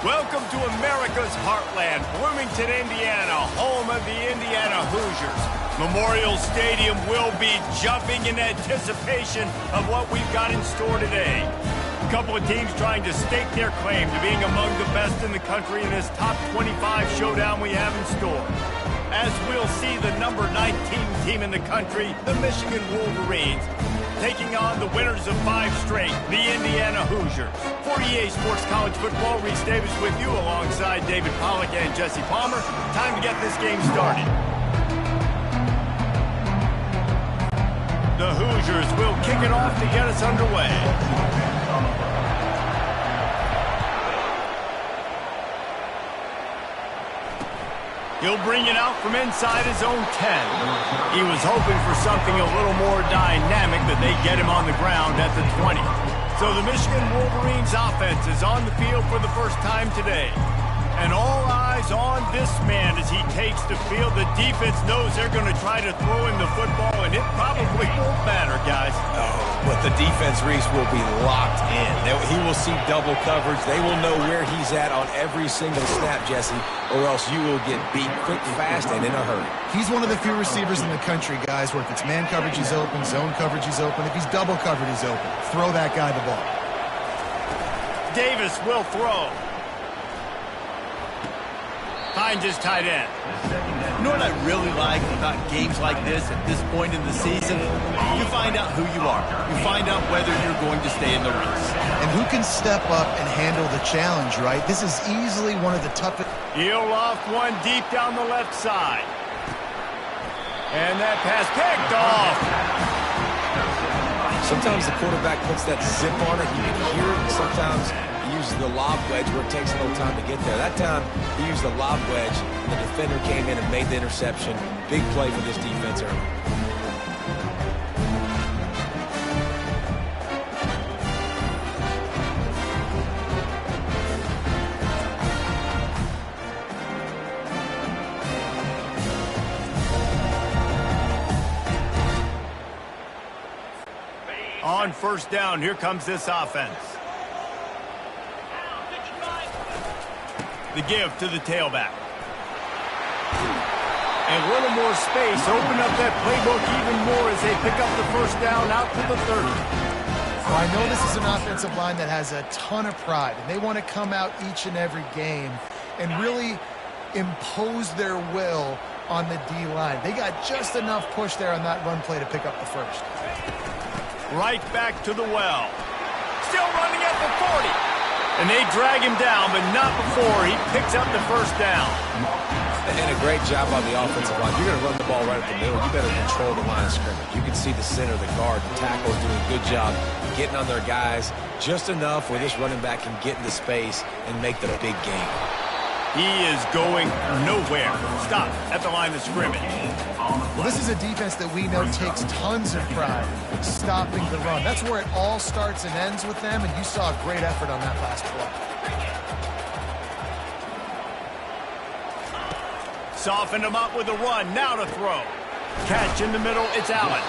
Welcome to America's heartland, Bloomington, Indiana, home of the Indiana Hoosiers. Memorial Stadium will be jumping in anticipation of what we've got in store today. A couple of teams trying to stake their claim to being among the best in the country in this top 25 showdown we have in store. As we'll see the number 19 team in the country, the Michigan Wolverines, taking on the winners of 5 straight, the Indiana Hoosiers. For EA Sports College Football, Reese Davis with you alongside David Pollack and Jesse Palmer. Time to get this game started. The Hoosiers will kick it off to get us underway. He'll bring it out from inside his own 10. He was hoping for something a little more dynamic, but they get him on the ground at the 20. So the Michigan Wolverines offense is on the field for the first time today. And all eyes on this man as he takes the field. The defense knows they're going to try to throw him the football, and it probably won't matter, guys. Oh, but the defense, Reese, will be locked in. He will see double coverage. They will know where he's at on every single snap, Jesse, or else you will get beat quick, fast, and in a hurry. He's one of the few receivers in the country, guys, where if it's man coverage, he's open, zone coverage, he's open. If he's double covered, he's open. Throw that guy the ball. Davis will throw. Finds his tight end. You know what I really like about games like this at this point in the season? You find out who you are. You find out whether you're going to stay in the race. And who can step up and handle the challenge, right? This is easily one of the toughest. He'll loft one deep down the left side. And that pass picked off. Sometimes the quarterback puts that zip on it. You can hear it. Sometimes he uses the lob wedge where it takes a little time to get there. That time, he used the lob wedge, and the defender came in and made the interception. Big play for this defense early. On first down, here comes this offense. The give to the tailback. And a little more space. Open up that playbook even more as they pick up the first down out to the 30. Well, I know this is an offensive line that has a ton of pride, and they want to come out each and every game and really impose their will on the D-line. They got just enough push there on that run play to pick up the first. Right back to the well. Still running at the 40. And they drag him down, but not before he picks up the first down. And a great job on the offensive line. You're going to run the ball right at the middle. You better control the line of scrimmage. You can see the center, the guard, the tackle is doing a good job getting on their guys just enough where this running back can get into space and make the big game. He is going nowhere. Stop at the line of scrimmage. Well, this is a defense that we know takes tons of pride stopping the run. That's where it all starts and ends with them, and you saw a great effort on that last play. Softened him up with a run. Now to throw. Catch in the middle. It's Allen.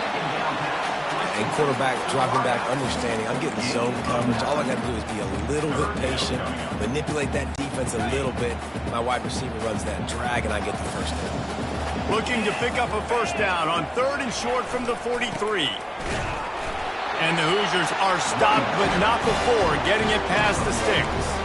And quarterback dropping back, understanding I'm getting zone coverage. All I got to do is be a little bit patient, manipulate that defense a little bit. My wide receiver runs that drag, and I get the first down. Looking to pick up a first down on 3rd and short from the 43. And the Hoosiers are stopped, but not before getting it past the sticks.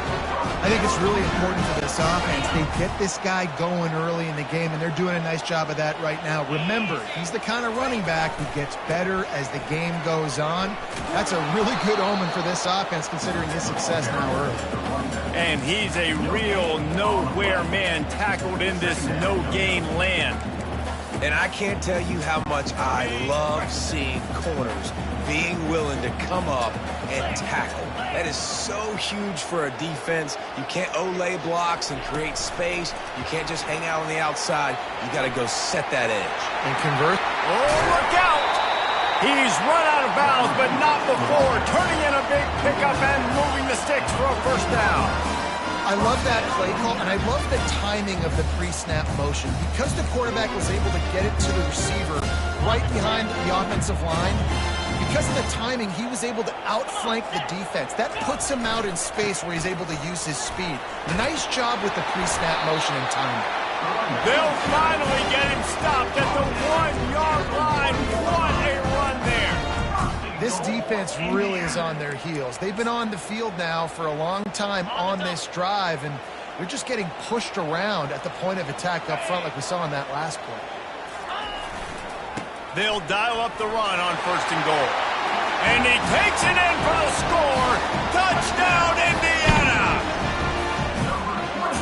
I think it's really important for this offense. They get this guy going early in the game, and they're doing a nice job of that right now. Remember, he's the kind of running back who gets better as the game goes on. That's a really good omen for this offense, considering his success now early. And he's a real nowhere man tackled in this no-gain land. And I can't tell you how much I love seeing corners being willing to come up and tackle. That is so huge for a defense. You can't olay blocks and create space. You can't just hang out on the outside. You got to go set that edge. And convert. Oh, look out! He's run out of bounds, but not before. Turning in a big pickup and moving the sticks for a first down. I love that play call, and I love the timing of the pre-snap motion. Because the quarterback was able to get it to the receiver right behind the offensive line, you because of the timing, he was able to outflank the defense. That puts him out in space where he's able to use his speed. Nice job with the pre-snap motion and timing. They'll finally get him stopped at the 1-yard line. What a run there. This defense really is on their heels. They've been on the field now for a long time on this drive, and they're just getting pushed around at the point of attack up front like we saw in that last play. They'll dial up the run on 1st and goal. And he takes it in for the score. Touchdown, Indiana!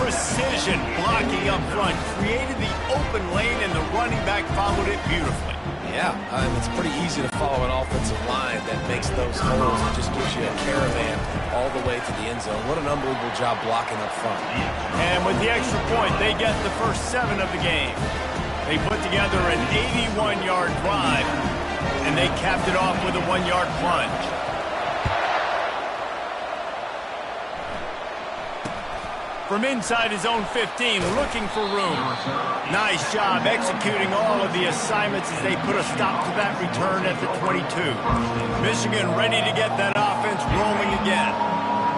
Precision blocking up front created the open lane, and the running back followed it beautifully. Yeah, it's pretty easy to follow an offensive line that makes those holes and just gives you a caravan all the way to the end zone. What an unbelievable job blocking up front. And with the extra point, they get the first 7 of the game. They put together an 81-yard drive, and they capped it off with a 1-yard plunge. From inside his own 15, looking for room. Nice job executing all of the assignments as they put a stop to that return at the 22. Michigan ready to get that offense rolling again.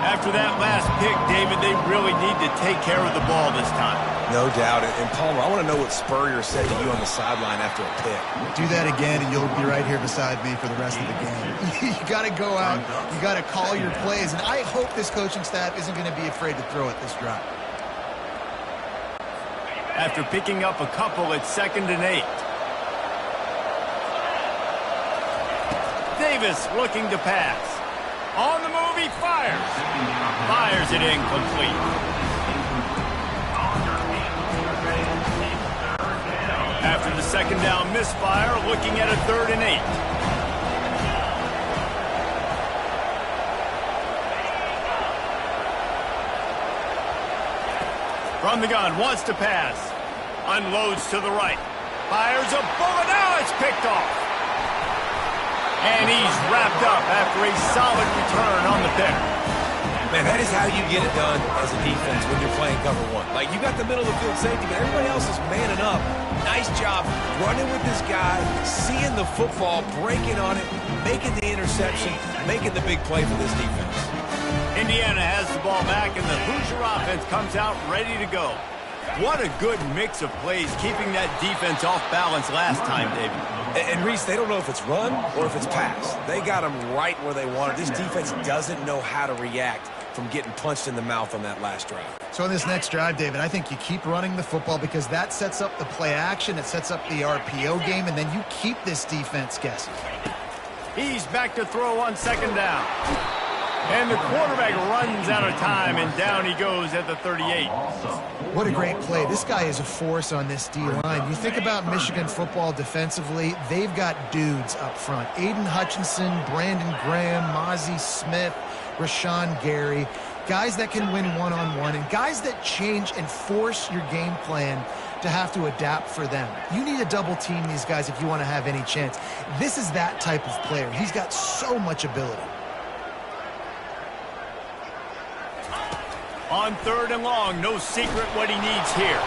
After that last pick, David, they really need to take care of the ball this time. No doubt. And Palmer, I want to know what Spurrier said to you on the sideline after a pick. Do that again, and you'll be right here beside me for the rest of the game. You got to go out. You got to call your plays, and I hope this coaching staff isn't going to be afraid to throw it this drive. After picking up a couple, it's 2nd and 8. Davis looking to pass. On the move, he fires. Fires it incomplete. After the 2nd down misfire, looking at a 3rd and 8. From the gun, wants to pass. Unloads to the right. Fires a bullet. Now it's picked off. And he's wrapped up after a solid return on the pick. Man, that is how you get it done as a defense when you're playing cover 1. Like, you got the middle of the field safety, but everybody else is manning up. Nice job running with this guy, seeing the football, breaking on it, making the interception, making the big play for this defense. Indiana has the ball back, and the Hoosier offense comes out ready to go. What a good mix of plays, keeping that defense off balance last time, David. And Reese, they don't know if it's run or if it's pass. They got them right where they want it. This defense doesn't know how to react from getting punched in the mouth on that last drive. So on this next drive, David, I think you keep running the football because that sets up the play action, it sets up the RPO game, and then you keep this defense guessing. He's back to throw on 2nd down. And the quarterback runs out of time, and down he goes at the 38. What a great play. This guy is a force on this D-line. You think about Michigan football defensively, they've got dudes up front. Aiden Hutchinson, Brandon Graham, Mozzie Smith, Rashawn Gary. Guys that can win one-on-one and guys that change and force your game plan to have to adapt for them. You need to double team these guys if you want to have any chance. This is that type of player. He's got so much ability. On 3rd and long, no secret what he needs here.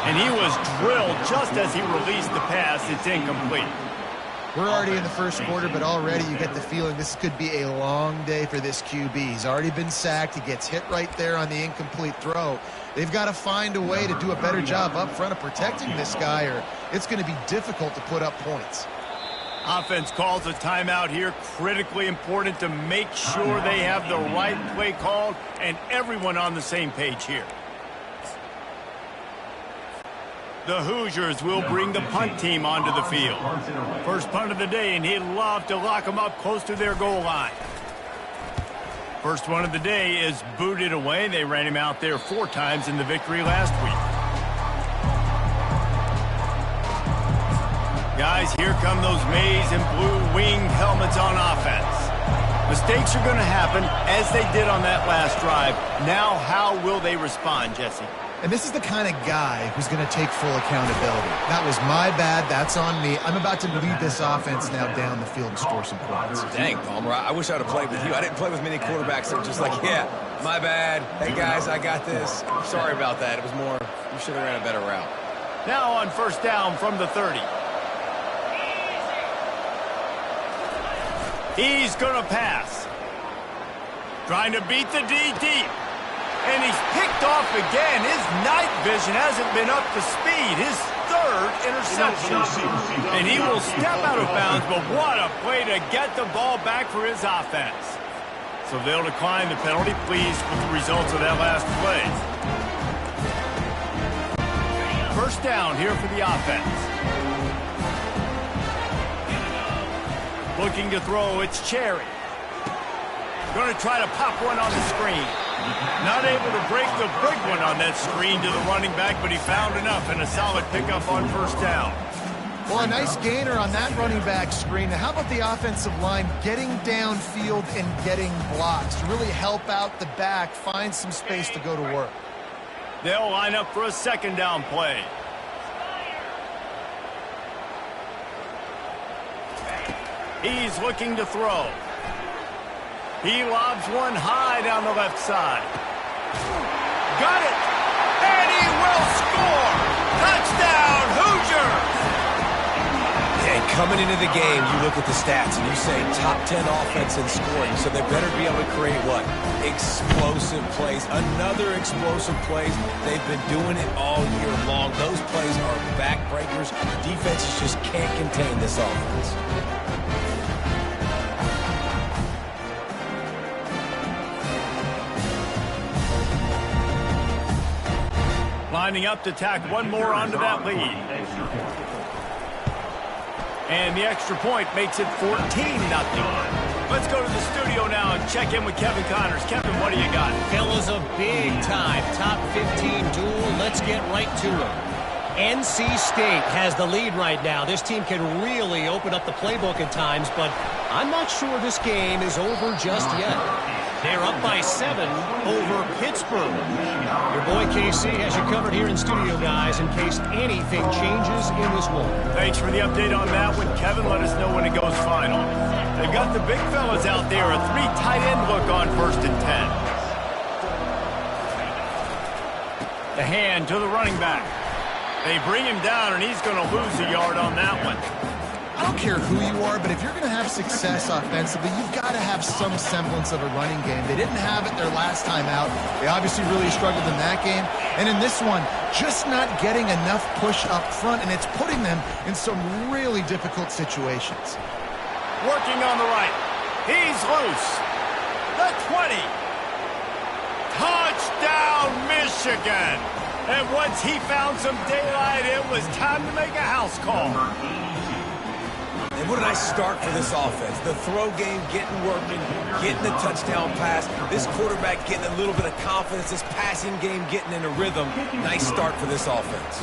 And he was drilled just as he released the pass. It's incomplete. We're already in the first quarter, but already you get the feeling this could be a long day for this QB. He's already been sacked. He gets hit right there on the incomplete throw. They've got to find a way to do a better job up front of protecting this guy, or it's going to be difficult to put up points. Offense calls a timeout here. Critically important to make sure they have the right play called and everyone on the same page here. The Hoosiers will bring the punt team onto the field. First punt of the day, and he'd love to lock them up close to their goal line. First one of the day is booted away. They ran him out there 4 times in the victory last week. Guys, here come those maize and blue winged helmets on offense. Mistakes are going to happen, as they did on that last drive. Now, how will they respond, Jesse? And this is the kind of guy who's going to take full accountability. That was my bad. That's on me. I'm about to lead this offense now down the field and score some points. Dang, Palmer, I wish I'd have played with you. I didn't play with many quarterbacks that were just like, yeah, my bad. Hey, guys, I got this. Sorry about that. It was more, you should have ran a better route. Now on 1st down from the 30. He's going to pass. Trying to beat the D deep. And he's picked off again. His night vision hasn't been up to speed. His third interception. And he will step out of bounds, but what a play to get the ball back for his offense. So they'll decline the penalty, pleased with the results of that last play. First down here for the offense. Looking to throw, it's Cherry. Going to try to pop one on the screen. Not able to break the big one on that screen to the running back, but he found enough and a solid pickup on first down. Well, a nice gainer on that running back screen. Now, how about the offensive line getting downfield and getting blocks to really help out the back, find some space to go to work? They'll line up for a second down play. He's looking to throw. He lobs one high down the left side. Got it! And he will score! Touchdown, Hoosiers! And coming into the game, you look at the stats and you say top 10 offense in scoring, so they better be able to create what? Explosive plays. Another explosive plays. They've been doing it all year long. Those plays are backbreakers. Defenses just can't contain this offense. Lining up to tack one more onto that lead. And the extra point makes it 14-0. Let's go to the studio now and check in with Kevin Connors. Kevin, what do you got? Fellas, a big-time top 15 duel. Let's get right to it. NC State has the lead right now. This team can really open up the playbook at times, but I'm not sure this game is over just yet. They're up by 7 over Pittsburgh. Your boy KC has you covered here in studio, guys, in case anything changes in this one. Thanks for the update on that one, Kevin. Let us know when it goes final. They've got the big fellas out there. A 3 tight end look on 1st and 10. The hand to the running back. They bring him down, and he's going to lose a yard on that one. I don't care who you are, but if you're going to have success offensively, you've got to have some semblance of a running game. They didn't have it their last time out. They obviously really struggled in that game. And in this one, just not getting enough push up front, and it's putting them in some really difficult situations. Working on the right. He's loose. The 20. Touchdown, Michigan. And once he found some daylight, it was time to make a house call. And what a nice start for this offense. The throw game getting working, getting the touchdown pass. This quarterback getting a little bit of confidence. This passing game getting in a rhythm. Nice start for this offense.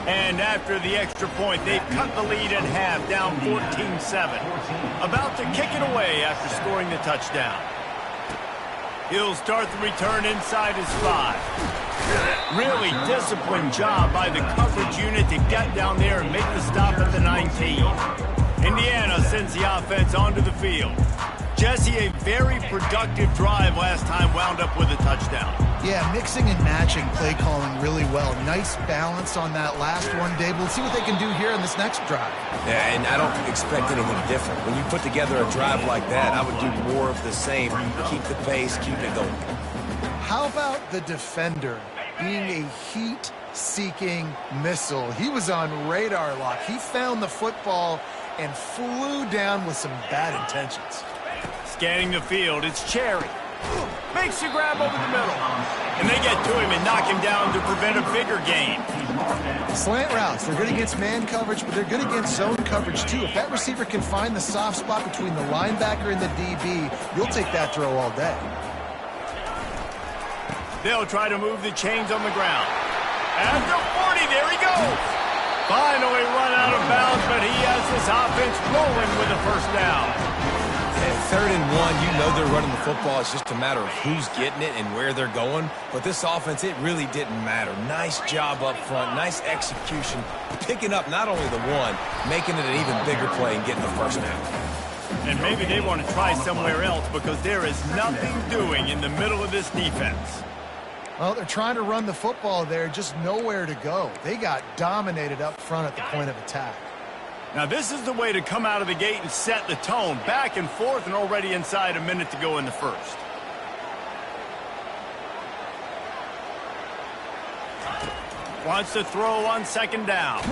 And after the extra point, they've cut the lead in half, down 14-7. About to kick it away after scoring the touchdown. He'll start the return inside his 5. Really disciplined job by the coverage unit to get down there and make the stop at the 19. Indiana sends the offense onto the field. Jesse, a very productive drive last time, wound up with a touchdown. Yeah, mixing and matching play calling really well. Nice balance on that last one, Dave. We'll see what they can do here in this next drive. Yeah, and I don't expect anything different. When you put together a drive like that, I would do more of the same. Keep the pace, keep it going. How about the defender being a heat-seeking missile? He was on radar lock. He found the football and flew down with some bad intentions. Scanning the field, it's Cherry. Makes a grab over the middle. And they get to him and knock him down to prevent a bigger gain. Slant routes, they're good against man coverage, but they're good against zone coverage too. If that receiver can find the soft spot between the linebacker and the DB, you'll take that throw all day. They'll try to move the chains on the ground. At the 40, there he goes. Finally run out of bounds, but he has this offense rolling with a first down. At 3rd and 1, you know they're running the football. It's just a matter of who's getting it and where they're going. But this offense, it really didn't matter. Nice job up front, nice execution, picking up not only the one, making it an even bigger play and getting the first down. And maybe they want to try somewhere else because there is nothing doing in the middle of this defense. Well, they're trying to run the football there, just nowhere to go. They got dominated up front at the point of attack. Now this is the way to come out of the gate and set the tone. Back and forth and already inside a minute to go in the first. Wants to throw on second down.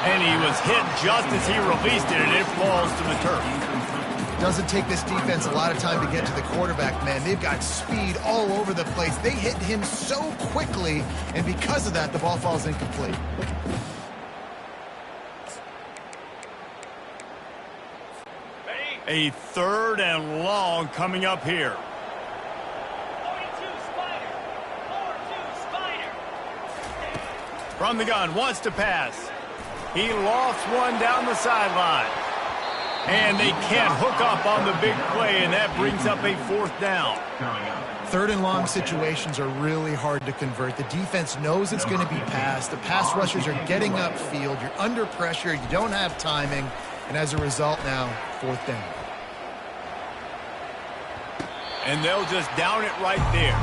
And he was hit just as he released it, and it falls to the turf. Doesn't take this defense a lot of time to get to the quarterback, man. They've got speed all over the place. They hit him so quickly, and because of that, the ball falls incomplete. A 3rd and long coming up here. From the gun, wants to pass. He lofts one down the sideline. And they can't hook up on the big play, and that brings up a 4th down. 3rd and long situations are really hard to convert. The defense knows it's going to be passed. The pass rushers are getting upfield. You're under pressure. You don't have timing. And as a result now, 4th down. And they'll just down it right there.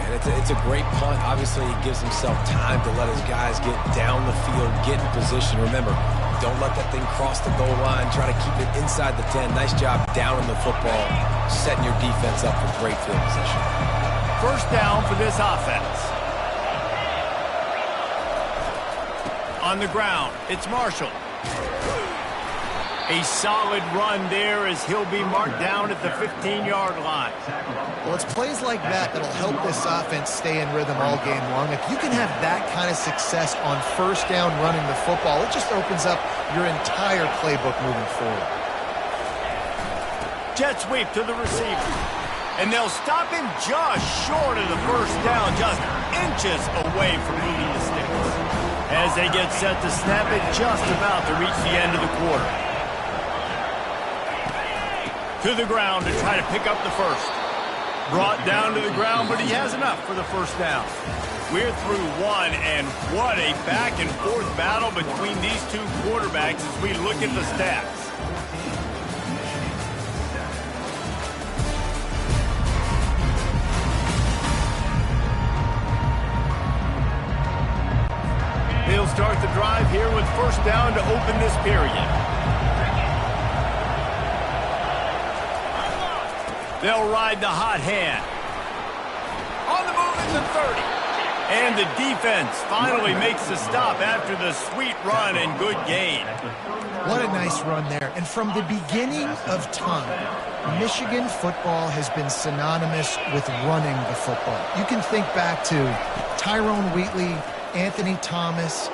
And it's a great punt. Obviously, he gives himself time to let his guys get down the field, get in position. Remember, don't let that thing cross the goal line. Try to keep it inside the 10. Nice job down in the football, setting your defense up for great field position. 1st down for this offense. On the ground, it's Marshall. A solid run there as he'll be marked down at the 15-yard line. Well, it's plays like that that'll help this offense stay in rhythm all game long. If you can have that kind of success on 1st down running the football, it just opens up your entire playbook moving forward. Jet sweep to the receiver. And they'll stop him just short of the 1st down, just inches away from moving the sticks. As they get set to snap it, just about to reach the end of the quarter. To the ground to try to pick up the 1st. Brought down to the ground, but he has enough for the 1st down. We're through one, and what a back-and-forth battle between these two quarterbacks as we look at the stats. He'll start the drive here with 1st down to open this period. They'll ride the hot hand. On the move at the 30. And the defense finally makes the stop after the sweet run and good gain. What a nice run there. And from the beginning of time, Michigan football has been synonymous with running the football. You can think back to Tyrone Wheatley, Anthony Thomas,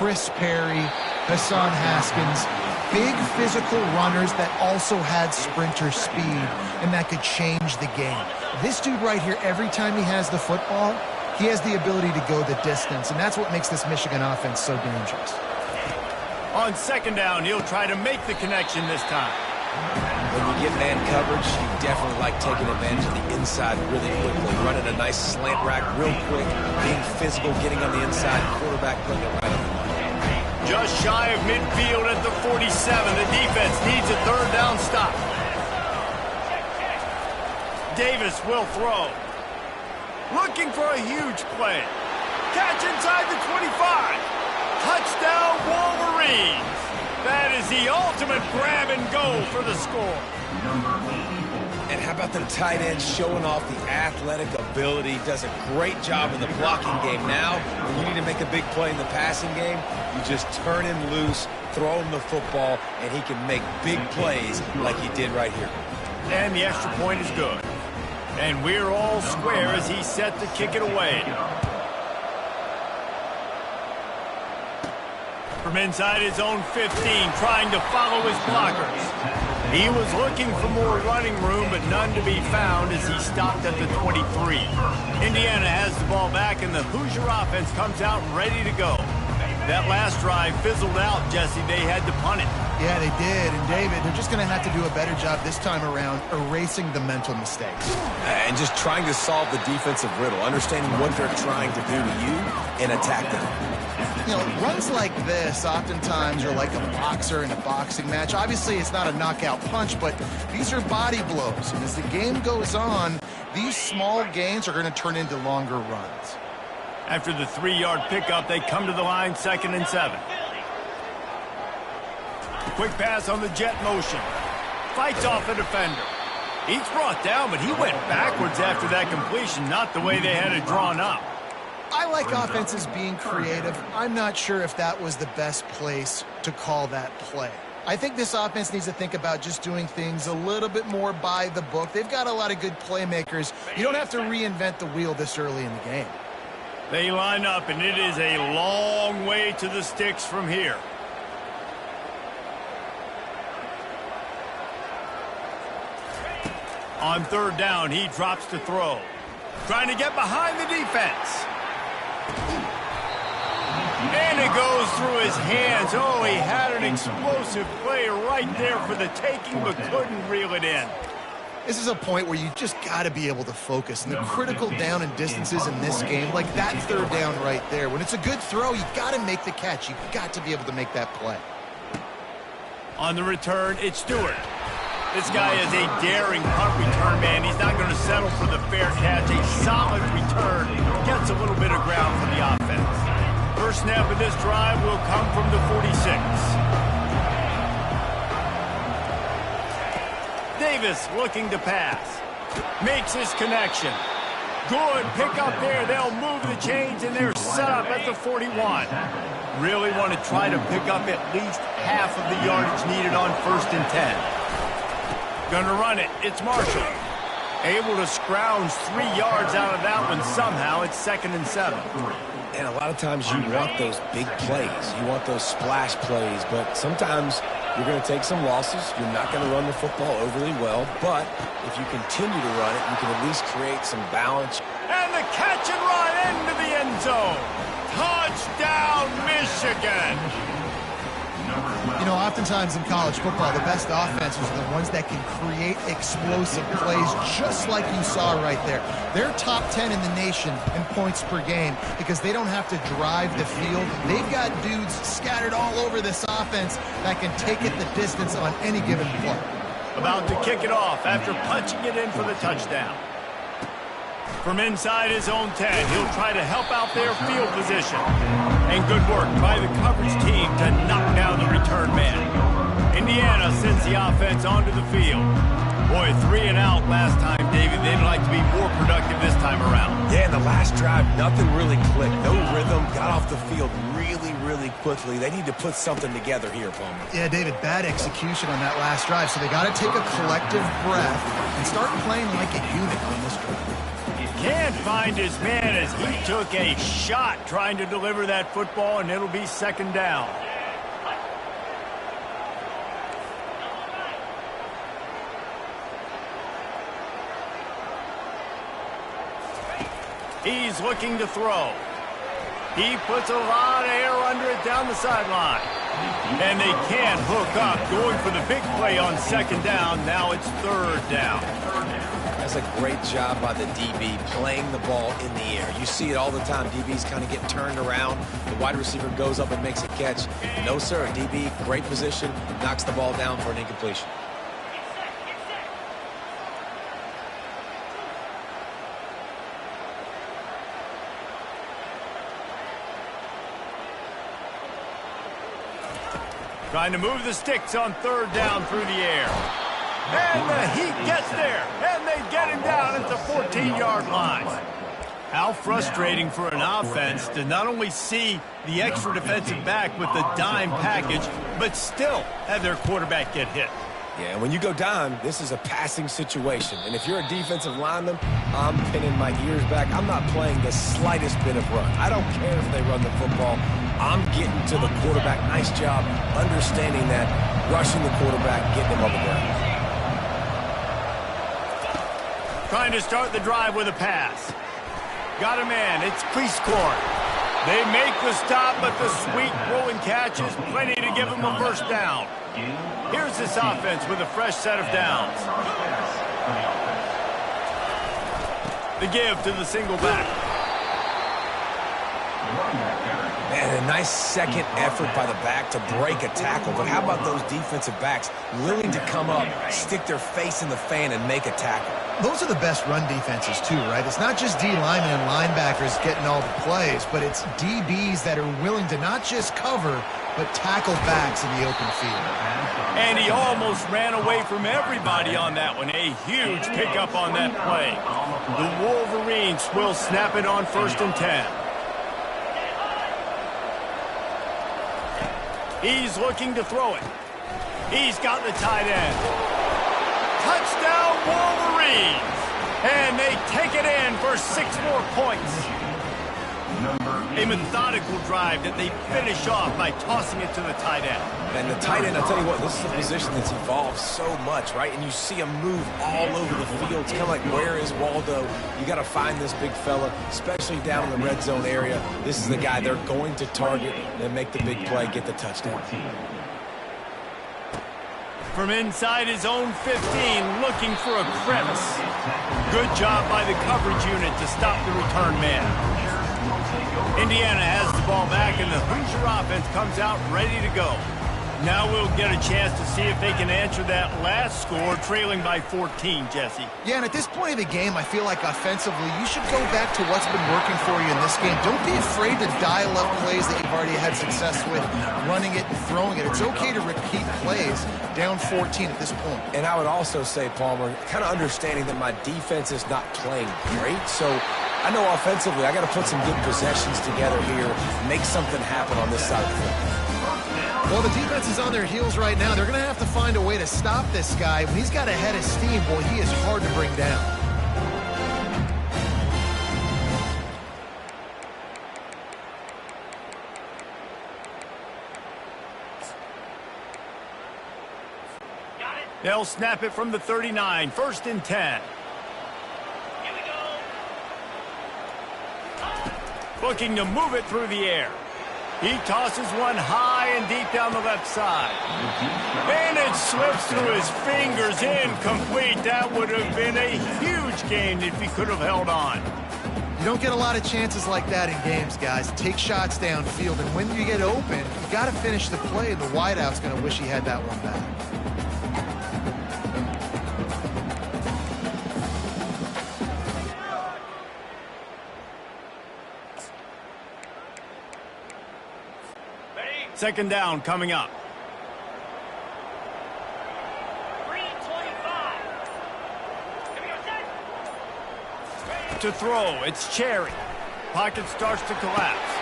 Chris Perry, Hassan Haskins. Big physical runners that also had sprinter speed and that could change the game. This dude right here, every time he has the football, he has the ability to go the distance, and that's what makes this Michigan offense so dangerous. On 2nd down, he'll try to make the connection this time. When you get man coverage, you definitely like taking advantage of the inside really quickly. Running a nice slant rack real quick, being physical, getting on the inside, quarterback putting it right on the line. Just shy of midfield at the 47. The defense needs a 3rd down stop. Davis will throw. Looking for a huge play. Catch inside the 25. Touchdown Wolverines. That is the ultimate grab and go for the score. And how about the tight end showing off the athletic ability? Does a great job in the blocking game. Now, when you need to make a big play in the passing game, you just turn him loose, throw him the football, and he can make big plays like he did right here. And the extra point is good. And we're all square as he's set to kick it away. From inside his own 15, trying to follow his blockers. He was looking for more running room, but none to be found as he stopped at the 23. Indiana has the ball back, and the Hoosier offense comes out ready to go. That last drive fizzled out, Jesse. They had to punt it. Yeah, they did. And, David, they're just going to have to do a better job this time around erasing the mental mistakes. And just trying to solve the defensive riddle, understanding what they're trying to do to you and attack them. You know, runs like this oftentimes are like a boxer in a boxing match. Obviously, it's not a knockout punch, but these are body blows. And as the game goes on, these small gains are going to turn into longer runs. After the 3-yard pickup, they come to the line 2nd and 7. quick pass on the jet motion. Fights off a defender. He's brought down, but he went backwards after that completion, not the way they had it drawn up. I like offenses being creative. I'm not sure if that was the best place to call that play. I think this offense needs to think about just doing things a little bit more by the book. They've got a lot of good playmakers. You don't have to reinvent the wheel this early in the game. They line up, and it is a long way to the sticks from here. On third down, he drops to throw. Trying to get behind the defense. And it goes through his hands. Oh, he had an explosive play right there for the taking, but couldn't reel it in. This is a point where you just got to be able to focus. And the critical down and distances in this game, like that third down right there, when it's a good throw, you got to make the catch. You got to be able to make that play. On the return, it's Stewart. This guy is a daring punt return man. He's not going to settle for the fair catch. A solid return. Gets a little bit of ground for the offense. First snap of this drive will come from the 46. Davis looking to pass. Makes his connection. Good pick up there. They'll move the chains, and they're set up at the 41. Really want to try to pick up at least half of the yardage needed on 1st and 10. Gonna run it. It's Marshall. Able to scrounge 3 yards out of that one somehow. It's 2nd and 7. And a lot of times you want those big plays. You want those splash plays. But sometimes you're going to take some losses. You're not going to run the football overly well. But if you continue to run it, you can at least create some balance. And the catch and run into the end zone. Touchdown, Michigan. You know, oftentimes in college football, the best offenses are the ones that can create explosive plays, just like you saw right there. They're top 10 in the nation in points per game because they don't have to drive the field. They've got dudes scattered all over this offense that can take it the distance on any given play. About to kick it off after punching it in for the touchdown. From inside his own 10, he'll try to help out their field position. And good work by the coverage team to knock down the return man. Indiana sends the offense onto the field. Boy, 3 and out last time, David. They'd like to be more productive this time around. Yeah, in the last drive, nothing really clicked. No rhythm, got off the field really quickly. They need to put something together here, Palmer. Yeah, David, bad execution on that last drive. So they got to take a collective breath and start playing like a unit on this drive. Can't find his man as he took a shot trying to deliver that football, and it'll be 2nd down. He's looking to throw. He puts a lot of air under it down the sideline. And they can't hook up, going for the big play on 2nd down. Now it's 3rd down. That's a great job by the DB playing the ball in the air. You see it all the time. DBs kind of get turned around. The wide receiver goes up and makes a catch. No, sir. DB, great position, knocks the ball down for an incompletion. Trying to move the sticks on 3rd down through the air. And the heat gets there, and they get him down at the 14-yard line. How frustrating for an offense to not only see the extra defensive back with the dime package, but still have their quarterback get hit. Yeah, when you go dime, this is a passing situation. And if you're a defensive lineman, I'm pinning my ears back. I'm not playing the slightest bit of run. I don't care if they run the football. I'm getting to the quarterback. Nice job understanding that, rushing the quarterback, getting him on the ground. Trying to start the drive with a pass. Got a man. It's Cleescourt. They make the stop, but the sweet rolling catch is plenty to give them a 1st down. Here's this offense with a fresh set of downs. The give to the single back. And a nice second effort by the back to break a tackle. But how about those defensive backs willing to come up, stick their face in the fan, and make a tackle? Those are the best run defenses, too, right? It's not just D linemen and linebackers getting all the plays, but it's DBs that are willing to not just cover, but tackle backs in the open field. And he almost ran away from everybody on that one. A huge pickup on that play. The Wolverines will snap it on 1st and 10. He's looking to throw it. He's got the tight end. Touchdown Wolverines! And they take it in for 6 more points. A methodical drive that they finish off by tossing it to the tight end. And the tight end, I'll tell you what, this is a position that's evolved so much, right? And you see him move all over the field. It's kind of like, where is Waldo? You got to find this big fella, especially down in the red zone area. This is the guy they're going to target and make the big play, get the touchdown. From inside his own 15, looking for a crevice. Good job by the coverage unit to stop the return man. Indiana has the ball back, and the Hoosier offense comes out ready to go. Now we'll get a chance to see if they can answer that last score, trailing by 14, Jesse. Yeah, and at this point of the game, I feel like offensively, you should go back to what's been working for you in this game. Don't be afraid to dial up plays that you've already had success with, running it and throwing it. It's okay to repeat plays down 14 at this point. And I would also say, Palmer, kind of understanding that my defense is not playing great, so I know offensively I got to put some good possessions together here, make something happen on this side of the football. Well, the defense is on their heels right now. They're going to have to find a way to stop this guy. When he's got a head of steam, boy, he is hard to bring down. They'll snap it from the 39, 1st and 10. Looking to move it through the air. He tosses one high and deep down the left side. And it slips through his fingers, incomplete. That would have been a huge gain if he could have held on. You don't get a lot of chances like that in games, guys. Take shots downfield, and when you get open, you got to finish the play. The wideout's going to wish he had that one back. Second down coming up. 3:25. To throw, it's Cherry. Pocket starts to collapse.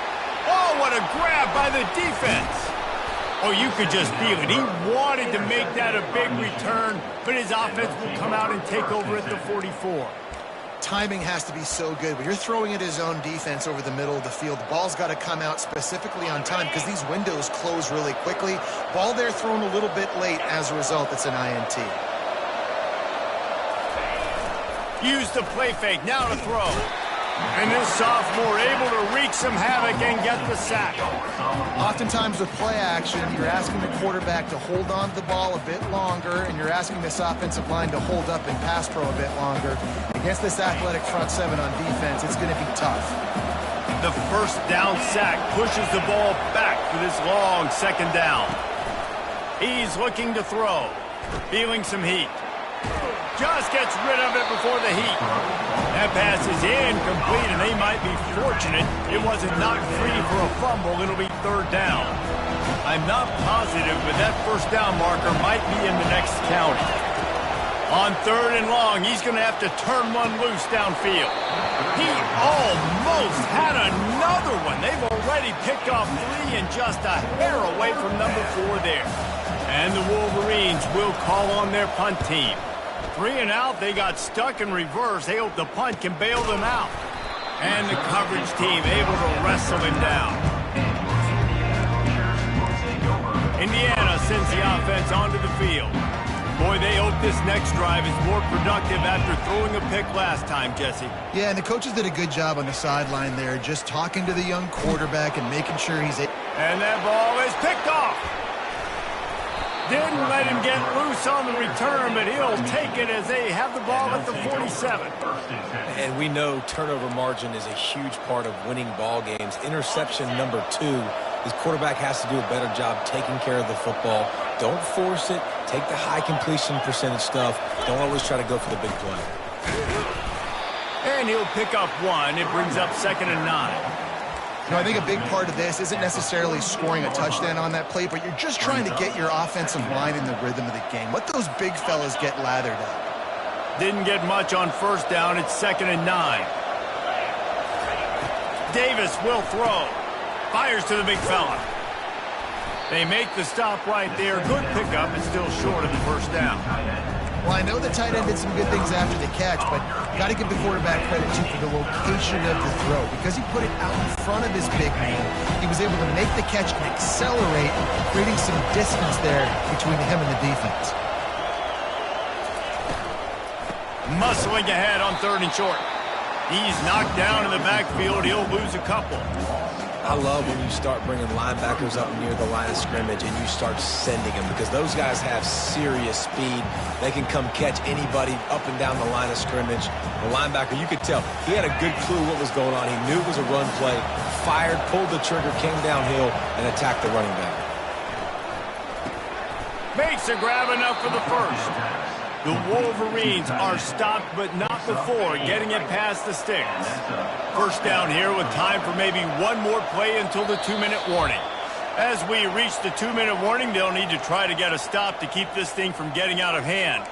Oh, what a grab by the defense. Oh, you could just feel it. He wanted to make that a big return, but his offense will come out and take over at the 44. Timing has to be so good. When you're throwing at his own defense over the middle of the field, the ball's got to come out specifically on time because these windows close really quickly. Ball there thrown a little bit late. As a result, it's an INT. Use the play fake. Now to throw. And this sophomore able to wreak some havoc and get the sack. Oftentimes with play action, you're asking the quarterback to hold on to the ball a bit longer, and you're asking this offensive line to hold up in pass pro a bit longer. Against this athletic front seven on defense, it's going to be tough. The first down sack pushes the ball back for this long second down. He's looking to throw. Feeling some heat. Just gets rid of it before the heat. That pass is incomplete, and they might be fortunate it wasn't knocked free for a fumble. It'll be third down. I'm not positive, but that first down marker might be in the next county. On 3rd and long, he's going to have to turn one loose downfield. He almost had another one. They've already picked off 3 and just a hair away from number 4 there. And the Wolverines will call on their punt team. 3 and out, they got stuck in reverse. They hope the punt can bail them out. And the coverage team able to wrestle him down. Indiana sends the offense onto the field. Boy, they hope this next drive is more productive after throwing a pick last time, Jesse. Yeah, and the coaches did a good job on the sideline there, just talking to the young quarterback and making sure he's... And that ball is picked off. Didn't let him get loose on the return, but he'll take it as they have the ball at the 47. And we know turnover margin is a huge part of winning ball games. Interception number 2. His quarterback has to do a better job taking care of the football. Don't force it. Take the high completion percentage stuff. Don't always try to go for the big play. And he'll pick up 1. It brings up 2nd and 9. You know, I think a big part of this isn't necessarily scoring a touchdown on that play, but you're just trying to get your offensive line in the rhythm of the game. Let those big fellas get lathered up. Didn't get much on first down. It's 2nd and 9. Davis will throw. Fires to the big fella. They make the stop right there. Good pickup. It's still short of the first down. Well, I know the tight end did some good things after the catch, but you got to give the quarterback credit, too, for the location of the throw. Because he put it out in front of his big man, he was able to make the catch and accelerate, creating some distance there between him and the defense. Muscling ahead on 3rd and short. He's knocked down in the backfield. He'll lose a couple. I love when you start bringing linebackers up near the line of scrimmage and you start sending them, because those guys have serious speed. They can come catch anybody up and down the line of scrimmage. The linebacker, you could tell, he had a good clue what was going on. He knew it was a run play, fired, pulled the trigger, came downhill, and attacked the running back. Makes a grab enough for the first. The Wolverines are stopped, but not before getting it past the sticks. First down here with time for maybe one more play until the 2-minute warning. As we reach the 2-minute warning, they'll need to try to get a stop to keep this thing from getting out of hand.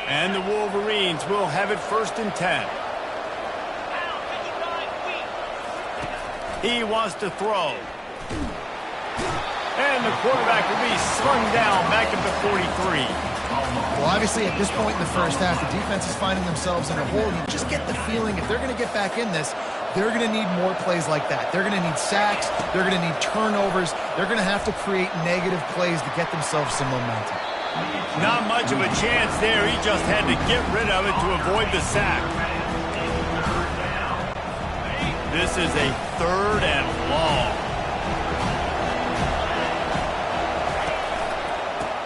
And the Wolverines will have it 1st and 10. He wants to throw. And the quarterback will be slung down back at the 43. Well, obviously, at this point in the first half, the defense is finding themselves in a hole. You just get the feeling if they're going to get back in this, they're going to need more plays like that. They're going to need sacks. They're going to need turnovers. They're going to have to create negative plays to get themselves some momentum. Not much of a chance there. He just had to get rid of it to avoid the sack. This is a 3rd and long.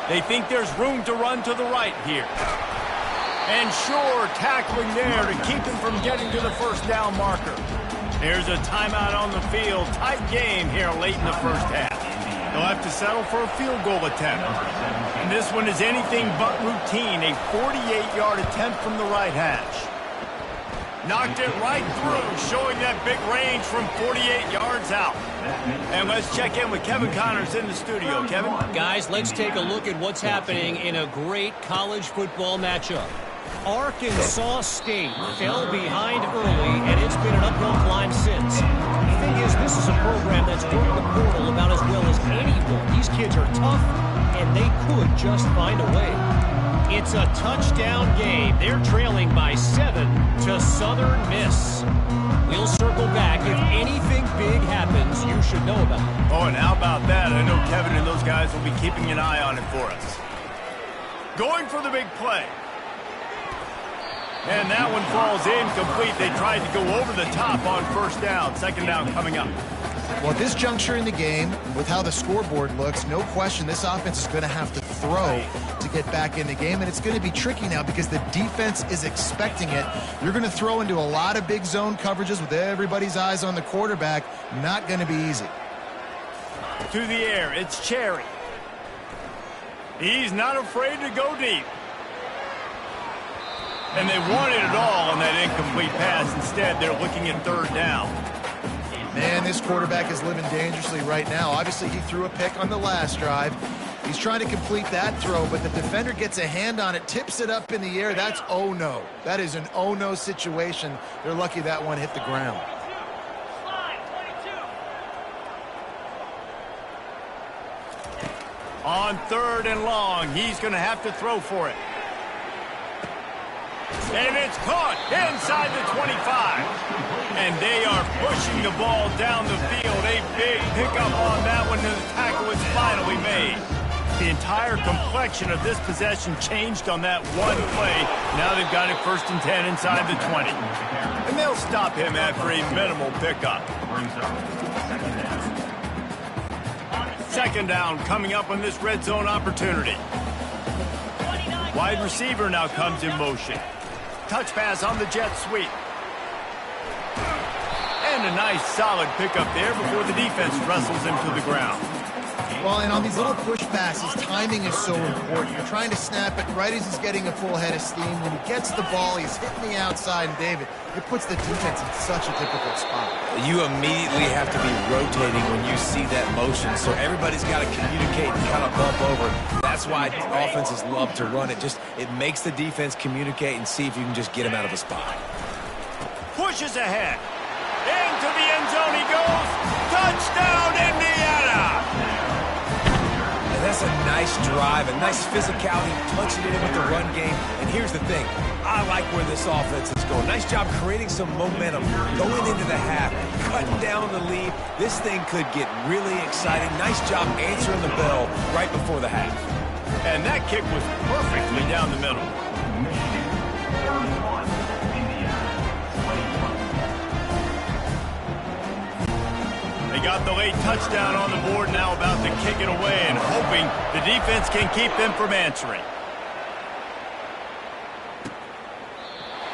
They think there's room to run to the right here. And sure, tackling there to keep him from getting to the first down marker. There's a timeout on the field. Tight game here late in the first half. They'll have to settle for a field goal attempt. And this one is anything but routine. A 48-yard attempt from the right hash. Knocked it right through, showing that big range from 48 yards out. And let's check in with Kevin Connors in the studio. Kevin? Guys, let's take a look at what's happening in a great college football matchup. Arkansas State fell behind early, and it's been an uphill climb since. The thing is, this is a program that's worked the portal about as well as anyone. These kids are tough, and they could just find a way. It's a touchdown game. They're trailing by 7 to Southern Miss. We'll circle back. If anything big happens, you should know about it. Oh, and how about that? I know Kevin and those guys will be keeping an eye on it for us. Going for the big play. And that one falls incomplete. They tried to go over the top on first down. 2nd down coming up. Well, at this juncture in the game, with how the scoreboard looks, no question this offense is going to have to throw to get back in the game, and it's going to be tricky now because the defense is expecting it. You're going to throw into a lot of big zone coverages with everybody's eyes on the quarterback. Not going to be easy. To the air, it's Cherry. He's not afraid to go deep. And they wanted it all on that incomplete pass. Instead, they're looking at 3rd down. Man, this quarterback is living dangerously right now. Obviously, he threw a pick on the last drive. He's trying to complete that throw, but the defender gets a hand on it, tips it up in the air. That's oh-no. That is an oh-no situation. They're lucky that one hit the ground. On 3rd and long, he's going to have to throw for it. And it's caught inside the 25. And they are pushing the ball down the field. A big pickup on that one, and the tackle is finally made. The entire complexion of this possession changed on that one play. Now they've got it 1st and 10 inside the 20. And they'll stop him after a minimal pickup. 2nd down coming up on this red zone opportunity. Wide receiver now comes in motion. Touch pass on the jet sweep. And a nice solid pickup there before the defense wrestles him to the ground. Well, and on these little push passes, timing is so important. You're trying to snap it right as he's getting a full head of steam. When he gets the ball, he's hitting the outside, and David, it puts the defense in such a difficult spot. You immediately have to be rotating when you see that motion, so everybody's got to communicate and kind of bump over. That's why offenses love to run it. It makes the defense communicate and see if you can just get him out of a spot. Pushes ahead. Into the end zone he goes. Touchdown, Indiana! And that's a nice drive, a nice physicality, punching it in with the run game. And here's the thing. I like where this offense is going. Nice job creating some momentum, going into the half, cutting down the lead. This thing could get really exciting. Nice job answering the bell right before the half. And that kick was perfectly down the middle. They got the late touchdown on the board, now about to kick it away and hoping the defense can keep them from answering.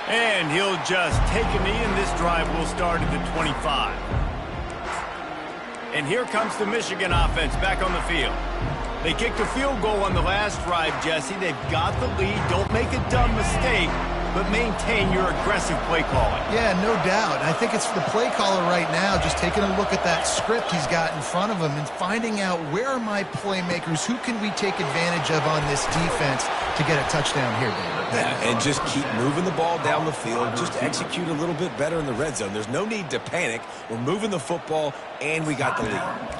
And he'll just take a knee, and this drive will start at the 25. And here comes the Michigan offense back on the field. They kicked a field goal on the last drive, Jesse. They've got the lead. Don't make a dumb mistake, but maintain your aggressive play calling. Yeah, no doubt. I think it's the play caller right now just taking a look at that script he's got in front of him and finding out where are my playmakers, who can we take advantage of on this defense to get a touchdown here, David. Yeah, and just keep moving the ball down the field. Just execute a little bit better in the red zone. There's no need to panic. We're moving the football, and we got the lead.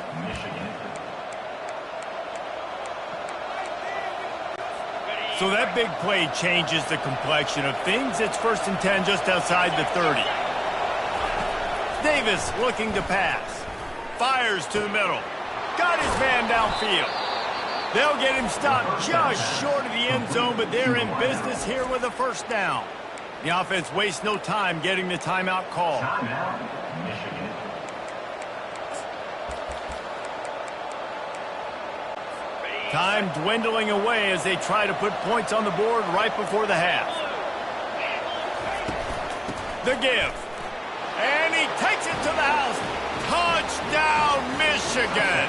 So that big play changes the complexion of things. It's 1st and 10 just outside the 30. Davis looking to pass. Fires to the middle. Got his man downfield. They'll get him stopped just short of the end zone, but they're in business here with a first down. The offense wastes no time getting the timeout call. Time dwindling away as they try to put points on the board right before the half. The give. And he takes it to the house. Touchdown, Michigan.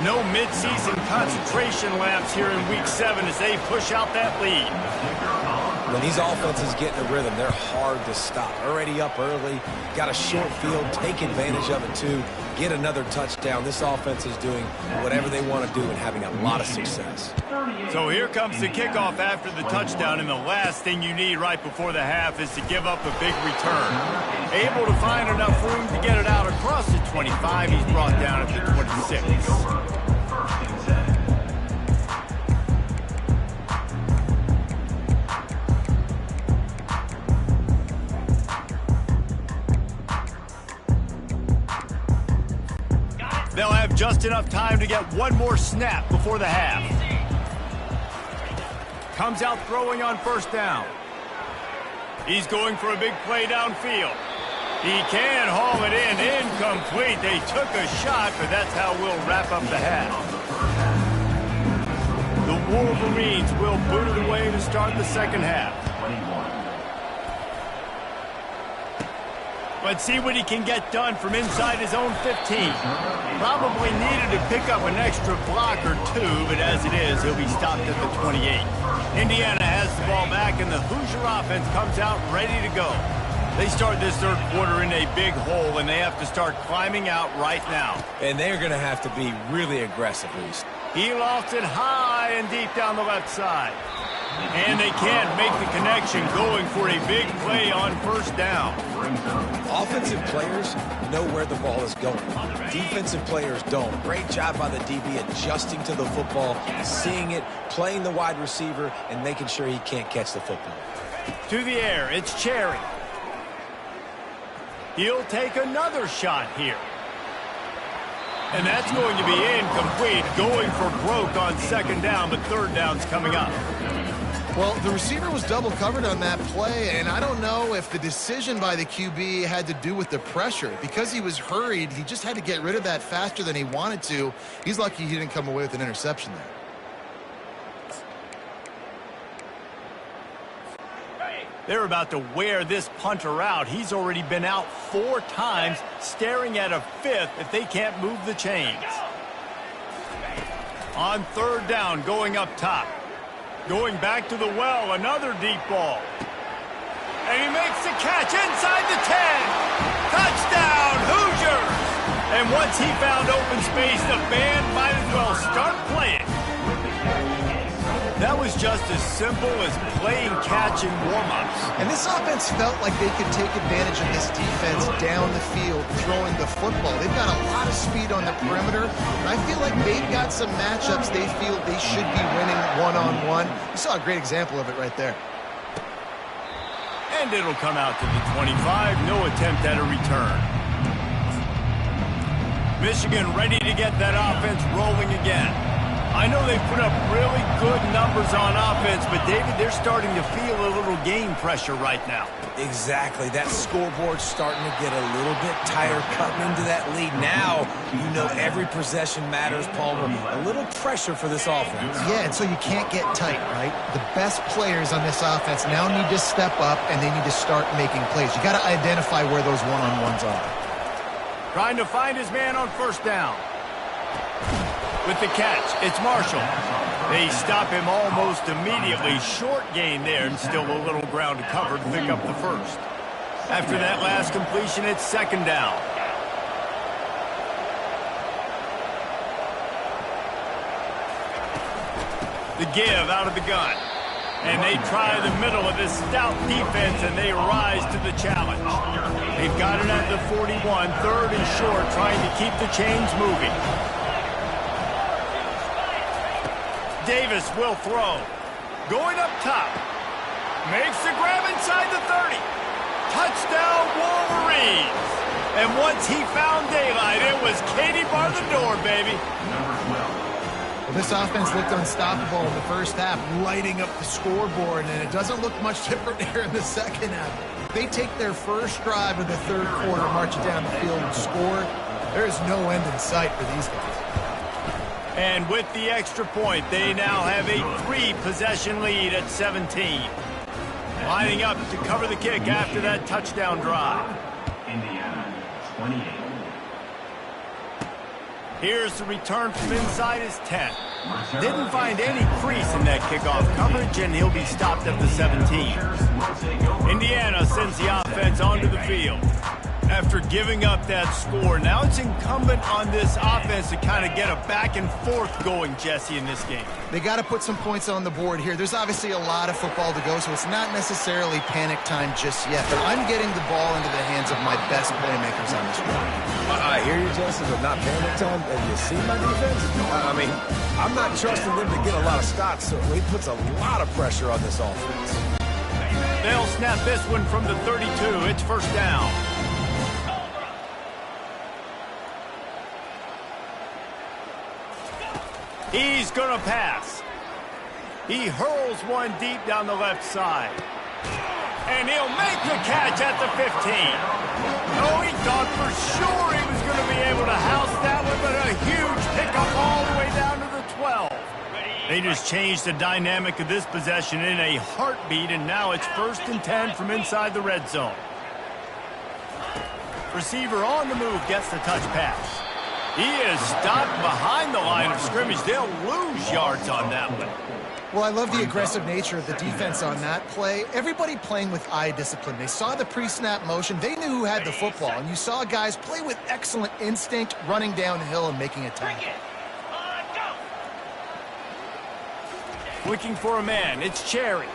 No midseason concentration lapse here in Week 7 as they push out that lead. When these offenses get in a rhythm, they're hard to stop. Already up early, got a short field, take advantage of it too, get another touchdown. This offense is doing whatever they want to do and having a lot of success. So here comes the kickoff after the touchdown, and the last thing you need right before the half is to give up a big return. Able to find enough room to get it out across the 25. He's brought down at the 26. They'll have just enough time to get one more snap before the half. Comes out throwing on first down. He's going for a big play downfield. He can haul it in. Incomplete. They took a shot, but that's how we'll wrap up the half. The Wolverines will boot it away to start the second half. Let's see what he can get done from inside his own 15. Probably needed to pick up an extra block or two, but as it is, he'll be stopped at the 28. Indiana has the ball back, and the Hoosier offense comes out ready to go. They start this third quarter in a big hole, and they have to start climbing out right now. And they're going to have to be really aggressive, Reese. He lofts it high and deep down the left side. And they can't make the connection, going for a big play on first down. Offensive players know where the ball is going. Defensive players don't. Great job by the DB adjusting to the football, seeing it, playing the wide receiver, and making sure he can't catch the football. To the air, it's Cherry. He'll take another shot here. And that's going to be incomplete, going for broke on second down, but third down's coming up. Well, the receiver was double covered on that play, and I don't know if the decision by the QB had to do with the pressure. Because he was hurried, he just had to get rid of that faster than he wanted to. He's lucky he didn't come away with an interception there. They're about to wear this punter out. He's already been out 4 times, staring at a 5th if they can't move the chains. On third down, going up top. Going back to the well, another deep ball. And he makes the catch inside the 10. Touchdown, Hoosiers! And once he found open space, the band might as well start playing. That was just as simple as playing catch in warm-ups. And this offense felt like they could take advantage of this defense down the field, throwing the football. They've got a lot of speed on the perimeter, and I feel like they've got some matchups they feel they should be winning one-on-one. You saw a great example of it right there. And it'll come out to the 25. No attempt at a return. Michigan ready to get that offense rolling again. I know they've put up really good numbers on offense, but David, they're starting to feel a little game pressure right now. Exactly. That scoreboard's starting to get a little bit tighter, cutting into that lead. Now, you know every possession matters, Palmer. A little pressure for this offense. Yeah, and so you can't get tight, right? The best players on this offense now need to step up, and they need to start making plays. You got to identify where those one-on-ones are. Trying to find his man on first down. With the catch, it's Marshall. They stop him almost immediately. Short gain there, and still a little ground to cover to pick up the first. After that last completion, it's second down. The give out of the gun. And they try the middle of this stout defense, and they rise to the challenge. They've got it at the 41, third and short, trying to keep the chains moving. Davis will throw. Going up top. Makes the grab inside the 30. Touchdown, Wolverines. And once he found daylight, it was Katie bar the door, baby. Well, this offense looked unstoppable in the first half, lighting up the scoreboard, and it doesn't look much different here in the second half. They take their first drive of the third quarter, march it down the field, and score. There's no end in sight for these guys. And with the extra point, they now have a 3-possession lead at 17. Lining up to cover the kick after that touchdown drive. Indiana, 28. Here's the return from inside his 10. Didn't find any crease in that kickoff coverage, and he'll be stopped at the 17. Indiana sends the offense onto the field. After giving up that score, now it's incumbent on this offense to kind of get a back and forth going, Jesse, in this game. They got to put some points on the board here. There's obviously a lot of football to go, so it's not necessarily panic time just yet, but I'm getting the ball into the hands of my best playmakers on this one. I hear you, Justin, but not panic time. Have you seen my defense? I mean, I'm not trusting them to get a lot of stops, so it puts a lot of pressure on this offense. They'll snap this one from the 32. It's first down. He's going to pass. He hurls one deep down the left side. And he'll make the catch at the 15. Oh, he thought for sure he was going to be able to house that one, but a huge pickup all the way down to the 12. They just changed the dynamic of this possession in a heartbeat, and now it's first and 10 from inside the red zone. Receiver on the move gets the touch pass. He is stopped behind the line of scrimmage. They'll lose yards on that one. Well, I love the aggressive nature of the defense on that play. Everybody playing with eye discipline. They saw the pre-snap motion. They knew who had the football, and you saw guys play with excellent instinct, running downhill and making a tackle. Looking for a man. It's Cherry.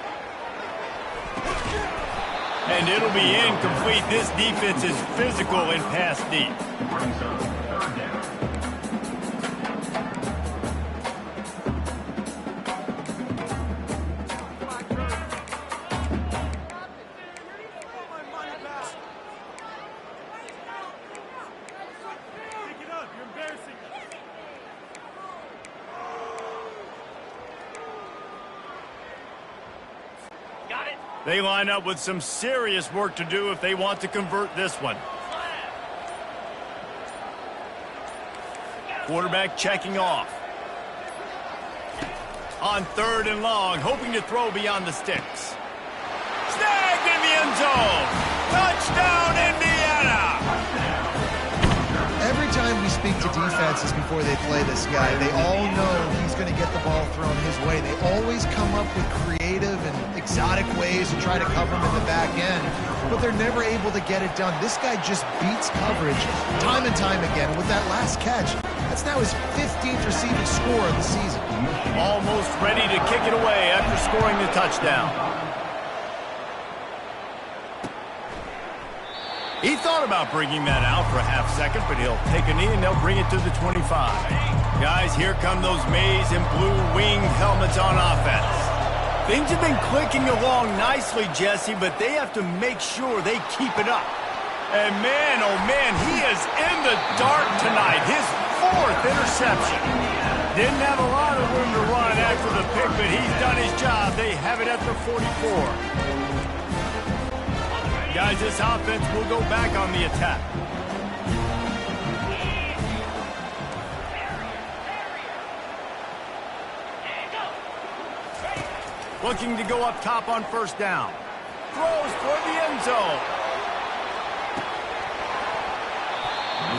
And it'll be incomplete. This defense is physical and pass deep. They line up with some serious work to do if they want to convert this one. Quarterback checking off. On third and long, hoping to throw beyond the sticks. Snagged in the end zone. Touchdown, Indiana! Every time we speak to defenses before they play this guy. They all know he's going to get the ball thrown his way. They always come up with creative and exotic ways to try to cover him in the back end, but they're never able to get it done. This guy just beats coverage time and time again. With that last catch, that's now his 15th receiving score of the season. Almost ready to kick it away after scoring the touchdown. He thought about bringing that out for a half second, but he'll take a knee and they'll bring it to the 25. Guys, here come those maize and blue winged helmets on offense. Things have been clicking along nicely, Jesse, but they have to make sure they keep it up. And man, oh man, he is in the dark tonight. His 4th interception. Didn't have a lot of room to run after the pick, but he's done his job. They have it at the 44. Guys, this offense will go back on the attack. Looking to go up top on first down. Throws for the end zone.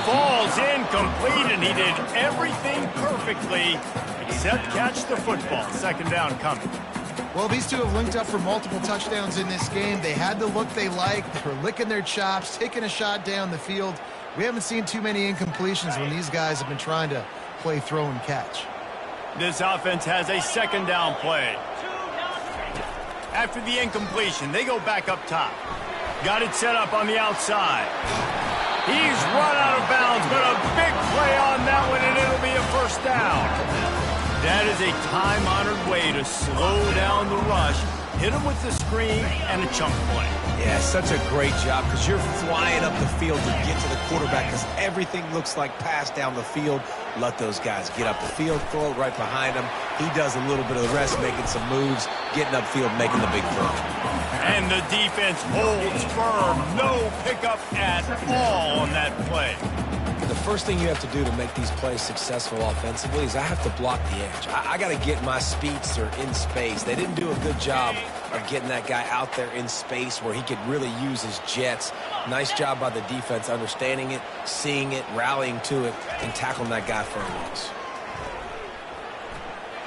Falls incomplete, and he did everything perfectly except catch the football. Second down coming. Well, these two have linked up for multiple touchdowns in this game. They had the look they liked. They were licking their chops, taking a shot down the field. We haven't seen too many incompletions when these guys have been trying to play throw and catch. This offense has a second down play. After the incompletion, they go back up top. Got it set up on the outside. He's run out of bounds, but a big play on that one, and it'll be a first down. That is a time-honored way to slow down the rush, hit him with the screen, and a chunk play. Yeah, such a great job because you're flying up the field to get to the quarterback because everything looks like pass down the field. Let those guys get up the field, throw it right behind him. He does a little bit of the rest, making some moves, getting upfield, making the big throw. And the defense holds firm. No pickup at all on that play. The first thing you have to do to make these plays successful offensively is I have to block the edge. I got to get my speedster in space. They didn't do a good job of getting that guy out there in space where he could really use his jets. Nice job by the defense understanding it, seeing it, rallying to it, and tackling that guy for a loss.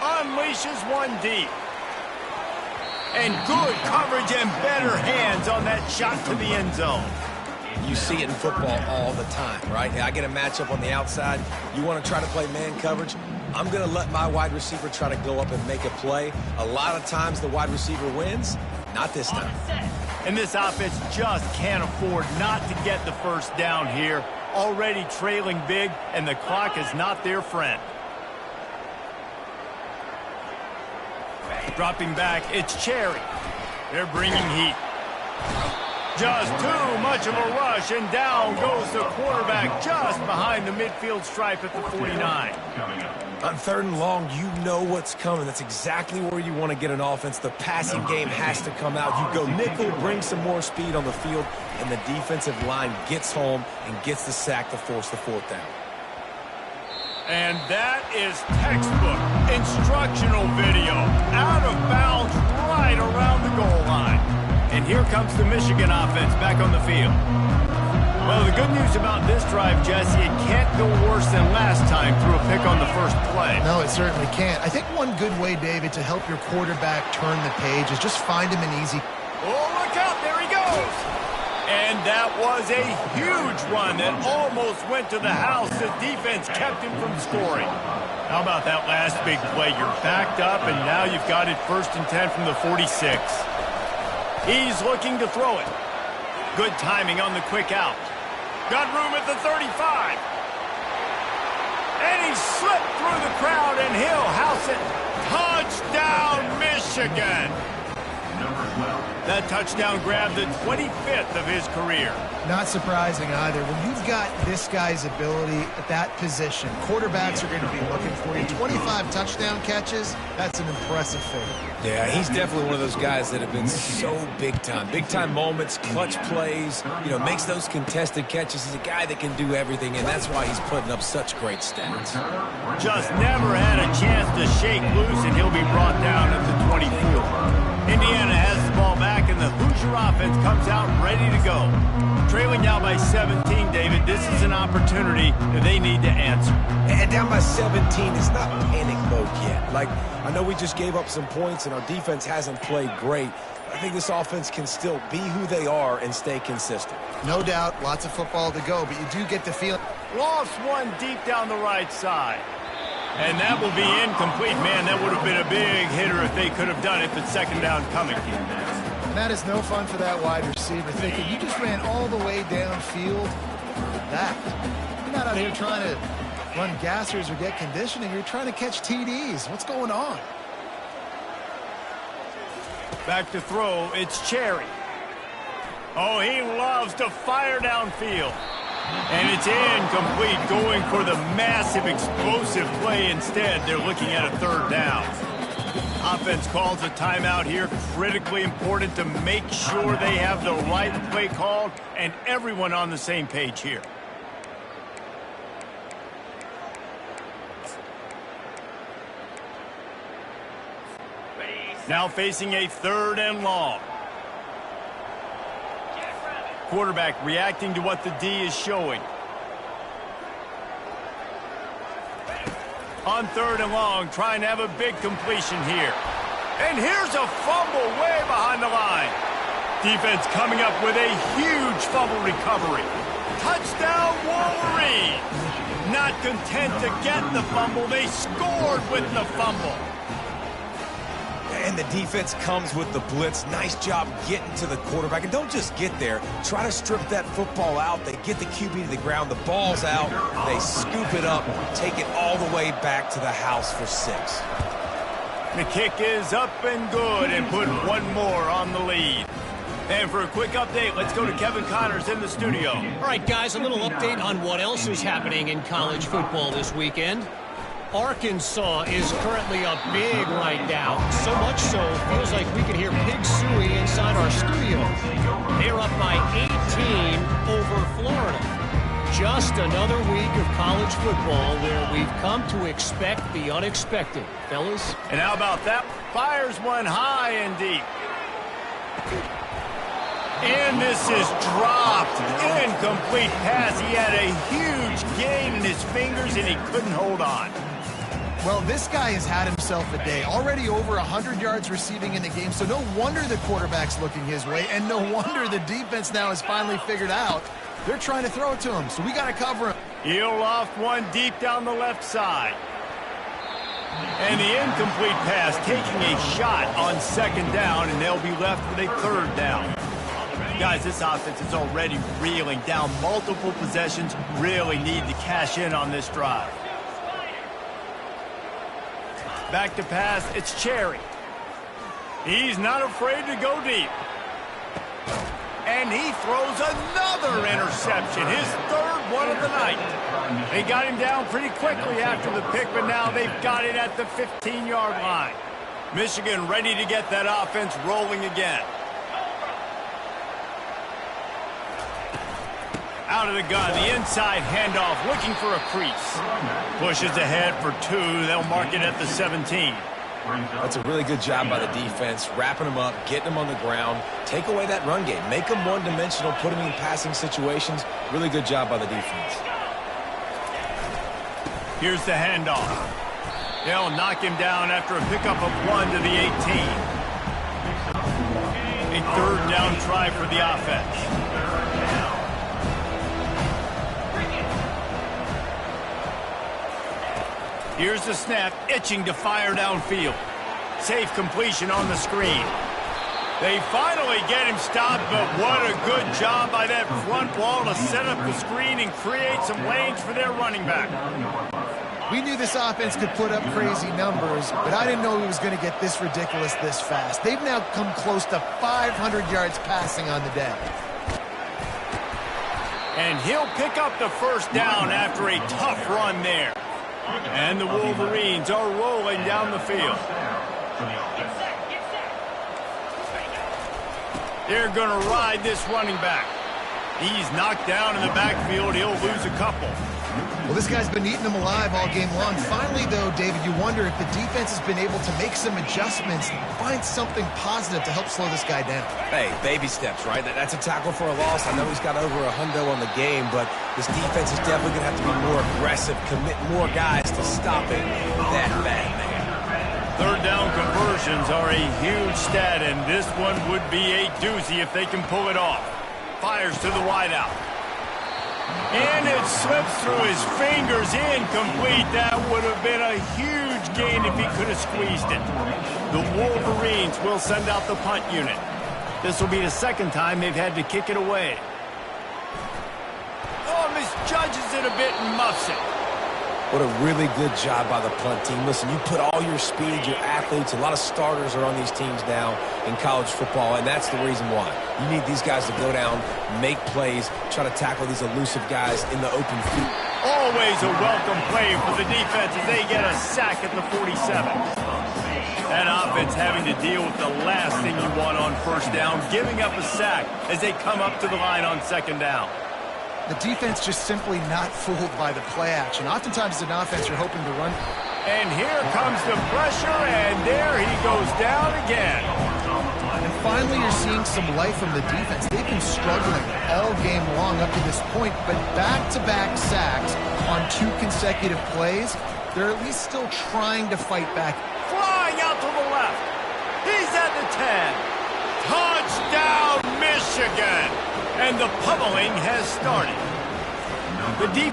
Unleashes one deep. And good coverage and better hands on that shot to the end zone. You see it in football all the time, right? I get a matchup on the outside. You want to try to play man coverage? I'm going to let my wide receiver try to go up and make a play. A lot of times the wide receiver wins. Not this time. And this offense just can't afford not to get the first down here. Already trailing big, and the clock is not their friend. Dropping back, it's Cherry. They're bringing heat. Just too much of a rush, and down goes the quarterback just behind the midfield stripe at the 49. On 3rd and long, you know what's coming. That's exactly where you want to get an offense. The passing game has to come out. You go nickel, bring some more speed on the field, and the defensive line gets home and gets the sack to force the 4th down. And that is textbook instructional video. Out of bounds right around the goal line. And here comes the Michigan offense back on the field. Well, the good news about this drive, Jesse, it can't go worse than last time through a pick on the first play. No, it certainly can't. I think one good way, David, to help your quarterback turn the page is just find him an easy... Oh, look out, there he goes! And that was a huge run that almost went to the house. The defense kept him from scoring. How about that last big play? You're backed up, and now you've got it 1st and 10 from the 46. He's looking to throw it. Good timing on the quick out. Got room at the 35. And he slipped through the crowd, and he'll house it. Touchdown, Michigan. That touchdown grabbed the 25th of his career. Not surprising either. When you've got this guy's ability at that position, quarterbacks are going to be looking for you. 25 touchdown catches, that's an impressive figure. Yeah, he's definitely one of those guys that have been so big time. Big time moments, clutch plays, makes those contested catches. He's a guy that can do everything, and that's why he's putting up such great stats. Just never had a chance to shake loose, and he'll be brought down at the 24. Indiana has the ball back in the Hoosier offense comes out ready to go. Trailing now by 17, David. This is an opportunity that they need to answer. And down by 17, it's not panic mode yet. Like, I know we just gave up some points and our defense hasn't played great. I think this offense can still be who they are and stay consistent. No doubt, lots of football to go, but you do get the feeling. Lost one deep down the right side. And that will be incomplete. Man, that would have been a big hitter if they could have done it, but second down coming. And that is no fun for that wide receiver, thinking you just ran all the way downfield for that. You're not out here trying to run gassers or get conditioning. You're trying to catch TDs. What's going on? Back to throw, it's Cherry. Oh, he loves to fire downfield. And it's incomplete, going for the massive explosive play instead. They're looking at a third down. Offense calls a timeout here. Critically important to make sure they have the right play called and everyone on the same page here. Now facing a third and long. Quarterback reacting to what the D is showing. On third and long, trying to have a big completion here. And here's a fumble way behind the line. Defense coming up with a huge fumble recovery. Touchdown, Wolverine! Not content to get the fumble, they scored with the fumble. And the defense comes with the blitz. Nice job getting to the quarterback. And don't just get there. Try to strip that football out. They get the QB to the ground. The ball's out. They scoop it up, take it all the way back to the house for 6. The kick is up and good and put one more on the lead. And for a quick update, let's go to Kevin Connors in the studio. All right, guys, a little update on what else is happening in college football this weekend. Arkansas is currently up big right now. So much so, feels like we can hear Pig Suey inside our studio. They're up by 18 over Florida. Just another week of college football where we've come to expect the unexpected, fellas. And how about that? Fires one high and deep. And this is dropped. Incomplete pass. He had a huge gain in his fingers and he couldn't hold on. Well, this guy has had himself a day. Already over 100 yards receiving in the game, so no wonder the quarterback's looking his way, and no wonder the defense now has finally figured out they're trying to throw it to him, so we got to cover him. He'll loft one deep down the left side. And the incomplete pass taking a shot on second down, and they'll be left with a third down. Guys, this offense is already reeling down multiple possessions. Really need to cash in on this drive. Back to pass, it's Cherry. He's not afraid to go deep. And he throws another interception, his third one of the night. They got him down pretty quickly after the pick, but now they've got it at the 15-yard line. Michigan ready to get that offense rolling again. Out of the gun, the inside handoff, looking for a crease. Pushes ahead for 2. They'll mark it at the 17. That's a really good job by the defense, wrapping them up, getting them on the ground. Take away that run game. Make them one-dimensional, put them in passing situations. Really good job by the defense. Here's the handoff. They'll knock him down after a pickup of 1 to the 18. A third down try for the offense. Here's the snap, itching to fire downfield. Safe completion on the screen. They finally get him stopped, but what a good job by that front wall to set up the screen and create some lanes for their running back. We knew this offense could put up crazy numbers, but I didn't know it was going to get this ridiculous this fast. They've now come close to 500 yards passing on the day. And he'll pick up the first down after a tough run there. And the Wolverines are rolling down the field. They're going to ride this running back. He's knocked down in the backfield. He'll lose a couple. Well, this guy's been eating them alive all game long. Finally, though, David, you wonder if the defense has been able to make some adjustments, find something positive to help slow this guy down. Hey, baby steps, right? That's a tackle for a loss. I know he's got over a hundo on the game, but this defense is definitely going to have to be more aggressive, commit more guys to stopping that bad man. Third down conversions are a huge stat, and this one would be a doozy if they can pull it off. Fires to the wideout. And it slips through his fingers, incomplete. That would have been a huge gain if he could have squeezed it. The Wolverines will send out the punt unit. This will be the second time they've had to kick it away. Oh, misjudges it a bit and muffs it. What a really good job by the punt team. Listen, you put all your speed, your athletes, a lot of starters are on these teams now in college football, and that's the reason why. You need these guys to go down, make plays, try to tackle these elusive guys in the open field. Always a welcome play for the defense as they get a sack at the 47. That offense having to deal with the last thing you want on first down, giving up a sack as they come up to the line on second down. The defense just simply not fooled by the play action. Oftentimes, as an offense, you're hoping to run. And here comes the pressure, and there he goes down again. And finally, you're seeing some life from the defense. They've been struggling all game long up to this point, but back-to-back sacks on 2 consecutive plays, they're at least still trying to fight back. Flying out to the left. He's at the 10. Touchdown, Michigan. And the pummeling has started. The deep.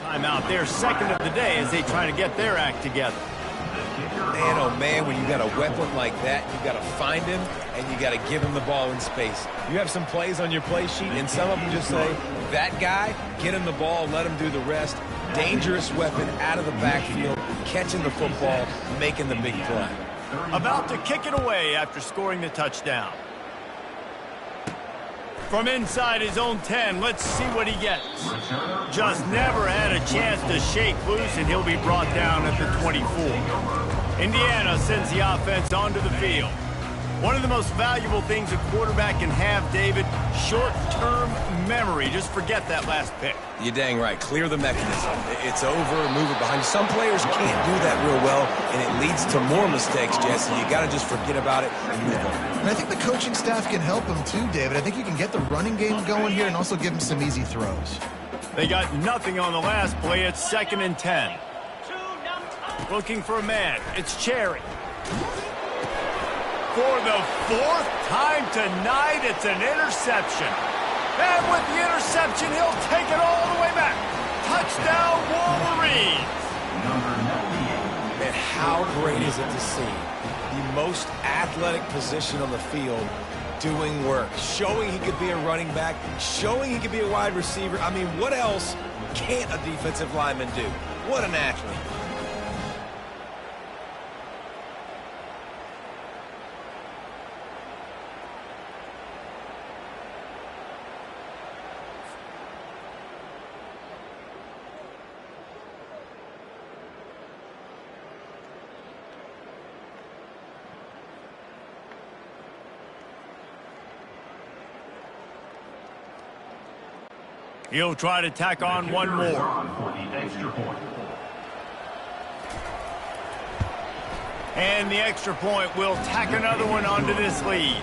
Timeout there, second of the day as they try to get their act together. Man, oh man, when you got a weapon like that, you got to find him and you got to give him the ball in space. You have some plays on your play sheet, and some of them just say, that guy, get him the ball, let him do the rest. Dangerous weapon out of the backfield, catching the football, making the big play. About to kick it away after scoring the touchdown. From inside his own 10, let's see what he gets. Just never had a chance to shake loose, and he'll be brought down at the 24. Indiana sends the offense onto the field. One of the most valuable things a quarterback can have, David, short-term memory. Just forget that last pick. You're dang right. Clear the mechanism. It's over, move it behind you. Some players can't do that real well, and it leads to more mistakes, Jesse. You got to just forget about it and move on. And I think the coaching staff can help him too, David. I think you can get the running game going here and also give him some easy throws. They got nothing on the last play. It's 2nd and 10. Looking for a man. It's Cherry. For the 4th time tonight, it's an interception. And with the interception, he'll take it all the way back. Touchdown, Wolverines. Man, how great is it to see the most athletic position on the field doing work, showing he could be a running back, showing he could be a wide receiver. I mean, what else can't a defensive lineman do? What an athlete. He'll try to tack on one more. For the extra point. And the extra point will tack another one onto this lead.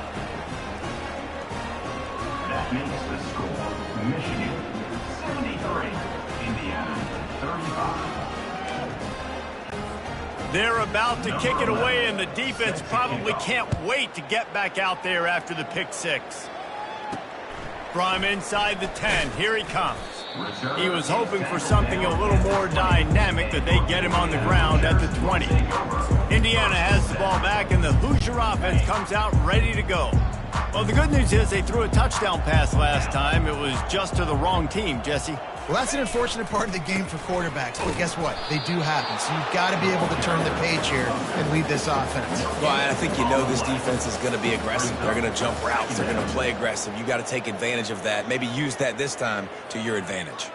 That makes the score Michigan 73, Indiana 35. They're about to kick it away, and the defense probably can't wait to get back out there after the pick six. From inside the 10, here he comes. He was hoping for something a little more dynamic, that they get him on the ground at the 20. Indiana has the ball back, and the Hoosier offense comes out ready to go. Well, the good news is they threw a touchdown pass last time. It was just to the wrong team, Jesse. Well, that's an unfortunate part of the game for quarterbacks, but guess what? They do happen, so you've got to be able to turn the page here and lead this offense. Well, I think you know this defense is going to be aggressive. They're going to jump routes. They're going to play aggressive. You got to take advantage of that. Maybe use that this time to your advantage.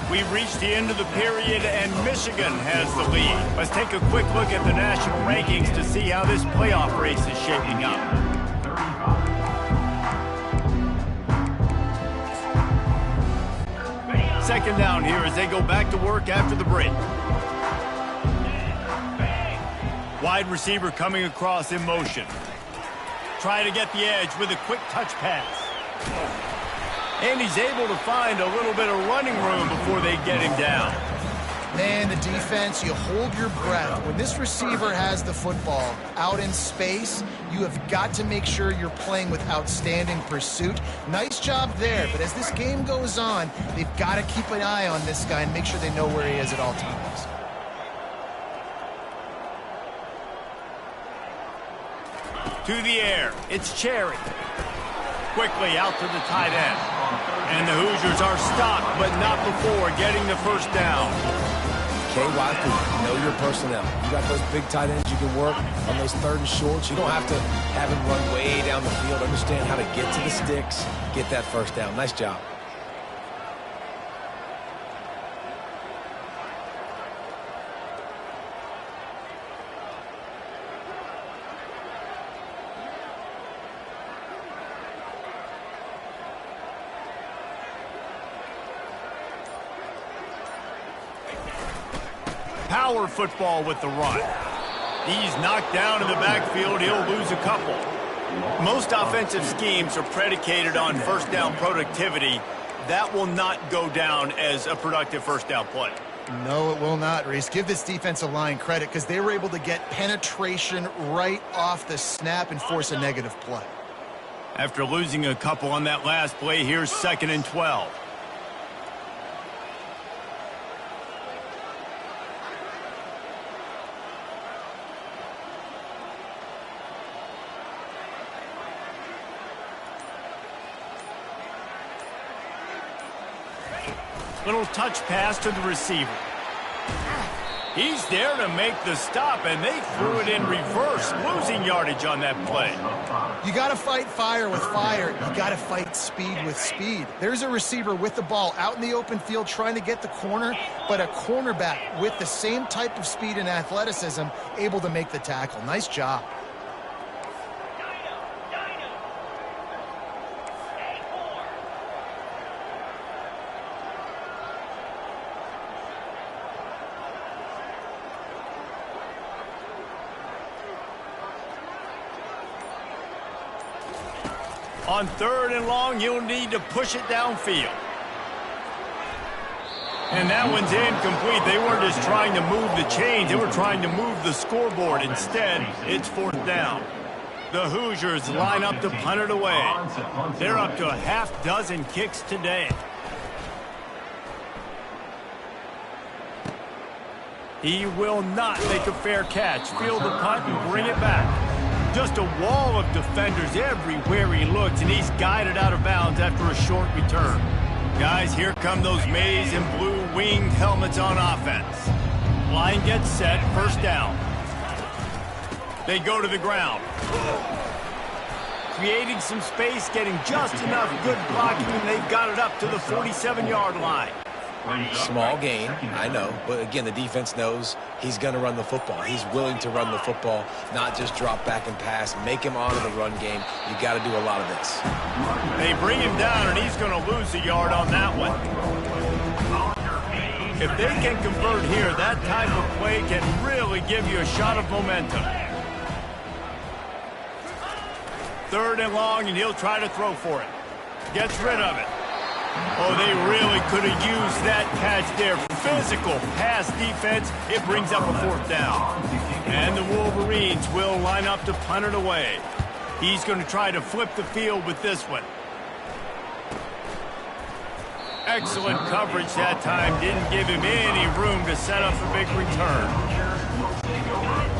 We've reached the end of the period, and Michigan has the lead. Let's take a quick look at the national rankings to see how this playoff race is shaping up. 35. Second down here as they go back to work after the break. Wide receiver coming across in motion. Try to get the edge with a quick touch pass. And he's able to find a little bit of running room before they get him down. Man, the defense, you hold your breath. When this receiver has the football out in space, you have got to make sure you're playing with outstanding pursuit. Nice job there, but as this game goes on, they've got to keep an eye on this guy and make sure they know where he is at all times. To the air, it's Cherry. Quickly out to the tight end. And the Hoosiers are stopped, but not before getting the first down. KYP, know your personnel. You got those big tight ends you can work on those third and shorts. You don't have to have him run way down the field. Understand how to get to the sticks, get that first down. Nice job. Power football with the run. He's knocked down in the backfield. He'll lose a couple. Most offensive schemes are predicated on first down productivity. That will not go down as a productive first down play. No, it will not, Reese. Give this defensive line credit because they were able to get penetration right off the snap and force a negative play. After losing a couple on that last play, here's 2nd and 12. Little touch pass to the receiver. He's there to make the stop, and they threw it in reverse, losing yardage on that play. You got to fight fire with fire. You got to fight speed with speed. There's a receiver with the ball out in the open field trying to get the corner, but a cornerback with the same type of speed and athleticism able to make the tackle. Nice job. On 3rd and long, you'll need to push it downfield. And that one's incomplete. They weren't just trying to move the chains. They were trying to move the scoreboard. Instead, it's 4th down. The Hoosiers line up to punt it away. They're up to a half-dozen kicks today. He will not make a fair catch. Field the punt and bring it back. Just a wall of defenders everywhere he looks, and he's guided out of bounds after a short return. Guys, here come those maize and blue winged helmets on offense. Line gets set, 1st down. They go to the ground. Creating some space, getting just enough good blocking, and they've got it up to the 47-yard line. Small gain, I know, but again, the defense knows he's going to run the football. He's willing to run the football, not just drop back and pass, make him onto the run game. You got to do a lot of this. They bring him down, and he's going to lose a yard on that one. If they can convert here, that type of play can really give you a shot of momentum. 3rd and long, and he'll try to throw for it. Gets rid of it. Oh, they really could have used that catch there. Physical pass defense. It brings up a 4th down. And the Wolverines will line up to punt it away. He's going to try to flip the field with this one. Excellent coverage that time. Didn't give him any room to set up a big return.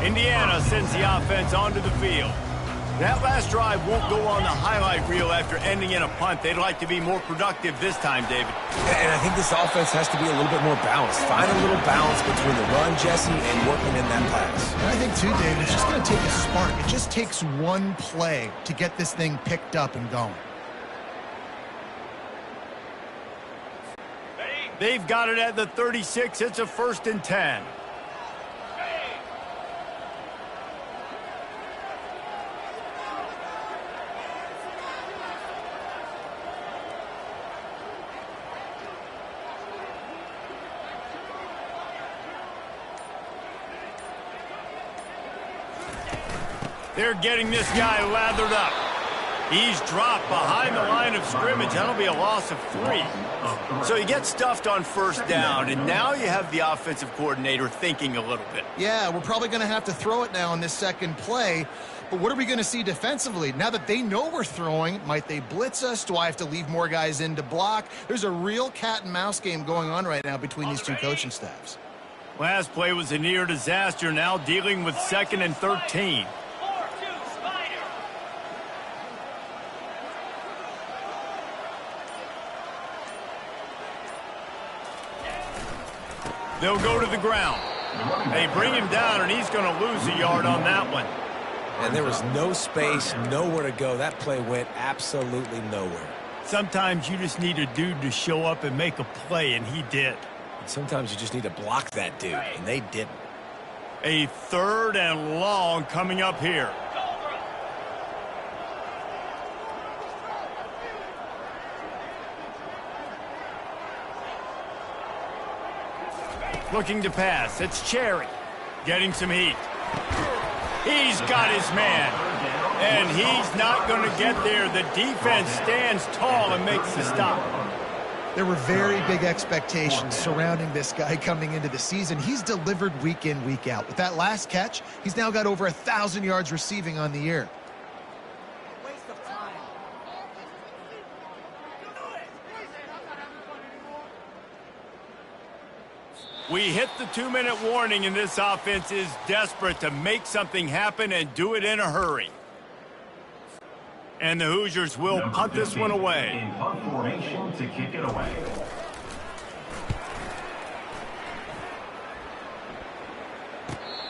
Indiana sends the offense onto the field. That last drive won't go on the highlight reel after ending in a punt. They'd like to be more productive this time, David. And I think this offense has to be a little bit more balanced. Find a little balance between the run, Jesse, and working in that pass. And I think, too, David, it's just going to take a spark. It just takes one play to get this thing picked up and going. They've got it at the 36. It's a 1st and 10. They're getting this guy lathered up. He's dropped behind the line of scrimmage. That'll be a loss of 3. So you get stuffed on 1st down, and now you have the offensive coordinator thinking a little bit. Yeah, we're probably going to have to throw it now on this second play. But what are we going to see defensively? Now that they know we're throwing, might they blitz us? Do I have to leave more guys in to block? There's a real cat and mouse game going on right now between these two coaching staffs. Last play was a near disaster. Now dealing with 2nd and 13. They'll go to the ground. They bring him down, and he's going to lose a yard on that one. And there was no space, nowhere to go. That play went absolutely nowhere. Sometimes you just need a dude to show up and make a play, and he did. And sometimes you just need to block that dude, and they didn't. A 3rd and long coming up here. Looking to pass. It's Cherry. Getting some heat. He's got his man. And he's not going to get there. The defense stands tall and makes the stop. There were very big expectations surrounding this guy coming into the season. He's delivered week in, week out. With that last catch, he's now got over 1,000 yards receiving on the year. We hit the 2-minute warning, and this offense is desperate to make something happen and do it in a hurry. And the Hoosiers will punt this one away. In punt formation to kick it away.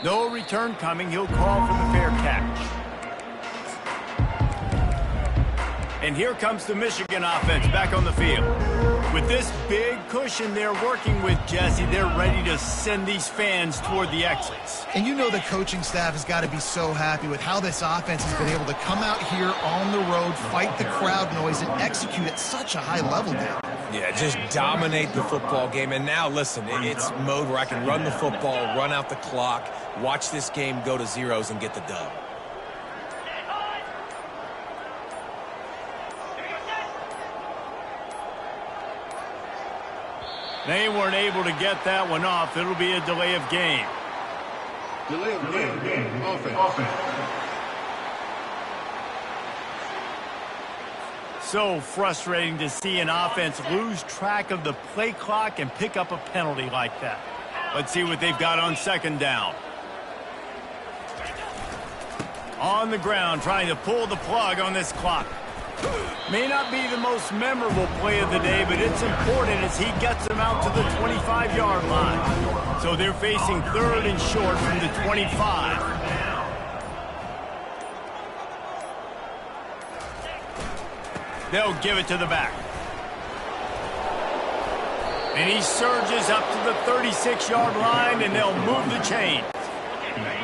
No return coming. He'll call for the fair catch. And here comes the Michigan offense back on the field. With this big cushion they're working with, Jesse, they're ready to send these fans toward the exits. And you know the coaching staff has got to be so happy with how this offense has been able to come out here on the road, fight the crowd noise, and execute at such a high level, Dave. Yeah, just dominate the football game. And now, listen, it's mode where I can run the football, run out the clock, watch this game go to zeros and get the dub. They weren't able to get that one off. It'll be a delay of game. Delay of game. Offense. So frustrating to see an offense lose track of the play clock and pick up a penalty like that. Let's see what they've got on 2nd down. On the ground, trying to pull the plug on this clock. May not be the most memorable play of the day, but it's important as he gets them out to the 25-yard line. So they're facing 3rd and short from the 25. They'll give it to the back. And he surges up to the 36-yard line, and they'll move the chain.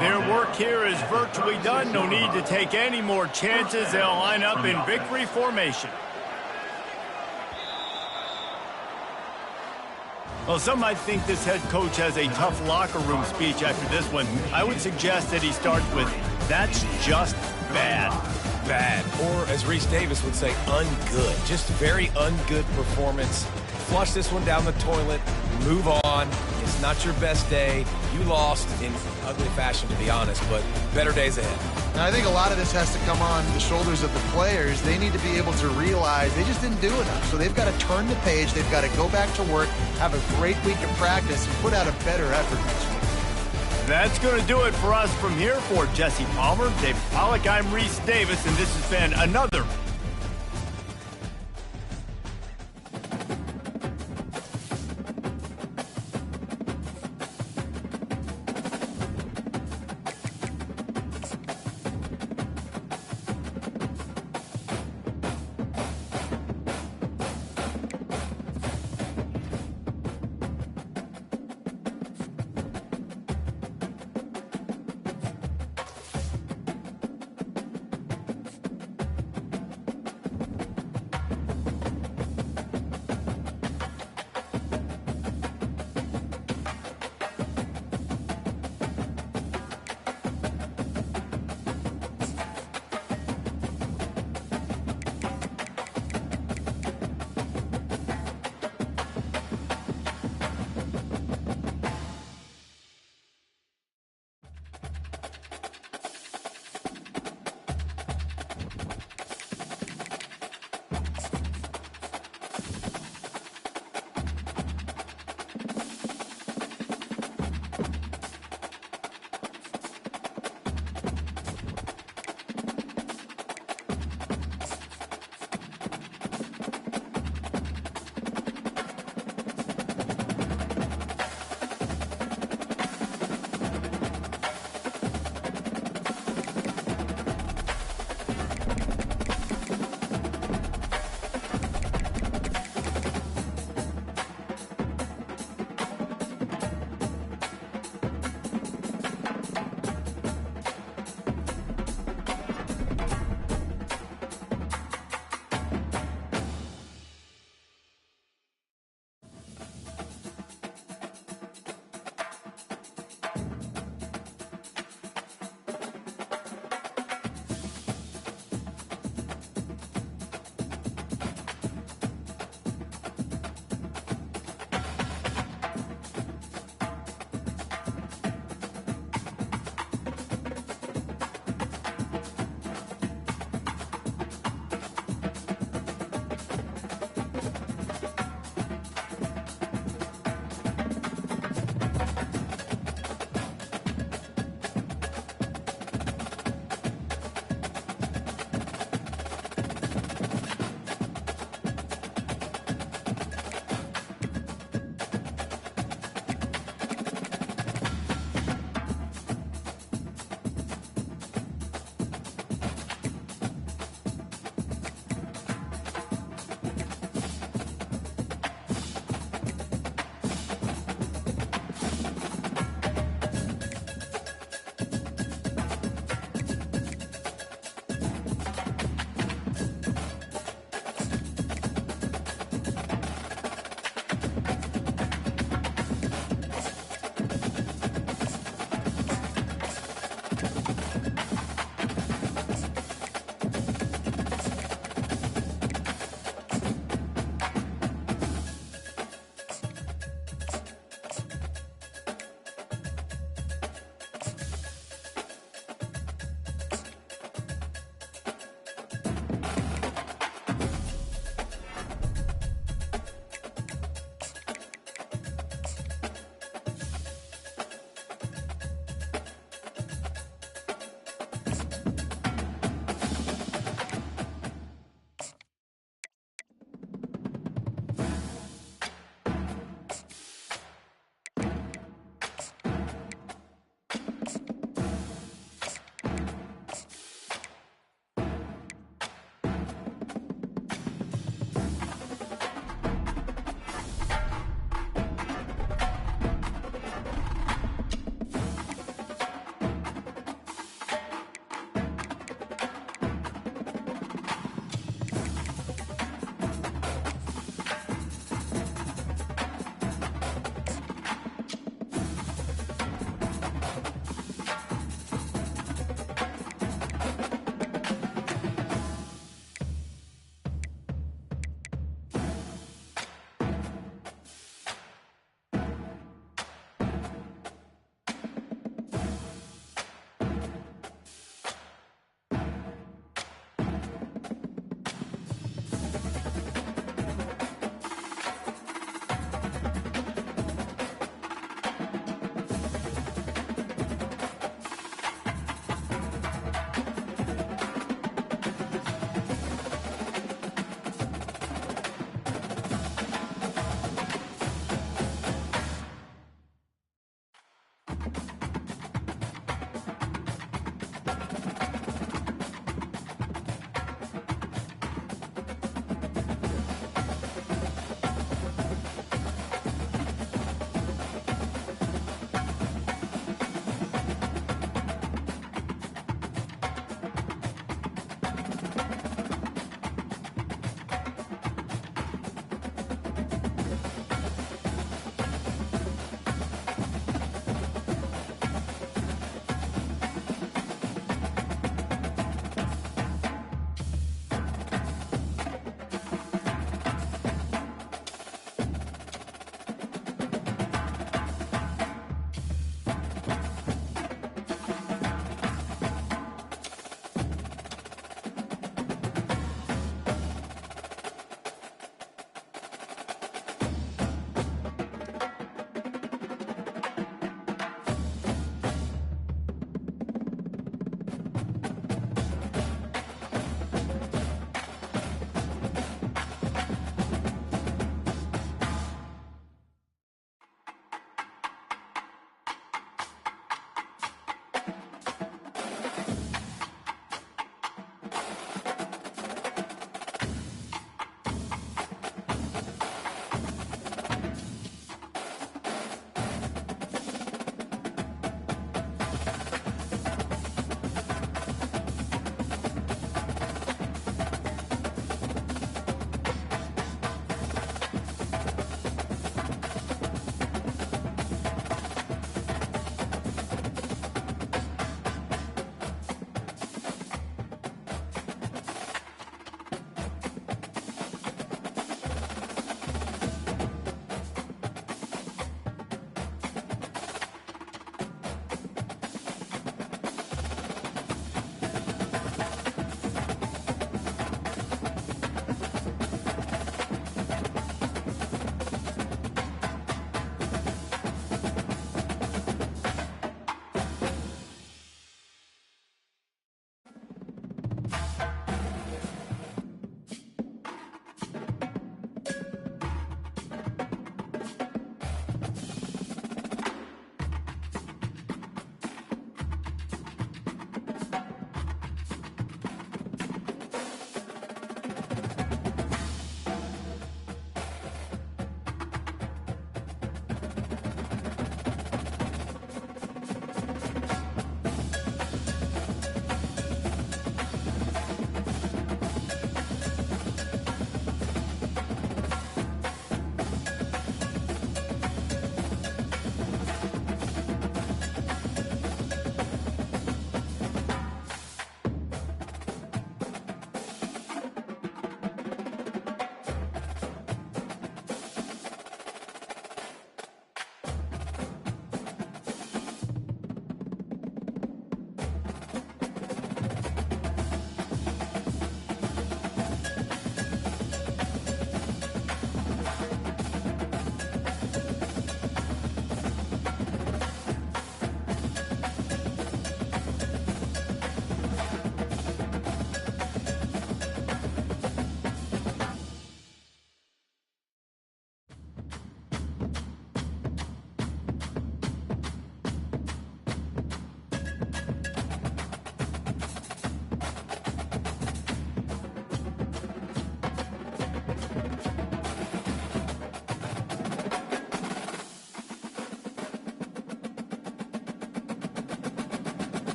Their work here is virtually done. No need to take any more chances. They'll line up in victory formation. Well, some might think this head coach has a tough locker room speech after this one. I would suggest that he starts with, "That's just bad." Bad. Or, as Reese Davis would say, ungood. Just very ungood performance. Flush this one down the toilet. Move on. It's not your best day. You lost in ugly fashion, to be honest, but better days ahead. And I think a lot of this has to come on the shoulders of the players. They need to be able to realize they just didn't do enough. So they've got to turn the page. They've got to go back to work, have a great week of practice, and put out a better effort next week. That's going to do it for us from here. For Jesse Palmer, David Pollack, I'm Reese Davis, and this has been another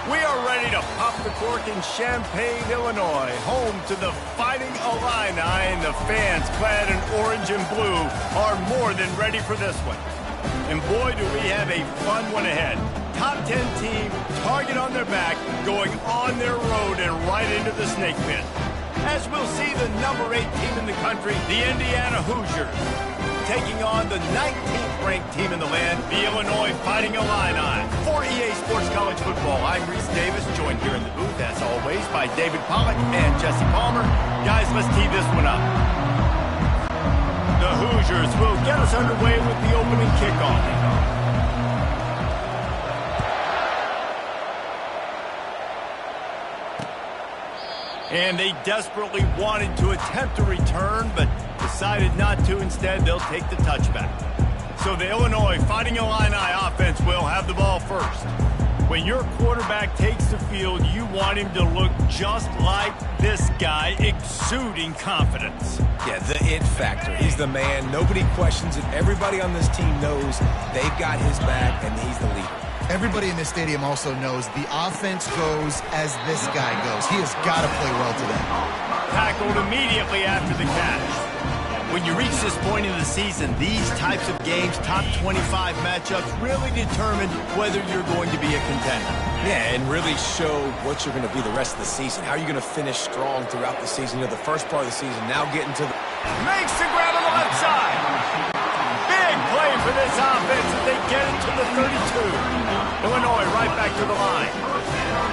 We are ready to pop the cork in Champaign, Illinois, home to the Fighting Illini, and the fans clad in orange and blue are more than ready for this one. And boy, do we have a fun one ahead. Top 10 team, target on their back, going on their road and right into the snake pit. As we'll see the number 8 team in the country, the Indiana Hoosiers, taking on the 19th ranked team in the land, the Illinois Fighting Illini. For EA Sports College Football, I'm Reese Davis, joined here in the booth, as always, by David Pollack and Jesse Palmer. Guys, let's tee this one up. The Hoosiers will get us underway with the opening kickoff. And they desperately wanted to attempt a return, but decided not to. Instead, they'll take the touchback. So the Illinois Fighting Illini offense will have the ball first. When your quarterback takes the field, you want him to look just like this guy, exuding confidence. Yeah, the it factor. He's the man. Nobody questions it. Everybody on this team knows they've got his back, and he's the leader. Everybody in this stadium also knows the offense goes as this guy goes. He has got to play well today. Tackled immediately after the catch. When you reach this point in the season, these types of games, top 25 matchups, really determine whether you're going to be a contender. Yeah, and really show what you're going to be the rest of the season. How are you going to finish strong throughout the season? You know, the first part of the season, now getting to the... Makes the grab on the left side. Big play for this offense as they get it to the 32. Illinois right back to the line.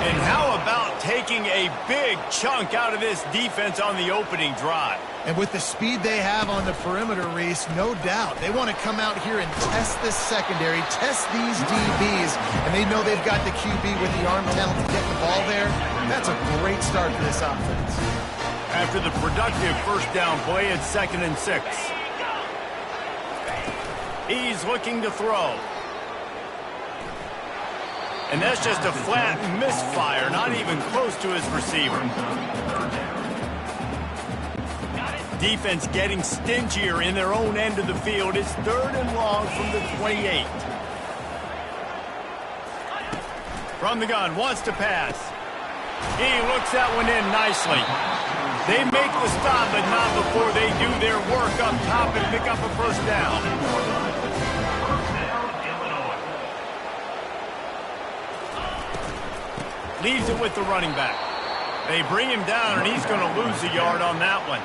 And how about taking a big chunk out of this defense on the opening drive? And with the speed they have on the perimeter, Reese, no doubt. They want to come out here and test this secondary, test these DBs, and they know they've got the QB with the arm talent to get the ball there. That's a great start for this offense. After the productive first down play, it's 2nd and 6. He's looking to throw. And that's just a flat misfire, not even close to his receiver. Defense getting stingier in their own end of the field. It's 3rd and long from the 28. From the gun, wants to pass. He looks that one in nicely. They make the stop, but not before they do their work up top and pick up a first down. Leaves it with the running back. They bring him down, and he's going to lose a yard on that one.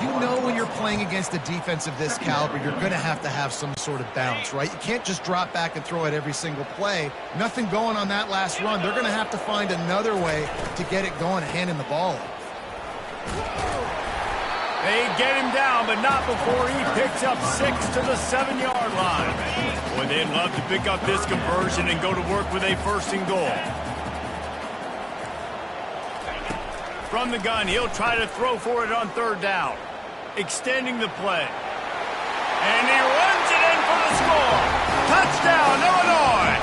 You know when you're playing against a defense of this caliber, you're going to have some sort of balance, right? You can't just drop back and throw it every single play. Nothing going on that last run. They're going to have to find another way to get it going, handing the ball off. They get him down, but not before he picks up 6 to the 7-yard line. Boy, they'd love to pick up this conversion and go to work with a 1st and goal. From the gun, he'll try to throw for it on 3rd down. Extending the play. And he runs it in for the score. Touchdown, Illinois!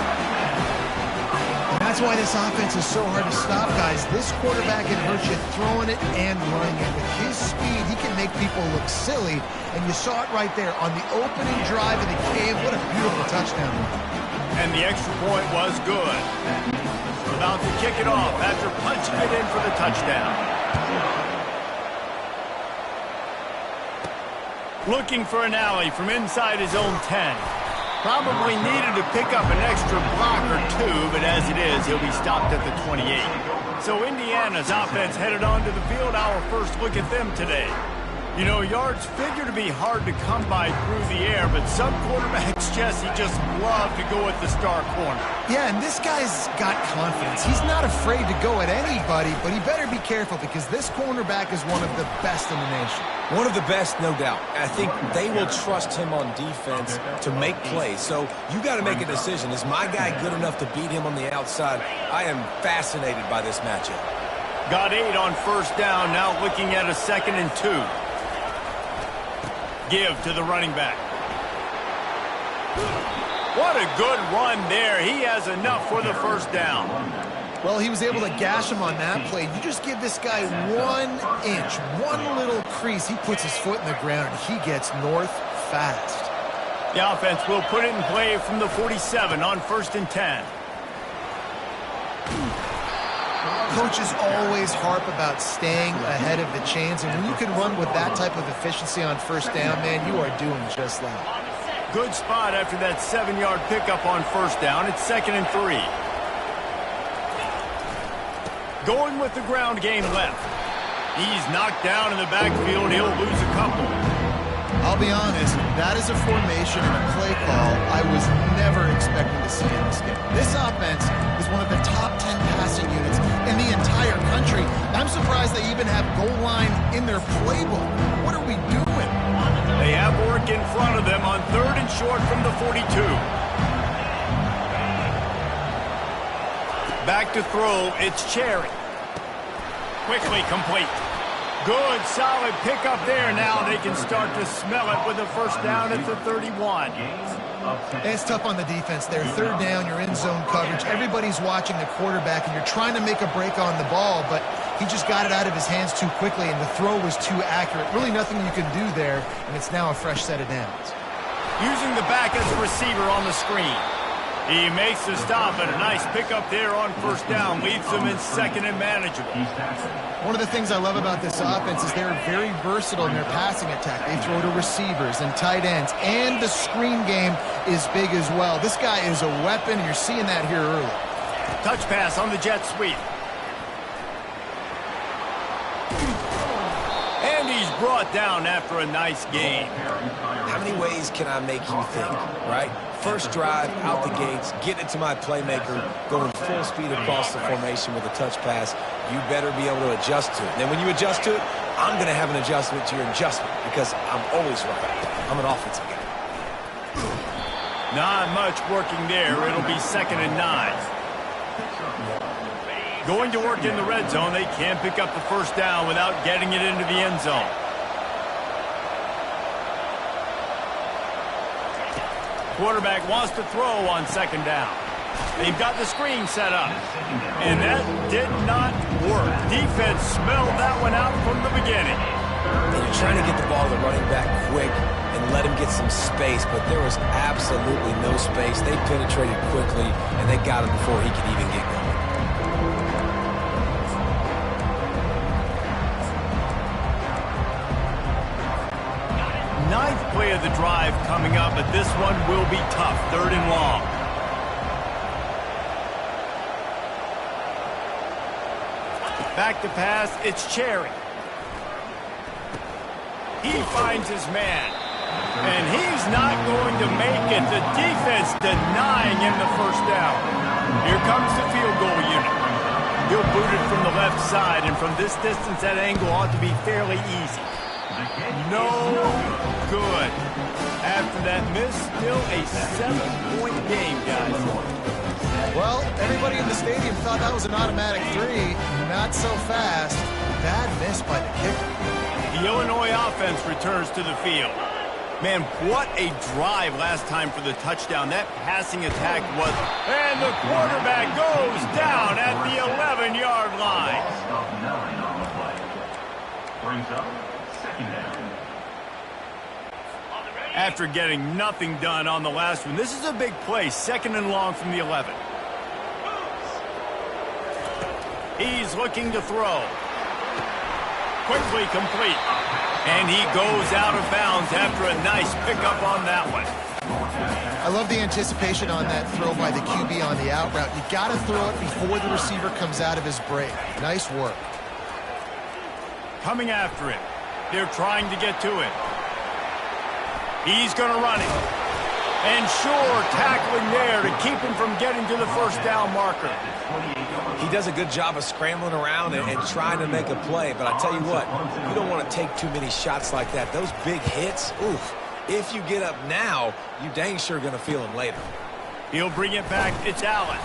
That's why this offense is so hard to stop, guys. This quarterback can hurt you throwing it and running it. With his speed, he can make people look silly. And you saw it right there on the opening drive of the game. What a beautiful touchdown. And the extra point was good. About to kick it off after punching it in for the touchdown. Looking for an alley from inside his own 10. Probably needed to pick up an extra block or 2, but as it is, he'll be stopped at the 28. So Indiana's offense headed onto the field. Our first look at them today. You know, yards figure to be hard to come by through the air, but some quarterbacks, Jesse, just love to go at the star corner. Yeah, and this guy's got confidence. He's not afraid to go at anybody, but he better be careful because this cornerback is one of the best in the nation. One of the best, no doubt. I think they will trust him on defense to make plays. So you got to make a decision. Is my guy good enough to beat him on the outside? I am fascinated by this matchup. Got 8 on 1st down, now looking at a 2nd and 2. Give to the running back. What a good run there. He has enough for the 1st down. Well, he was able to gash him on that play. You just give this guy 1 inch, one little crease. He puts his foot in the ground, and he gets north fast. The offense will put it in play from the 47 on 1st and 10. Coaches always harp about staying ahead of the chains, and when you can run with that type of efficiency on first down, man, you are doing just that. Good spot after that 7-yard pickup on first down. It's 2nd and 3. Going with the ground game left. He's knocked down in the backfield. He'll lose a couple. I'll be honest, that is a formation and a play call I was never expecting to see in this game. This offense is one of the top 10 passing units in the entire country. I'm surprised they even have goal line in their playbook. What are we doing? They have work in front of them on 3rd and short from the 42. Back to throw, it's Cherry. Quickly complete. Good, solid pickup there. Now they can start to smell it with a first down at the 31. It's tough on the defense there. 3rd down, you're in zone coverage. Everybody's watching the quarterback, and you're trying to make a break on the ball, but he just got it out of his hands too quickly, and the throw was too accurate. Really nothing you can do there, and it's now a fresh set of downs. Using the back as a receiver on the screen. He makes the stop, and a nice pickup there on first down. Leaves them in 2nd and manageable. One of the things I love about this offense is they're very versatile in their passing attack. They throw to receivers and tight ends, and the screen game is big as well. This guy is a weapon, and you're seeing that here early. Touch pass on the jet sweep. And he's brought down after a nice gain. How many ways can I make you think, right? First drive, out the gates, getting it to my playmaker, going full speed across the formation with a touch pass. You better be able to adjust to it. And then when you adjust to it, I'm going to have an adjustment to your adjustment because I'm always right. I'm an offensive guy. Not much working there. It'll be 2nd and 9. Going to work in the red zone. They can't pick up the first down without getting it into the end zone. Quarterback wants to throw on 2nd down. They've got the screen set up. And that did not work. Defense smelled that one out from the beginning. And you're trying to get the ball to the running back quick and let him get some space, but there was absolutely no space. They penetrated quickly, and they got him before he could even get going. Ninth play of the drive coming up, but this one will be tough. 3rd and long. Back to pass, it's Cherry. He finds his man. And he's not going to make it. The defense denying him the first down. Here comes the field goal unit. He'll boot it from the left side, and from this distance, that angle ought to be fairly easy. No good. After that miss, still a 7-point game, guys. Well, everybody in the stadium thought that was an automatic 3. Not so fast. Bad miss by the kicker. The Illinois offense returns to the field. Man, what a drive last time for the touchdown. That passing attack was... And the quarterback goes down at the 11-yard line. Brings up 2nd down. After getting nothing done on the last one, this is a big play. 2nd and long from the 11. He's looking to throw. Quickly complete. And he goes out of bounds after a nice pickup on that one. I love the anticipation on that throw by the QB on the out route. You got to throw it before the receiver comes out of his break. Nice work. Coming after it. They're trying to get to it. He's going to run it. And sure, tackling there to keep him from getting to the first down marker. He does a good job of scrambling around and trying to make a play, but I tell you what, you don't want to take too many shots like that. Those big hits, oof. If you get up now, you dang sure going to feel them later. He'll bring it back. It's Allen.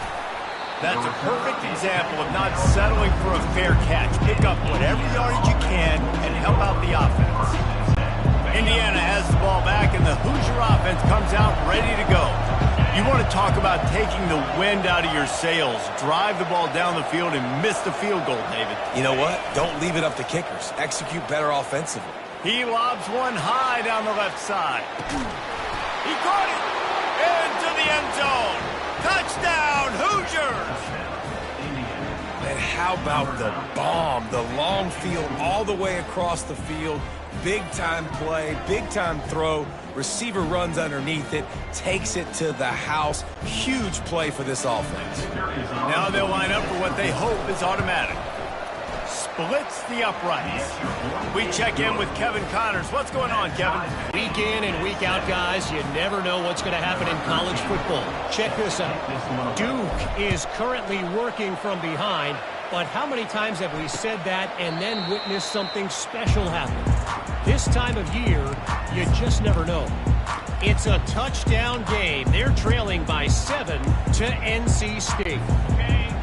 That's a perfect example of not settling for a fair catch. Pick up whatever yardage you can and help out the offense. Indiana has the ball back, and the Hoosier offense comes out ready to go. You want to talk about taking the wind out of your sails. Drive the ball down the field and miss the field goal, David. You know what? Don't leave it up to kickers. Execute better offensively. He lobs one high down the left side. He caught it into the end zone. Touchdown, Hoosiers! Man, And how about the bomb? The long field all the way across the field. Big-time play, big-time throw. Receiver runs underneath it, takes it to the house. Huge play for this offense. Now they'll line up for what they hope is automatic. Splits the uprights. We check in with Kevin Connors. What's going on, Kevin? Week in and week out, guys, you never know what's going to happen in college football. Check this out. Duke is currently working from behind, but how many times have we said that and then witnessed something special happen? This time of year, you just never know. It's a touchdown game. They're trailing by 7 to NC State.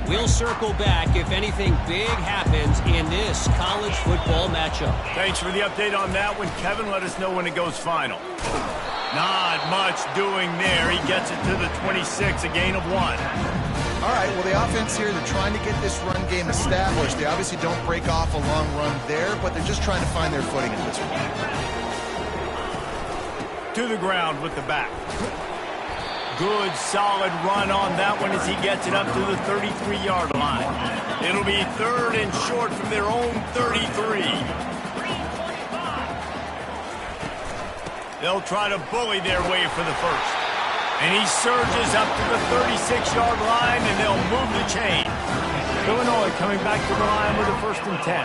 We'll circle back if anything big happens in this college football matchup. Thanks for the update on that one, Kevin. Let us know when it goes final. Not much doing there. He gets it to the 26, a gain of 1. All right, well, the offense here, they're trying to get this run game established. They obviously don't break off a long run there, but they're just trying to find their footing in this one. To the ground with the back. Good, solid run on that one as he gets it up to the 33-yard line. It'll be 3rd and short from their own 33. They'll try to bully their way for the first. And he surges up to the 36-yard line, and they'll move the chain. Illinois coming back to the line with a 1st and 10.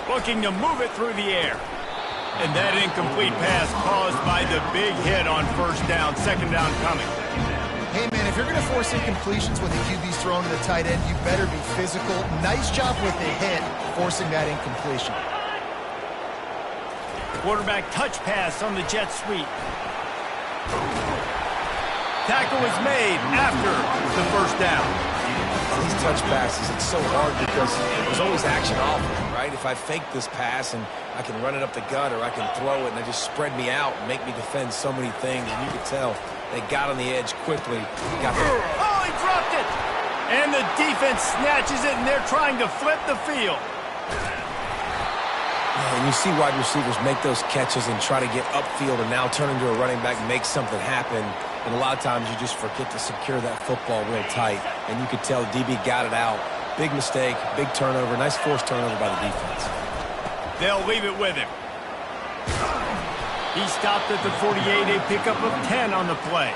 Looking to move it through the air. And that incomplete pass caused by the big hit on 1st down. 2nd down coming. Hey, man, if you're going to force incompletions when the QB's thrown to the tight end, you better be physical. Nice job with the hit, forcing that incompletion. Quarterback touch pass on the jet sweep. Tackle was made after the 1st down. These touch passes, it's so hard because there's always action off of it, right? If I fake this pass and I can run it up the gut or I can throw it and they just spread me out and make me defend so many things, and you can tell they got on the edge quickly. Oh, he dropped it! And the defense snatches it, and they're trying to flip the field. And you see wide receivers make those catches and try to get upfield and now turn into a running back and make something happen. And a lot of times you just forget to secure that football real tight. And you could tell DB got it out. Big mistake, big turnover, nice forced turnover by the defense. They'll leave it with him. He stopped at the 48, a pickup of 10 on the play.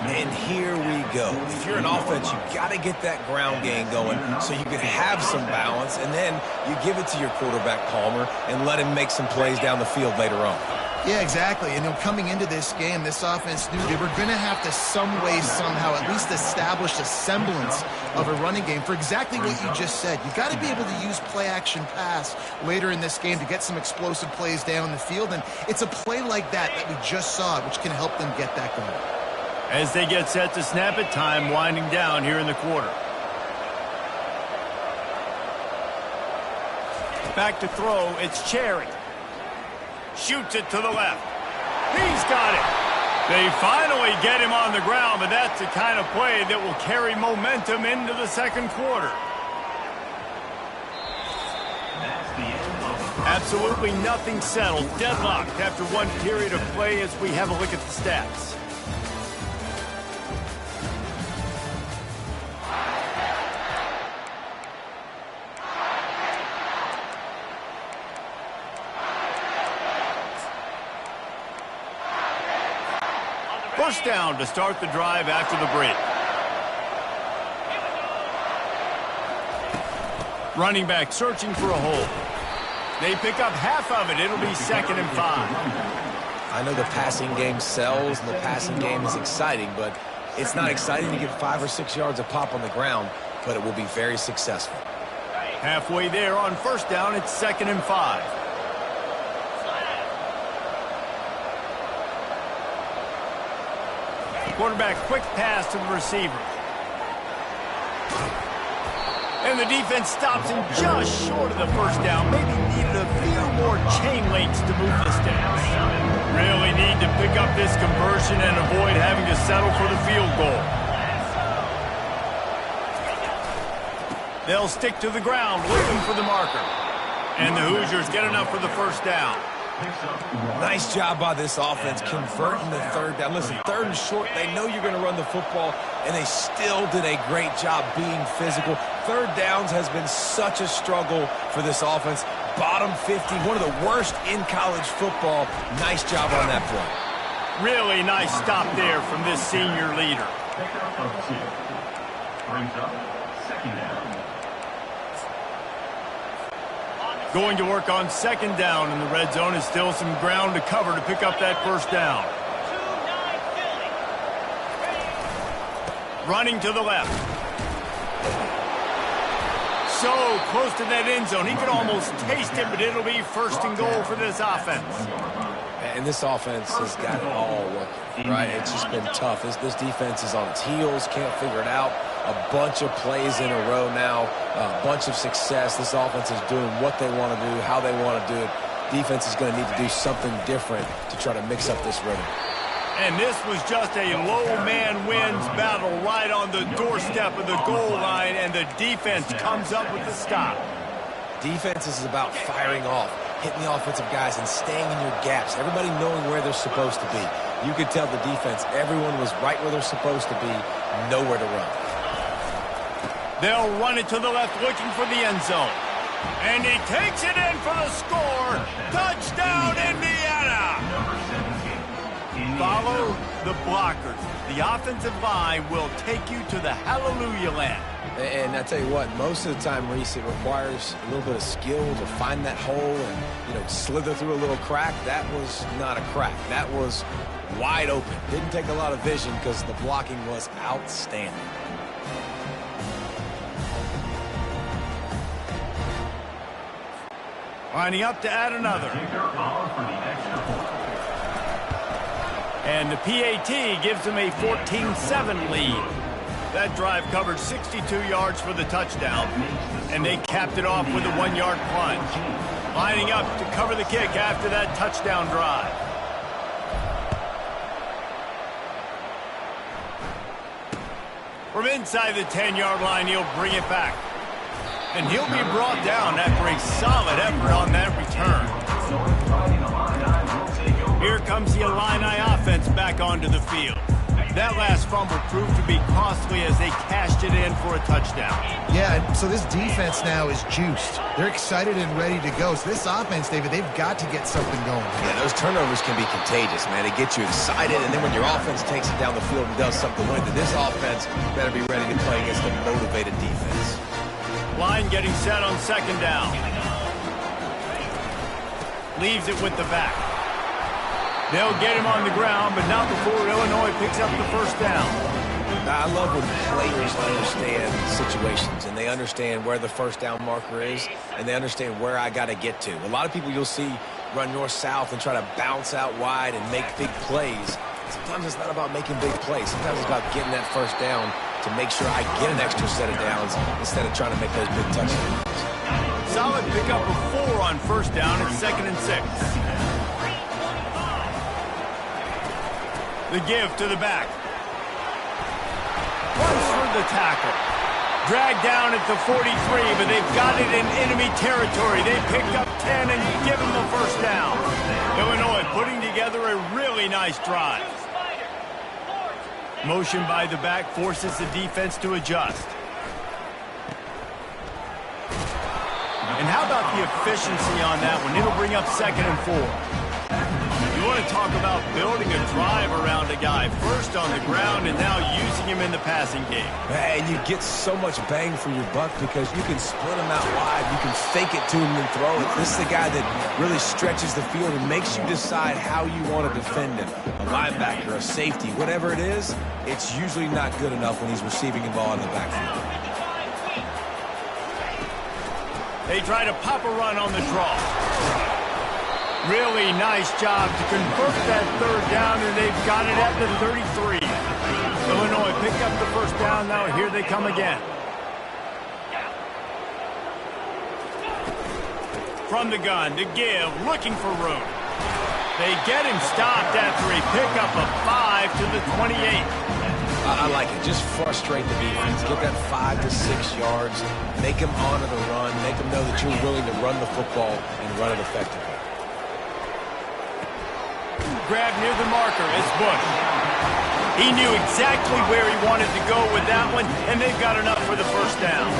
And here we go. If you're an offense, you got to get that ground game going so you can have some balance, and then you give it to your quarterback, Palmer, and let him make some plays down the field later on. Yeah, exactly. And coming into this game, this offense knew they were going to have to some way, somehow, at least establish a semblance of a running game for exactly what you just said. You got to be able to use play-action pass later in this game to get some explosive plays down the field. And it's a play like that we just saw, which can help them get that going. As they get set to snap it, time winding down here in the quarter. Back to throw, it's Cherry. Shoots it to the left. He's got it. They finally get him on the ground, but that's the kind of play that will carry momentum into the 2nd quarter. Absolutely nothing settled. Deadlocked after one period of play as we have a look at the stats. First down to start the drive after the break. Running back searching for a hole. They pick up half of it. It'll be 2nd and 5. I know the passing game sells and the passing game is exciting, but it's not exciting to get 5 or 6 yards of pop on the ground, but it will be very successful. Halfway there on 1st down, it's 2nd and 5. Quarterback quick pass to the receiver. And the defense stops him just short of the 1st down. Maybe needed a few more chain links to move the stats. Really need to pick up this conversion and avoid having to settle for the field goal. They'll stick to the ground looking for the marker. And the Hoosiers get enough for the 1st down. Nice job by this offense converting the third down. Listen, third and short, they know you're going to run the football, and they still did a great job being physical. Third downs has been such a struggle for this offense. Bottom 50, one of the worst in college football. Nice job on that play. Really nice stop there from this senior leader. Pickup of 2. Brings up second down. Going to work on second down in the red zone. Is still some ground to cover to pick up that first down. Running to the left. So close to that end zone. He could almost taste it, but it'll be first and goal for this offense. And this offense has got it all working, right? It's just been tough. This defense is on its heels, can't figure it out. A bunch of plays in a row now, a bunch of success. This offense is doing what they want to do, how they want to do it. Defense is going to need to do something different to try to mix up this rhythm. And this was just a low man wins battle right on the doorstep of the goal line, and the defense comes up with the stop. Defense is about firing off, hitting the offensive guys and staying in your gaps, everybody knowing where they're supposed to be. You could tell the defense, everyone was right where they're supposed to be, nowhere to run. They'll run it to the left, looking for the end zone. And he takes it in for the score. Touchdown, Indiana! Follow the blockers. The offensive line will take you to the hallelujah land. And I tell you what, most of the time, Reese, it requires a little bit of skill to find that hole and, slither through a little crack. That was not a crack. That was wide open. Didn't take a lot of vision because the blocking was outstanding. Lining up to add another. And the PAT gives them a 14-7 lead. That drive covered 62 yards for the touchdown, and they capped it off with a 1-yard plunge. Lining up to cover the kick after that touchdown drive. From inside the 10-yard line, he'll bring it back. And he'll be brought down after a solid effort on that return. Here comes the Illini offense back onto the field. That last fumble proved to be costly as they cashed it in for a touchdown. Yeah, so this defense now is juiced. They're excited and ready to go. So this offense, David, they've got to get something going. Yeah, those turnovers can be contagious, man. They get you excited, and then when your offense takes it down the field and does something with it, this offense better be ready to play against a motivated defense. Line getting set on second down. Leaves it with the back. They'll get him on the ground, but not before Illinois picks up the first down. I love when players understand situations, and they understand where the first down marker is, and they understand where I got to get to. A lot of people you'll see run north-south and try to bounce out wide and make big plays. Sometimes it's not about making big plays. Sometimes it's about getting that first down to make sure I get an extra set of downs instead of trying to make those big touchdowns. Solid pickup of 4 on first down at 2nd and 6. The give to the back. Runs through the tackle. Dragged down at the 43, but they've got it in enemy territory. They picked up 10 and give him the first down. Illinois putting together a really nice drive. Motion by the back forces the defense to adjust. And how about the efficiency on that one? It'll bring up 2nd and 4. You want to talk about building a drive around a guy, first on the ground and now using him in the passing game. And you get so much bang for your buck because you can split him out wide. You can fake it to him and throw it. This is the guy that really stretches the field and makes you decide how you want to defend him. A linebacker, a safety, whatever it is, it's usually not good enough when he's receiving the ball in the backfield. They try to pop a run on the draw. Really nice job to convert that third down, and they've got it at the 33. Illinois picked up the first down. Now here they come again. From the gun to give, looking for room. They get him stopped after a pickup of 5 to the 28. I like it. Just frustrate the defense. Get that 5 to 6 yards. Make them honor the run. Make them know that you're willing to run the football and run it effectively. Grab near the marker. It's Bush. He knew exactly where he wanted to go with that one, and they've got enough for the first down.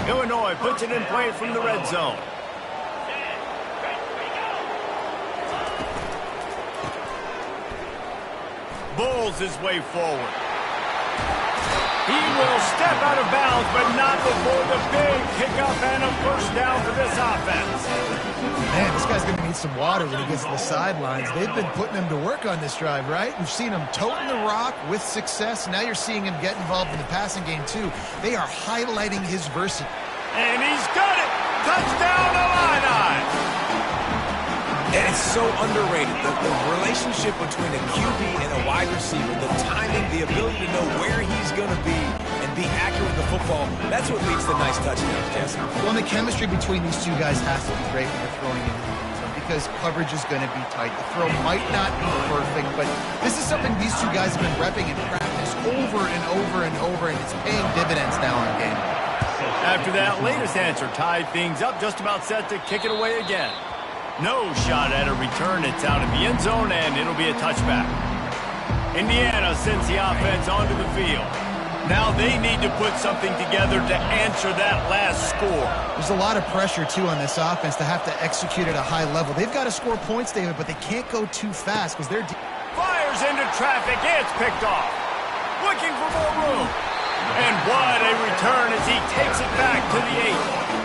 Illinois puts it in play from the red zone. Bulls his way forward. He will step out of bounds, but not before the big pickup and a first down for this offense. Man, this guy's going to need some water when he gets to the sidelines. They've been putting him to work on this drive, right? We've seen him toting the rock with success. Now you're seeing him get involved in the passing game, too. They are highlighting his versatility. And he's got it! Touchdown, Illini! And it's so underrated. The relationship between a QB and a wide receiver, the timing, the ability to know where he's going to be and be accurate with the football, that's what leads to nice touchdowns, Jesse. Well, the chemistry between these two guys has to be great when they're throwing in the end zone because coverage is going to be tight. The throw might not be perfect, but this is something these two guys have been repping in practice over and over and over, and it's paying dividends now on game. After that latest answer tied things up, just about set to kick it away again. No shot at a return. It's out of the end zone, and it'll be a touchback. Indiana sends the offense onto the field. Now they need to put something together to answer that last score. There's a lot of pressure, too, on this offense to have to execute at a high level. They've got to score points, David, but they can't go too fast because they're... Fires into traffic. It's picked off. Looking for more room. And what a return as he takes it back to the 8.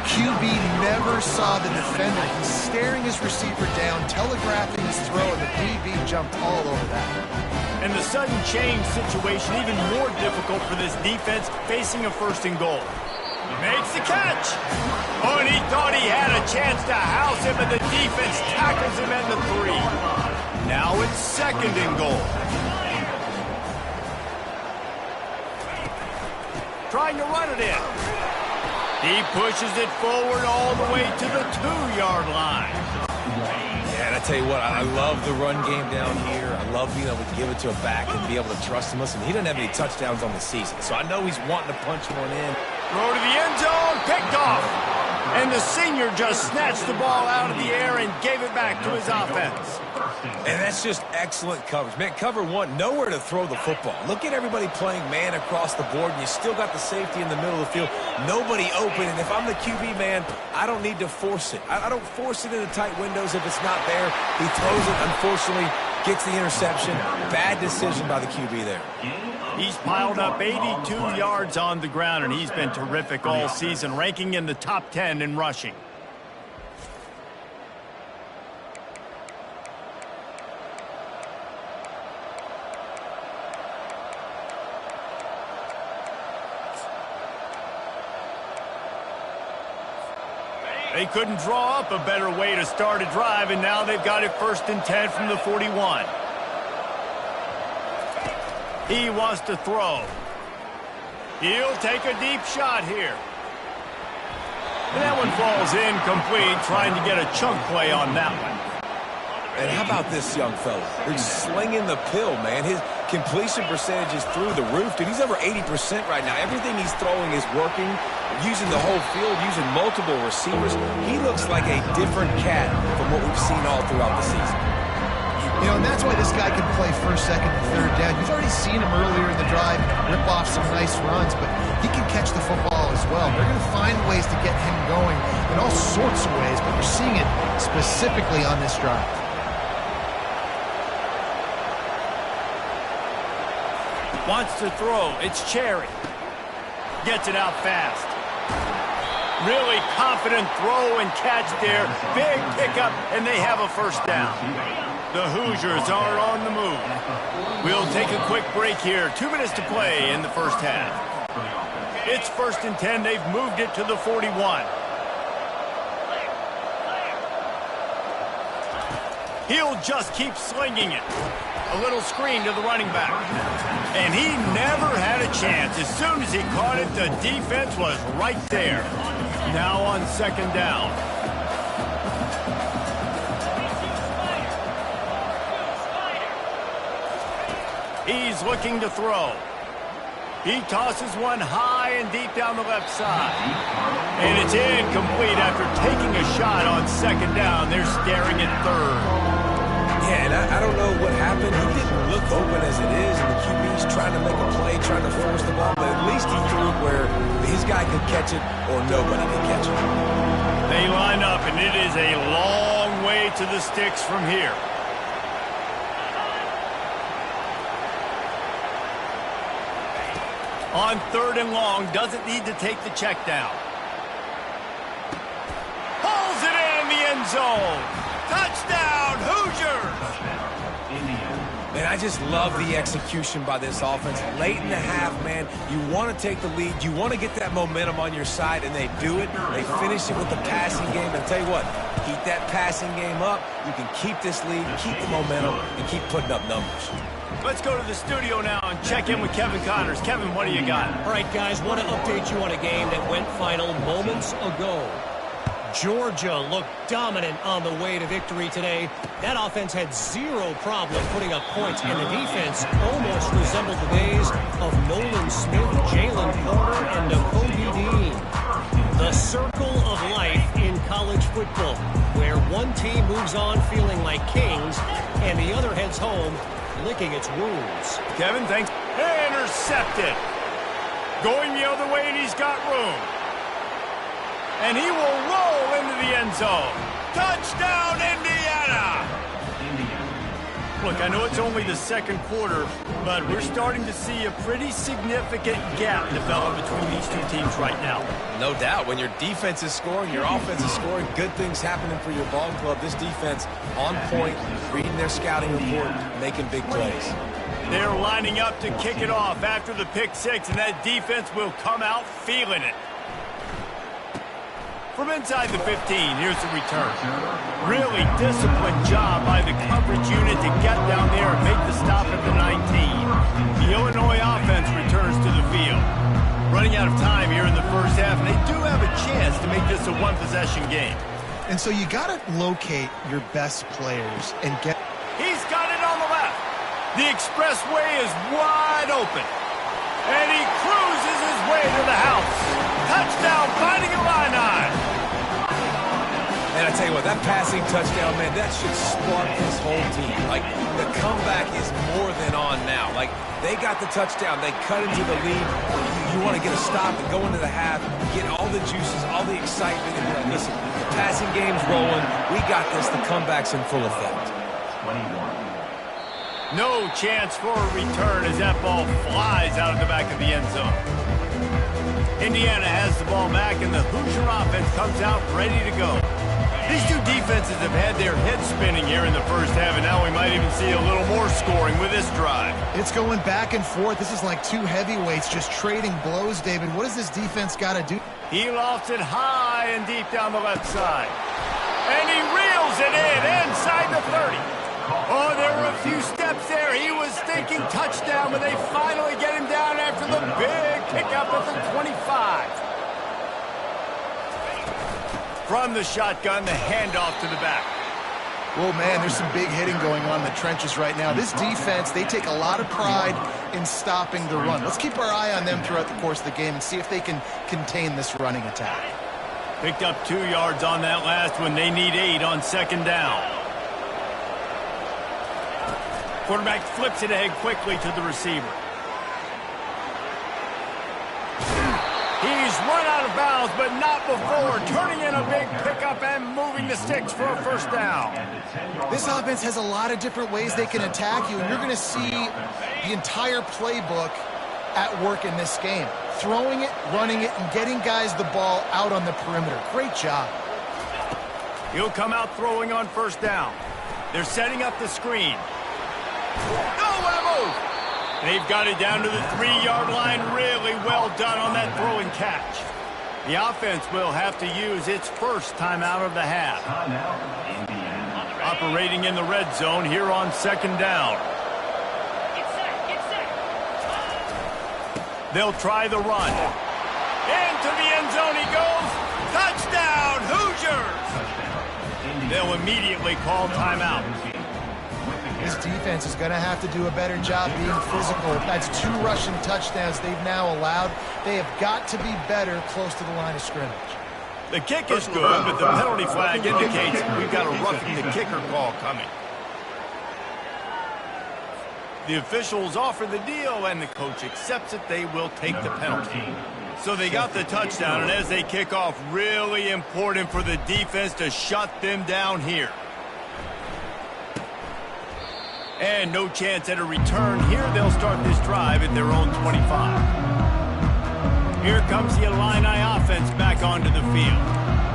QB never saw the defender. He's staring his receiver down, telegraphing his throw, and the DB jumped all over that. And the sudden change situation even more difficult for this defense facing a first and goal. Makes the catch. Oh, and he thought he had a chance to house him, but the defense tackles him at the 3. Now it's second and goal. Trying to run it in. He pushes it forward all the way to the 2-yard line. Yeah, and I tell you what, I love the run game down here. I love being able to give it to a back and be able to trust him. Listen, he doesn't have any touchdowns on the season, so I know he's wanting to punch one in. Throw to the end zone, picked off. And the senior just snatched the ball out of the air and gave it back to his offense. And that's just excellent coverage. Man, cover one, nowhere to throw the football. Look at everybody playing man across the board, and you still got the safety in the middle of the field. Nobody open, and if I'm the QB, man, I don't need to force it. I don't force it into tight windows if it's not there. He throws it, unfortunately, gets the interception. Bad decision by the QB there. He's piled up 82 yards on the ground, and he's been terrific all season, ranking in the top 10 in rushing. They couldn't draw up a better way to start a drive, and now they've got it first and 10 from the 41. He wants to throw. He'll take a deep shot here. And that one falls incomplete, trying to get a chunk play on that one. And how about this young fella? He's slinging the pill, man. His completion percentage is through the roof. Dude, he's over 80% right now. Everything he's throwing is working, using the whole field, using multiple receivers. He looks like a different cat from what we've seen all throughout the season. You know, and that's why this guy can play first, second, and third down. You've already seen him earlier in the drive rip off some nice runs, but he can catch the football as well. They're going to find ways to get him going in all sorts of ways, but we're seeing it specifically on this drive. Wants to throw. It's Cherry. Gets it out fast. Really confident throw and catch there. Big pickup, and they have a first down. The Hoosiers are on the move. We'll take a quick break here. 2 minutes to play in the first half. It's first and 10. They've moved it to the 41. He'll just keep slinging it. A little screen to the running back. And he never had a chance. As soon as he caught it, the defense was right there. Now on second down. He's looking to throw. He tosses one high and deep down the left side. And it's incomplete after taking a shot on second down. They're staring at third. Yeah, and I don't know what happened. He didn't look open as it is, and the QB's trying to make a play, trying to force the ball, but at least he threw it where his guy could catch it or nobody could catch it. They line up, and it is a long way to the sticks from here. On 3rd and long, doesn't need to take the check down. Pulls it in the end zone. Touchdown, Hoosiers! Man, I just love the execution by this offense. Late in the half, man, you want to take the lead. You want to get that momentum on your side, and they do it. They finish it with the passing game. And I'll tell you what, keep that passing game up. You can keep this lead, keep the momentum, and keep putting up numbers. Let's go to the studio now and check in with Kevin Connors. Kevin, what do you got? All right, guys, want to update you on a game that went final moments ago. Georgia looked dominant on the way to victory today. That offense had zero problem putting up points, and the defense almost resembled the days of Nolan Smith, Jalen Porter, and Nakobe Dean. The circle of life in college football, where one team moves on feeling like kings, and the other heads home licking its wounds. Kevin, thanks. Intercepted. Going the other way, and he's got room. And he will roll into the end zone. Touchdown, Indiana! Look, I know it's only the second quarter, but we're starting to see a pretty significant gap develop between these two teams right now. No doubt. When your defense is scoring, your offense is scoring, good things happening for your ball club. This defense on point, reading their scouting report, making big plays. They're lining up to kick it off after the pick six, and that defense will come out feeling it. From inside the 15, here's the return. Really disciplined job by the coverage unit to get down there and make the stop at the 19. The Illinois offense returns to the field. Running out of time here in the first half, and they do have a chance to make this a one-possession game. And so you got to locate your best players and get... He's got it on the left. The expressway is wide open. And he cruises his way to the house. Touchdown, Fighting Illini. And I tell you what, that passing touchdown, man, that should spark this whole team. Like, the comeback is more than on now. Like, they got the touchdown. They cut into the lead. You want to get a stop and go into the half, get all the juices, all the excitement. And like, listen, the passing game's rolling. We got this. The comeback's in full effect. No chance for a return as that ball flies out of the back of the end zone. Indiana has the ball back, and the Hoosier offense comes out ready to go. These two defenses have had their heads spinning here in the first half, and now we might even see a little more scoring with this drive. It's going back and forth. This is like two heavyweights just trading blows, David. What does this defense got to do? He lofts it high and deep down the left side. And he reels it in inside the 30. Oh, there were a few steps there. He was thinking touchdown, but they finally get him down after the big pickup at the 25. From the shotgun, the handoff to the back. Well, man, there's some big hitting going on in the trenches right now. This defense, they take a lot of pride in stopping the run. Let's keep our eye on them throughout the course of the game and see if they can contain this running attack. Picked up 2 yards on that last one. They need 8 on second down. Quarterback flips it ahead quickly to the receiver. He's run out of bounds, but not before turning in a big pickup and moving the sticks for a first down. This offense has a lot of different ways they can attack you, and you're going to see the entire playbook at work in this game. Throwing it, running it, and getting guys the ball out on the perimeter. Great job. He'll come out throwing on first down. They're setting up the screen. Oh, what a move! They've got it down to the 3-yard line. Really well done on that throwing catch. The offense will have to use its first timeout of the half. Operating in the red zone here on second down. They'll try the run. Into the end zone he goes. Touchdown, Hoosiers! They'll immediately call timeout. This defense is going to have to do a better job being physical. That's 2 rushing touchdowns they've now allowed. They have got to be better close to the line of scrimmage. The kick is good, but the penalty flag indicates we've got a roughing the kicker call coming. The officials offer the deal, and the coach accepts it. They will take the penalty. So they got the touchdown, and as they kick off, really important for the defense to shut them down here. And no chance at a return here. They'll start this drive at their own 25. Here comes the Illini offense back onto the field.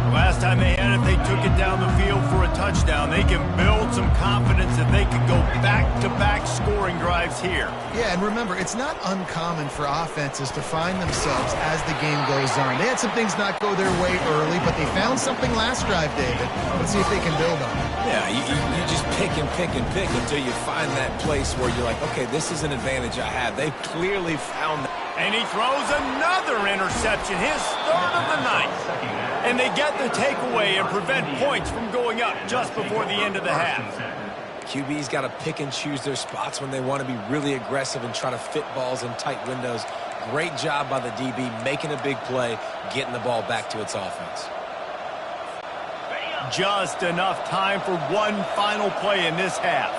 Last time they had it, they took it down the field for a touchdown. They can build some confidence that they can go back-to-back scoring drives here. Yeah, and remember, it's not uncommon for offenses to find themselves as the game goes on. They had some things not go their way early, but they found something last drive, David. Let's see if they can build on it. Yeah, you just pick and pick and pick until you find that place where you're like, okay, this is an advantage I have. They've clearly found that. And he throws another interception, his third of the night. And they get the takeaway and prevent points from going up just before the end of the half. QB's got to pick and choose their spots when they want to be really aggressive and try to fit balls in tight windows. Great job by the DB making a big play, getting the ball back to its offense. Just enough time for one final play in this half.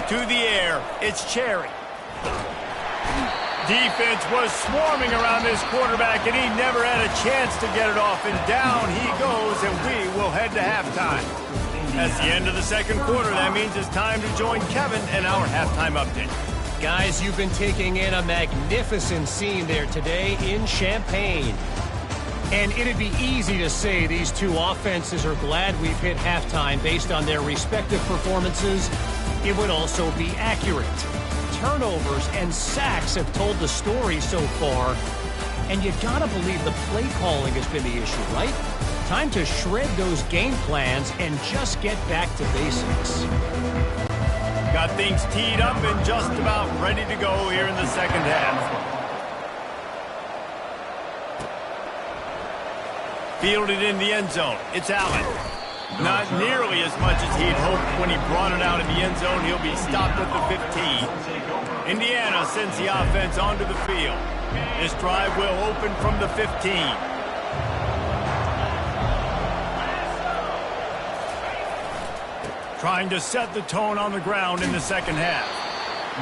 To the air, it's Cherry. Defense was swarming around this quarterback, and he never had a chance to get it off, and down he goes, and we will head to halftime. That's the end of the second quarter. That means it's time to join Kevin and our halftime update. Guys, you've been taking in a magnificent scene there today in Champaign. And it'd be easy to say these two offenses are glad we've hit halftime based on their respective performances. It would also be accurate. Turnovers and sacks have told the story so far. And you gotta believe the play calling has been the issue, right? Time to shred those game plans and just get back to basics. Got things teed up and just about ready to go here in the second half. Fielded in the end zone. It's Allen. Not nearly as much as he'd hoped when he brought it out in the end zone. He'll be stopped at the 15. Indiana sends the offense onto the field. This drive will open from the 15. Trying to set the tone on the ground in the second half.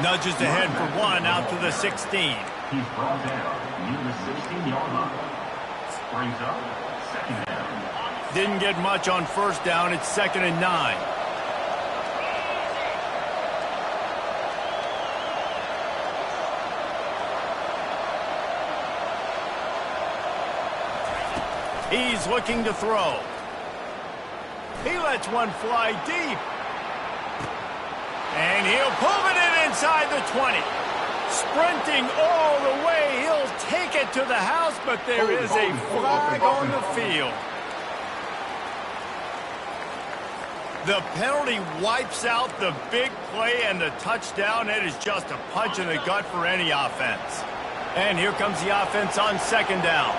Nudges ahead for one out to the 16. He's brought down near the 16-yard line. Brings up second down. Didn't get much on first down. It's 2nd and 9. He's looking to throw. He lets one fly deep. And he'll pull it in inside the 20. Sprinting all the way. He'll take it to the house, but there is a flag on the field. The penalty wipes out the big play and the touchdown. It is just a punch in the gut for any offense. And here comes the offense on 2nd down.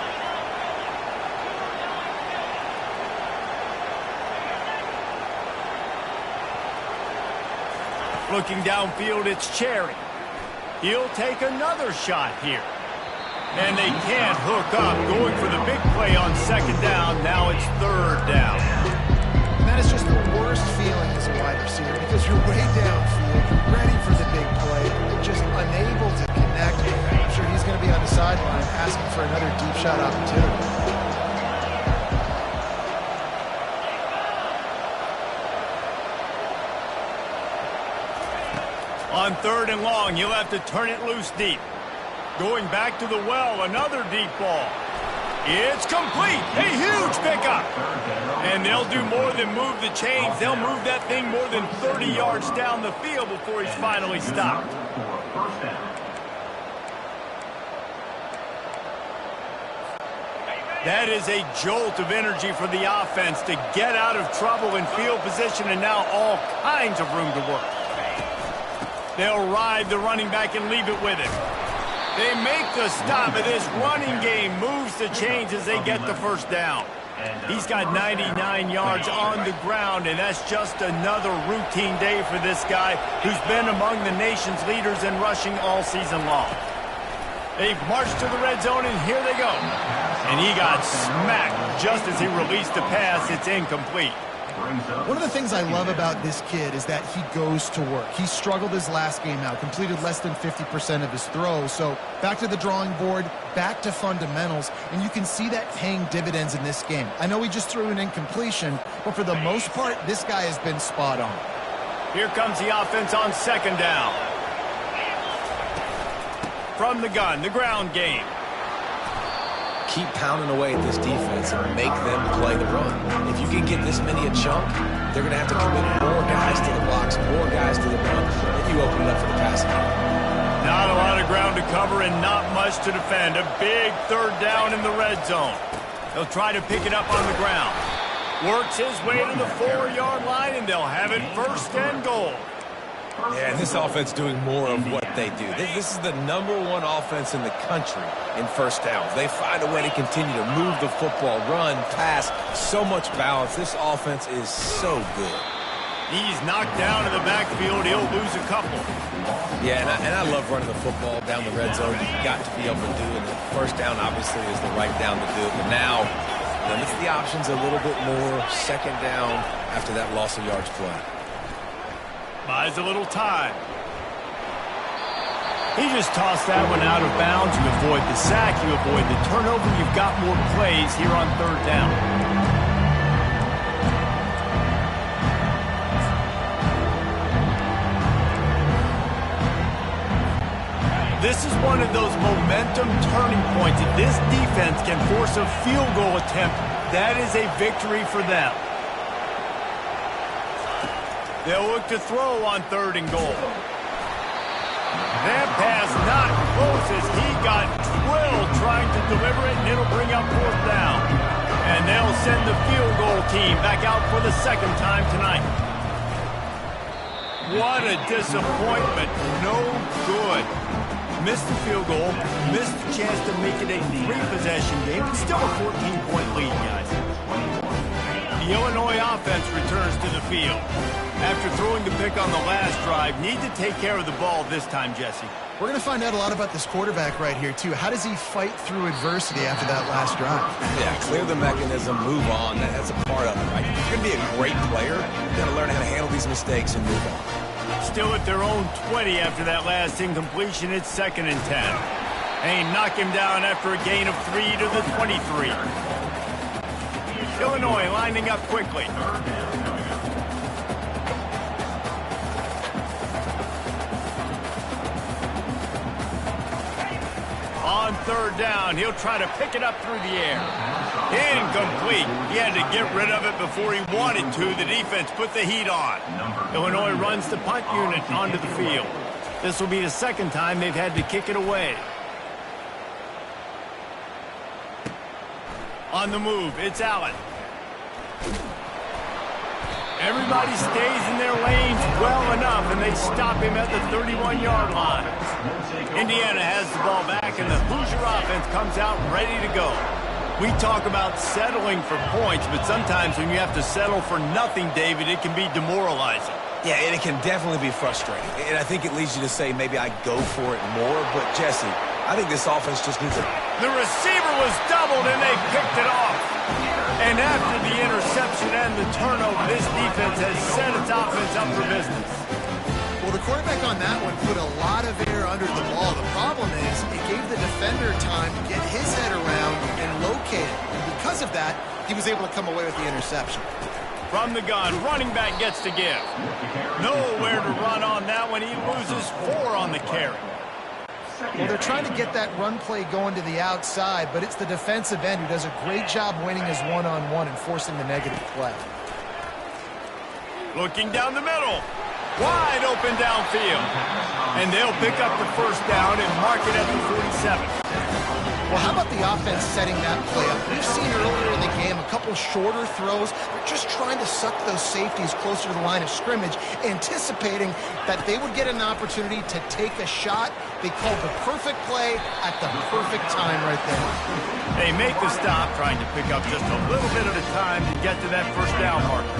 Looking downfield, it's Cherry. He'll take another shot here. And they can't hook up. Going for the big play on 2nd down. Now it's 3rd down. And that is just the worst feeling as a wide receiver because you're way downfield, you're ready for the big play, you're just unable to connect. I'm sure he's going to be on the sideline asking for another deep shot opportunity. On 3rd and long, he'll have to turn it loose deep. Going back to the well, another deep ball. It's complete. A huge pickup. And they'll do more than move the chains. They'll move that thing more than 30 yards down the field before he's finally stopped. That is a jolt of energy for the offense to get out of trouble in field position, and now all kinds of room to work. They'll ride the running back and leave it with him. They make the stop, and this running game moves the chains as they get the first down. He's got 99 yards on the ground, and that's just another routine day for this guy who's been among the nation's leaders in rushing all season long. They've marched to the red zone, and here they go. And he got smacked just as he released the pass. It's incomplete. One of the things I love about this kid is that he goes to work. He struggled his last game out, completed less than 50% of his throws. So back to the drawing board, back to fundamentals, and you can see that paying dividends in this game. I know he just threw an incompletion, but for the most part, this guy has been spot on. Here comes the offense on second down. From the gun, the ground game. Keep pounding away at this defense and make them play the run. If you can get this many a chunk, they're going to have to commit more guys to the blocks, more guys to the run, and you open it up for the passing game. Not a lot of ground to cover and not much to defend. A big third down in the red zone. They'll try to pick it up on the ground. Works his way to the 4-yard line, and they'll have it first and goal. Yeah, and this offense doing more of what they do. This is the #1 offense in the country in first downs. They find a way to continue to move the football, run, pass, so much balance. This offense is so good. He's knocked down in the backfield. He'll lose a couple. Yeah, and I love running the football down the red zone. You've got to be able to do it. And the first down, obviously, is the right down to do it. But now, limits the options a little bit more. Second down after that loss of yards play. Buys a little time. He just tossed that one out of bounds. You avoid the sack, you avoid the turnover. You've got more plays here on third down. This is one of those momentum turning points. If this defense can force a field goal attempt, that is a victory for them. They'll look to throw on third and goal. That pass not close as he got drilled trying to deliver it, and it'll bring up fourth down. And they'll send the field goal team back out for the second time tonight. What a disappointment. No good. Missed the field goal, missed the chance to make it a 3-possession game. It's still a 14-point lead, guys. The Illinois offense returns to the field. After throwing the pick on the last drive, need to take care of the ball this time, Jesse. We're going to find out a lot about this quarterback right here, too. How does he fight through adversity after that last drive? Yeah, clear the mechanism, move on. That's a part of it, right? If you're going to be a great player, you've got to learn how to handle these mistakes and move on. Still at their own 20 after that last incompletion. It's 2nd and 10. And knock him down after a gain of 3 to the 23. Illinois lining up quickly. On third down, he'll try to pick it up through the air. Incomplete. He had to get rid of it before he wanted to. The defense put the heat on. Illinois runs the punt unit onto the field. This will be the second time they've had to kick it away. On the move, it's Allen. Everybody stays in their lanes well enough, and they stop him at the 31-yard line. Indiana has the ball back, and the Hoosier offense comes out ready to go. We talk about settling for points, but sometimes when you have to settle for nothing, David, it can be demoralizing. Yeah, and it can definitely be frustrating. And I think it leads you to say maybe I go for it more. But, Jesse, I think this offense just needs a... The receiver was doubled, and they picked it off. And after the interception and the turnover, this defense has set its offense up for business. Well, the quarterback on that one put a lot of air under the ball. The problem is it gave the defender time to get his head around and locate it. And because of that, he was able to come away with the interception. From the gun, running back gets to give. Nowhere to run on that one. He loses 4 on the carry. Well, they're trying to get that run play going to the outside, but it's the defensive end who does a great job winning his one-on-one and forcing the negative play. Looking down the middle. Wide open downfield. And they'll pick up the first down and mark it at the 47. Well, how about the offense setting that play up? We've seen earlier in the game a couple shorter throws. They're just trying to suck those safeties closer to the line of scrimmage, anticipating that they would get an opportunity to take a shot. They called the perfect play at the perfect time right there. They make the stop, trying to pick up just a little bit at a time to get to that first down marker.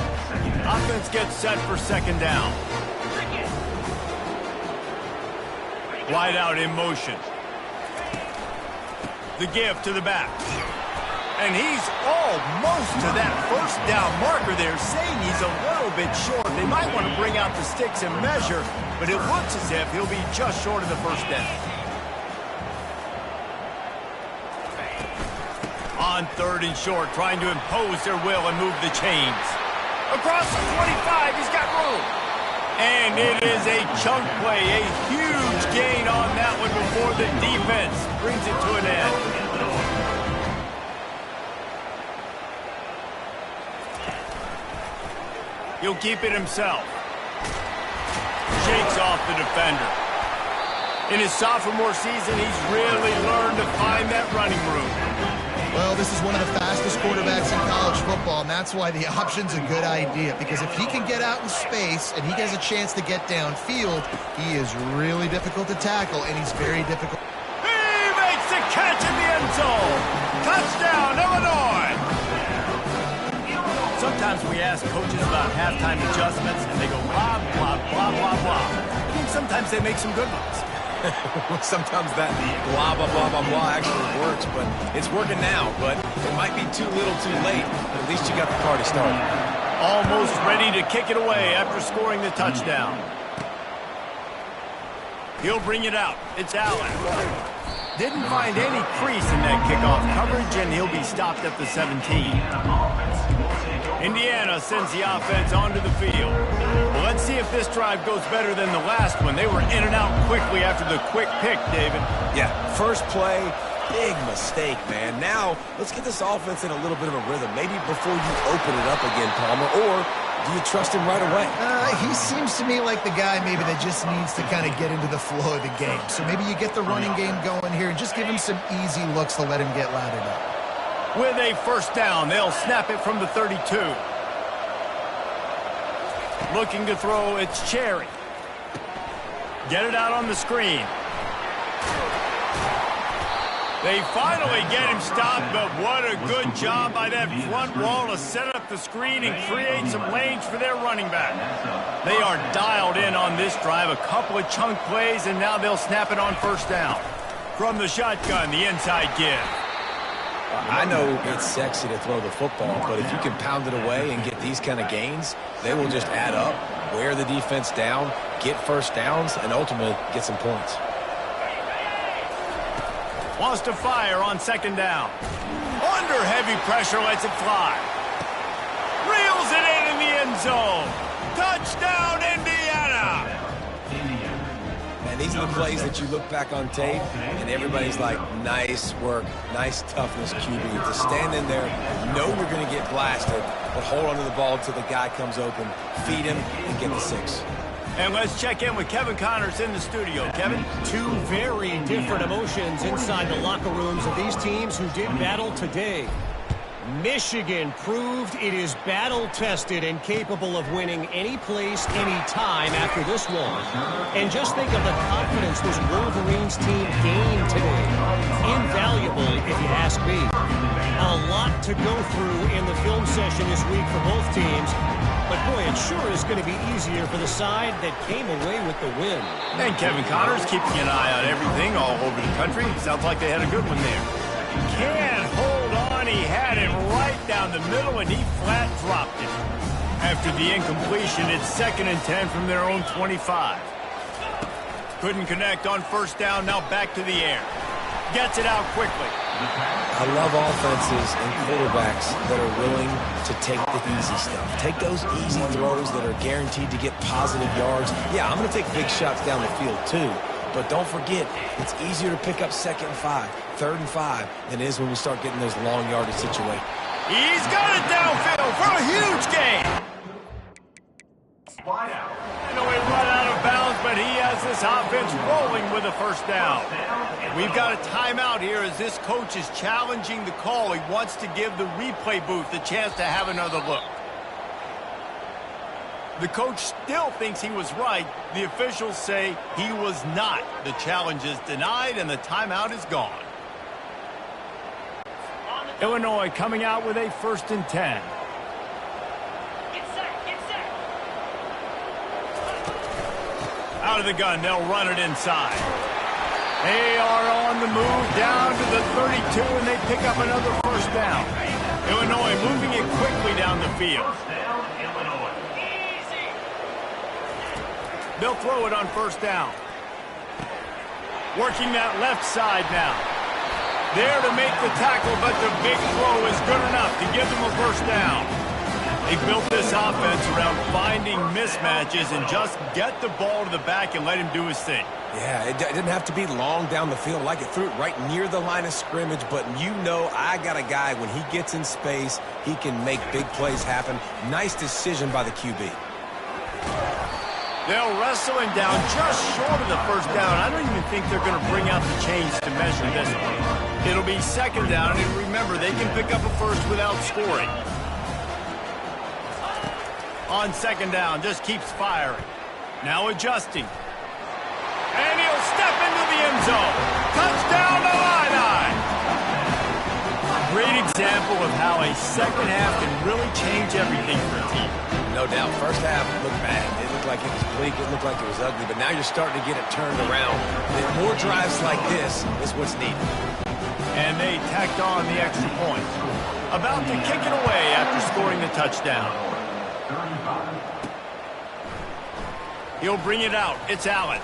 Offense gets set for second down. Wide out in motion. The give to the back. And he's almost to that first down marker. marker there, saying he's a little bit short. They might want to bring out the sticks and measure, but it looks as if he'll be just short of the first down. On 3rd and short, trying to impose their will and move the chains. Across the 25, he's got room. And it is a chunk play, a huge gain on that one before the defense brings it to an end. He'll keep it himself. Shakes off the defender. In his sophomore season, he's really learned to find that running room. Well, this is one of the fastest quarterbacks in college football, and that's why the option's a good idea. Because if he can get out in space and he has a chance to get downfield, he is really difficult to tackle, and he's very difficult. He makes the catch in the end zone. Touchdown, Illinois. Sometimes we ask coaches about halftime adjustments, and they go blah, blah, blah, blah, blah. I think sometimes they make some good ones. Sometimes that blah, blah, blah, blah, blah actually works, but it's working now. But it might be too little too late. But at least you got the party started. Almost ready to kick it away after scoring the touchdown. He'll bring it out. It's Allen. Didn't find any crease in that kickoff coverage, and he'll be stopped at the 17. Indiana sends the offense onto the field. Well, let's see if this drive goes better than the last one. They were in and out quickly after the quick pick, David. Yeah, first play, big mistake, man. Now, let's get this offense in a little bit of a rhythm. Maybe before you open it up again, Palmer, or do you trust him right away? He seems to me like the guy maybe that just needs to kind of get into the flow of the game. So maybe you get the running game going here and just give him some easy looks to let him get lathered up. With a first down, they'll snap it from the 32. Looking to throw, it's Cherry. Get it out on the screen. They finally get him stopped, but what a good job by that front wall to set up the screen and create some lanes for their running back. They are dialed in on this drive, a couple of chunk plays, and now they'll snap it on first down. From the shotgun, the inside give. I know it's sexy to throw the football, but if you can pound it away and get these kind of gains, they will just add up, wear the defense down, get first downs, and ultimately get some points. Wants to fire on second down. Under heavy pressure, lets it fly. Reels it in the end zone. Touchdown, Indiana! And these are the plays that you look back on tape, and everybody's like, nice work, nice toughness, QB. To stand in there, know you're going to get blasted, but hold onto the ball until the guy comes open, feed him, and get the 6. And let's check in with Kevin Connors in the studio. Kevin? Two very different emotions inside the locker rooms of these teams who did battle today. Michigan proved it is battle-tested and capable of winning any place, any time after this one. And just think of the confidence this Wolverines team gained today. Invaluable, if you ask me. A lot to go through in the film session this week for both teams. But, boy, it sure is going to be easier for the side that came away with the win. And Kevin Connors keeping an eye on everything all over the country. Sounds like they had a good one there. Can't hold on. He had it right down the middle, and he flat dropped it. After the incompletion, it's 2nd and 10 from their own 25. Couldn't connect on first down. Now back to the air. Gets it out quickly. I love offenses and quarterbacks that are willing to take the easy stuff. Take those easy throws that are guaranteed to get positive yards. Yeah, I'm going to take big shots down the field too. But don't forget, it's easier to pick up 2nd and 5, 3rd and 5 than it is when we start getting those long yardage situations. He's got it downfield for a huge gain. Wide out. I know he run out of bounds, but he has this offense rolling with a first down. We've got a timeout here as this coach is challenging the call. He wants to give the replay booth a chance to have another look. The coach still thinks he was right. The officials say he was not. The challenge is denied, and the timeout is gone. Illinois coming out with a 1st and 10. Out of the gun, they'll run it inside. They are on the move down to the 32, and they pick up another first down. Illinois moving it quickly down the field. They'll throw it on first down. Working that left side now. There to make the tackle, but the big throw is good enough to give them a first down. They built this offense around finding mismatches and just get the ball to the back and let him do his thing. Yeah, it didn't have to be long down the field. Like it threw it right near the line of scrimmage, but you know I got a guy, when he gets in space, he can make big plays happen. Nice decision by the QB. They'll wrestle him down just short of the first down. I don't even think they're going to bring out the chains to measure this one. It'll be second down, and remember, they can pick up a first without scoring. On second down, just keeps firing. Now adjusting. And he'll step into the end zone. Touchdown to Illini. Great example of how a second half can really change everything for a team. No doubt. First half looked bad. It looked like it was bleak. It looked like it was ugly. But now you're starting to get it turned around. And more drives like this is what's needed. And they tacked on the extra point. About to kick it away after scoring the touchdown. He'll bring it out. It's Allen.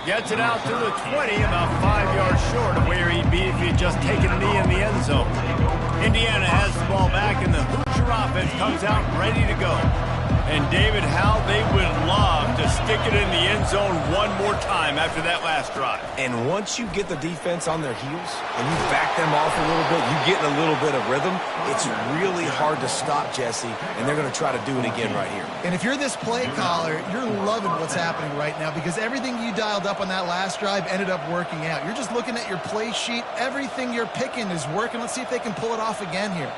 Gets it out to the 20, about 5 yards short of where he'd be if he had just taken a knee in the end zone. Indiana has the ball back, and the Hoosier offense comes out ready to go. And, David, how they would love to stick it in the end zone one more time after that last drive. And once you get the defense on their heels and you back them off a little bit, you get in a little bit of rhythm, it's really hard to stop, Jesse, and they're going to try to do it again right here. And if you're this play caller, you're loving what's happening right now because everything you dialed up on that last drive ended up working out. You're just looking at your play sheet. Everything you're picking is working. Let's see if they can pull it off again here.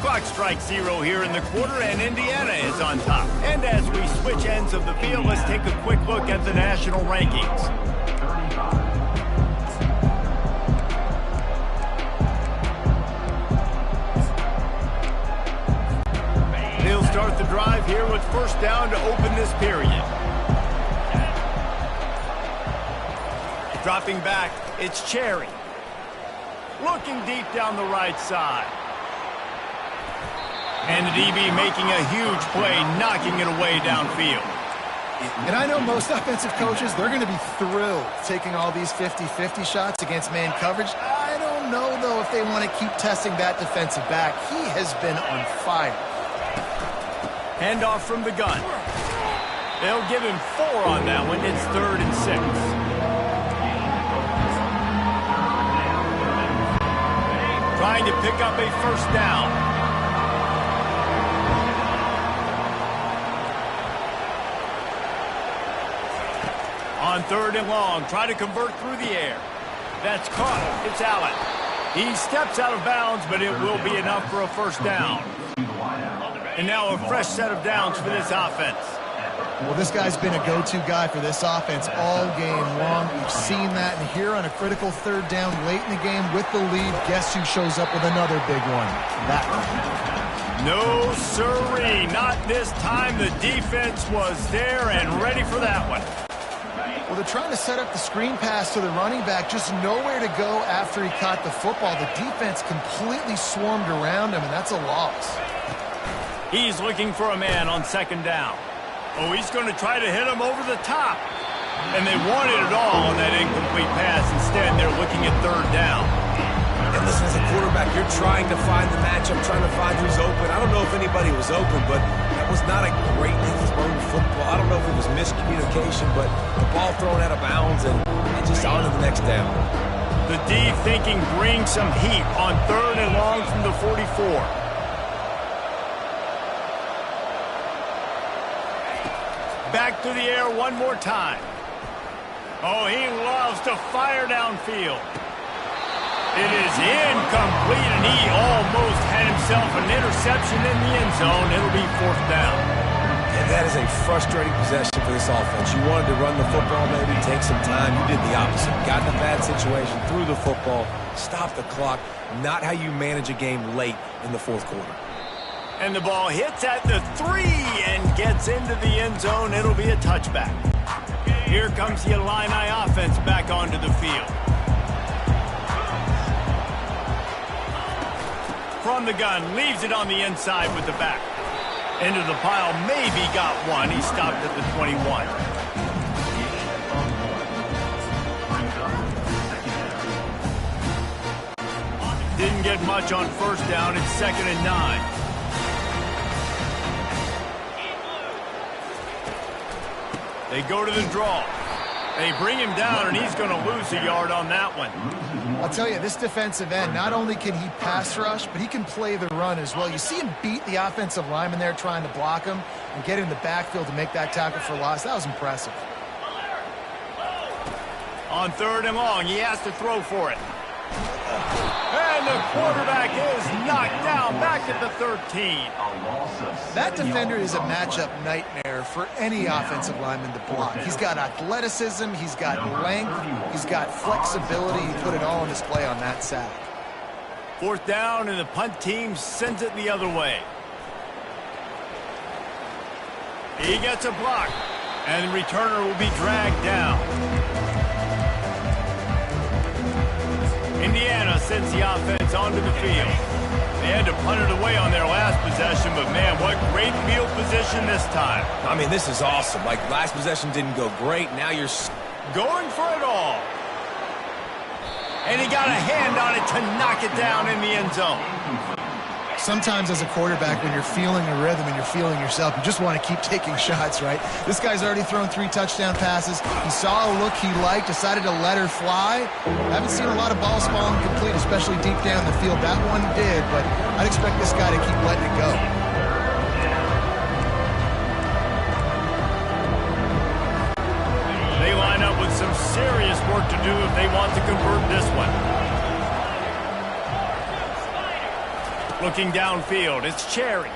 Clock strikes 0 here in the quarter, and Indiana is on top. And as we switch ends of the field, let's take a quick look at the national rankings. They'll start the drive here with first down to open this period. Dropping back, it's Cherry. Looking deep down the right side. And the DB making a huge play, knocking it away downfield. And I know most offensive coaches, they're going to be thrilled taking all these 50-50 shots against man coverage. I don't know, though, if they want to keep testing that defensive back. He has been on fire. Handoff from the gun. They'll give him 4 on that one. It's 3rd and 6. Trying to pick up a first down. On 3rd and long, try to convert through the air. That's caught. It's Allen. He steps out of bounds, but it will be enough for a first down. And now a fresh set of downs for this offense. Well, this guy's been a go-to guy for this offense all game long. We've seen that, and here on a critical 3rd down late in the game with the lead, guess who shows up with another big one? That one. No, sirree. Not this time. The defense was there and ready for that one. Well, they're trying to set up the screen pass to the running back, just nowhere to go after he caught the football. The defense completely swarmed around him, and that's a loss. He's looking for a man on 2nd down. Oh, he's going to try to hit him over the top. And they wanted it all on that incomplete pass. Instead, they're looking at 3rd down. And listen, as a quarterback, you're trying to find the matchup, trying to find who's open. I don't know if anybody was open, but that was not a greatly thrown football. I don't know if it was miscommunication, but the ball thrown out of bounds and just on to the next down. The D thinking bring some heat on 3rd and long from the 44. Back to the air one more time. Oh, he loves to fire downfield. It is incomplete, and he almost had himself an interception in the end zone. It'll be 4th down. And that is a frustrating possession for this offense. You wanted to run the football, maybe take some time. You did the opposite. Got in a bad situation, threw the football, stopped the clock. Not how you manage a game late in the fourth quarter. And the ball hits at the 3 and gets into the end zone. It'll be a touchback. Here comes the Illini offense back onto the field. From the gun, leaves it on the inside with the back. Into the pile, maybe got one. He stopped at the 21. Didn't get much on first down. It's 2nd and 9. They go to the draw. They bring him down, and he's going to lose a yard on that one. I'll tell you, this defensive end, not only can he pass rush, but he can play the run as well. You see him beat the offensive lineman there trying to block him and get in the backfield to make that tackle for loss. That was impressive. On 3rd and long, he has to throw for it. And the quarterback is knocked down back at the 13. That defender is a matchup nightmare for any offensive lineman to block. He's got athleticism, he's got length, he's got flexibility. He put it all on display on that sack. 4th down, and the punt team sends it the other way. He gets a block, and the returner will be dragged down. Indiana sends the offense onto the field. They had to punt it away on their last possession, but man, what great field position this time. I mean, this is awesome. Like, last possession didn't go great. Now you're going for it all. And he got a hand on it to knock it down in the end zone. Sometimes as a quarterback, when you're feeling a rhythm and you're feeling yourself, you just want to keep taking shots, right? This guy's already thrown 3 touchdown passes. He saw a look he liked, decided to let her fly. I haven't seen a lot of balls falling complete, especially deep down the field. That one did, but I'd expect this guy to keep letting it go. They line up with some serious work to do if they want to convert this one. Looking downfield, it's Cherry.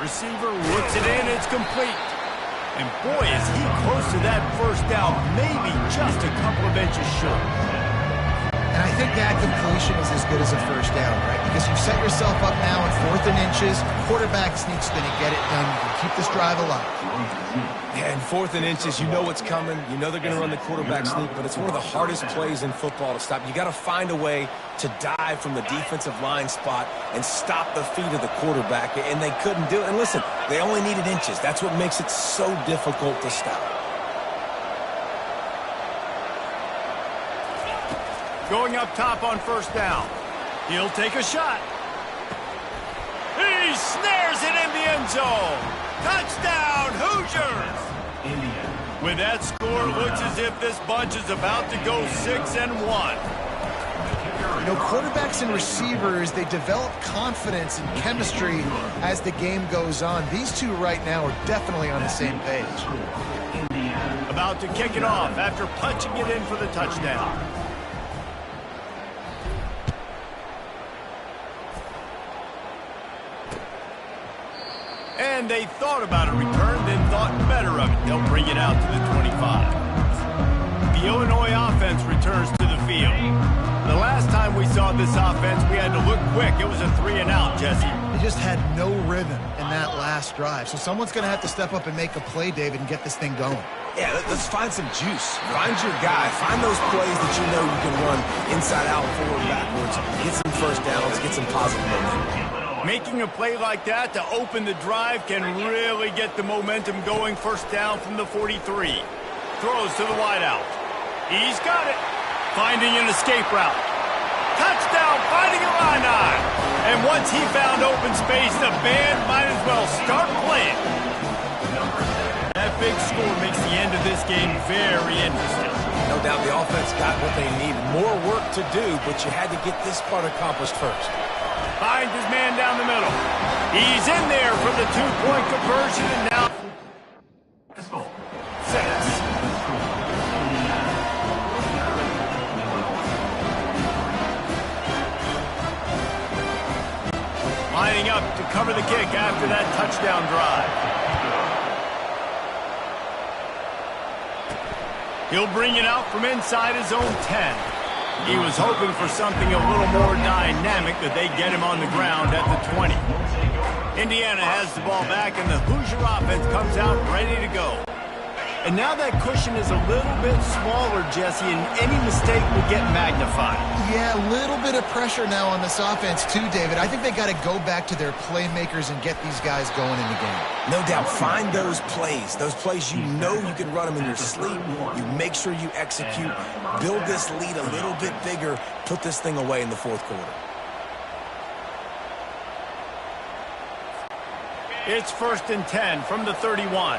Receiver looks it in, it's complete. And boy, is he close to that first down, maybe just a couple of inches short. And I think that completion is as good as a first down, right? Because you've set yourself up now in 4th and inches. Quarterback sneaks in and get it done. You can keep this drive alive. Yeah, in 4th and inches, you know what's coming. You know they're going to run the quarterback sneak, but it's one of the hardest plays in football to stop. You got to find a way to dive from the defensive line spot and stop the feet of the quarterback, and they couldn't do it. And listen, they only needed inches. That's what makes it so difficult to stop. Going up top on first down. He'll take a shot. He snares it in the end zone. Touchdown, Hoosiers! With that score, it looks as if this bunch is about to go 6-1. You know, quarterbacks and receivers, they develop confidence and chemistry as the game goes on. These two right now are definitely on the same page. About to kick it off after punching it in for the touchdown. And they thought about a return, then thought better of it. They'll bring it out to the 25. The Illinois offense returns to the field. The last time we saw this offense, we had to look quick. It was a 3-and-out, Jesse. They just had no rhythm in that last drive. So someone's going to have to step up and make a play, David, and get this thing going. Yeah, let's find some juice. Find your guy. Find those plays that you know you can run inside out, forward, backwards. Get some first downs. Get some positive momentum. Making a play like that to open the drive can really get the momentum going. First down from the 43. Throws to the wideout. He's got it. Finding an escape route. Touchdown, finding Illini. And once he found open space, the band might as well start playing. That big score makes the end of this game very interesting. No doubt the offense got what they need. More work to do, but you had to get this part accomplished first. Finds his man down the middle. He's in there for the 2-point conversion, and now 6. Lining up to recover the kick after that touchdown drive. He'll bring it out from inside his own 10. He was hoping for something a little more dynamic, but they get him on the ground at the 20. Indiana has the ball back, and the Hoosier offense comes out ready to go. And now that cushion is a little bit smaller, Jesse, and any mistake will get magnified. Yeah, a little bit of pressure now on this offense too, David. I think they got to go back to their playmakers and get these guys going in the game. No doubt, find those plays you know you can run them in your sleep. You make sure you execute, build this lead a little bit bigger, put this thing away in the fourth quarter. It's 1st and 10 from the 31.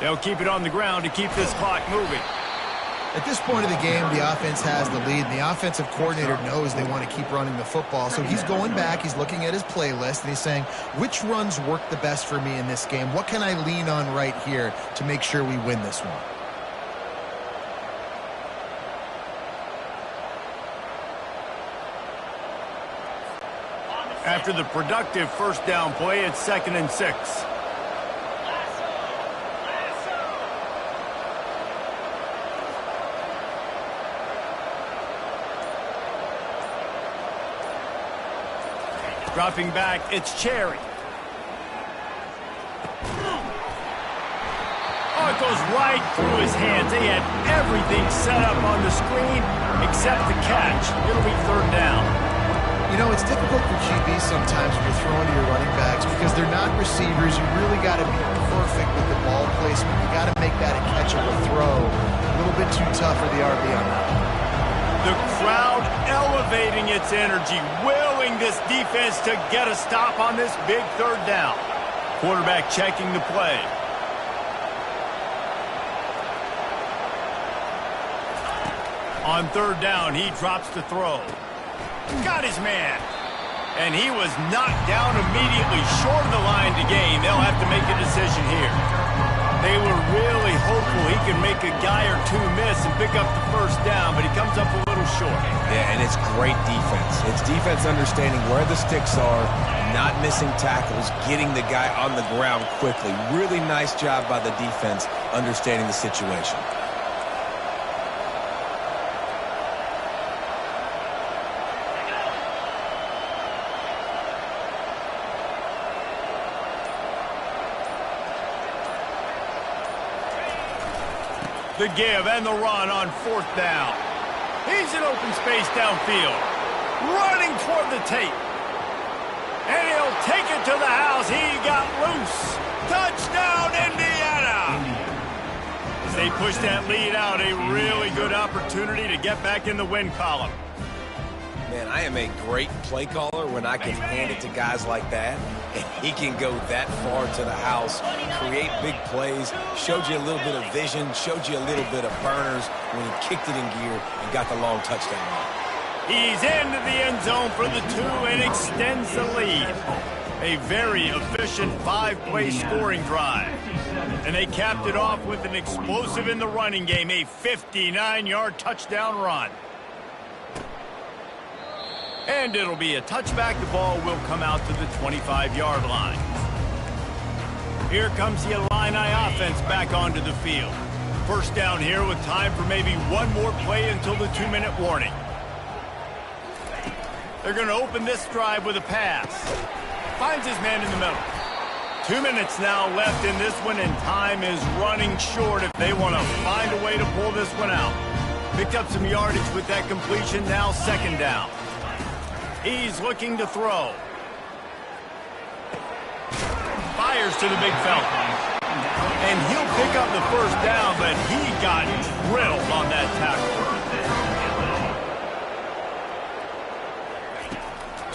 They'll keep it on the ground to keep this clock moving. At this point of the game, the offense has the lead, and the offensive coordinator knows they want to keep running the football. So he's going back, he's looking at his playlist, and he's saying, which runs work the best for me in this game? What can I lean on right here to make sure we win this one? After the productive first down play, it's 2nd and 6. Dropping back, it's Cherry. Oh, it goes right through his hands. They had everything set up on the screen except the catch. It'll be 3rd down. You know, it's difficult for QBs sometimes when you're throwing to your running backs because they're not receivers. You really got to be perfect with the ball placement. You got to make that a catchable throw. A little bit too tough for the RB on that one. The crowd elevating its energy, willing this defense to get a stop on this big 3rd down. Quarterback checking the play. On 3rd down, he drops the throw. Got his man. And he was knocked down immediately short of the line to gain. They'll have to make a decision here. They were really hopeful he could make a guy or two miss and pick up the 1st down, but he comes up a little short. Yeah, and it's great defense. It's defense understanding where the sticks are, not missing tackles, getting the guy on the ground quickly. Really nice job by the defense understanding the situation. The give and the run on 4th down. He's in open space downfield. Running toward the tape. And he'll take it to the house. He got loose. Touchdown, Indiana! As they push that lead out, a really good opportunity to get back in the win column. Man, I am a great play caller when I can hand it to guys like that. And he can go that far to the house, create big plays, showed you a little bit of vision, showed you a little bit of burners when he kicked it in gear and got the long touchdown run. He's into the end zone for the 2 and extends the lead. A very efficient 5-play scoring drive. And they capped it off with an explosive in the running game, a 59-yard touchdown run. And it'll be a touchback. The ball will come out to the 25-yard line. Here comes the Illini offense back onto the field. 1st down here with time for maybe one more play until the 2-minute warning. They're going to open this drive with a pass. Finds his man in the middle. 2 minutes now left in this one, and time is running short if they want to find a way to pull this one out. Picked up some yardage with that completion, now 2nd down. He's looking to throw. Fires to the big fella. And he'll pick up the 1st down, but he got drilled on that tackle.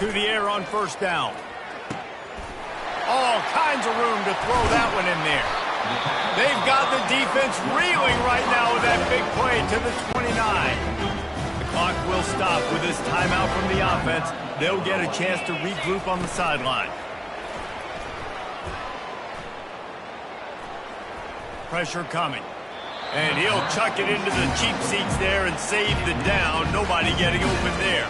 To the air on 1st down. All kinds of room to throw that one in there. They've got the defense reeling right now with that big play to the 29. The Clock will stop with this timeout from the offense. They'll get a chance to regroup on the sideline. Pressure coming. And he'll chuck it into the cheap seats there and save the down. Nobody getting open there.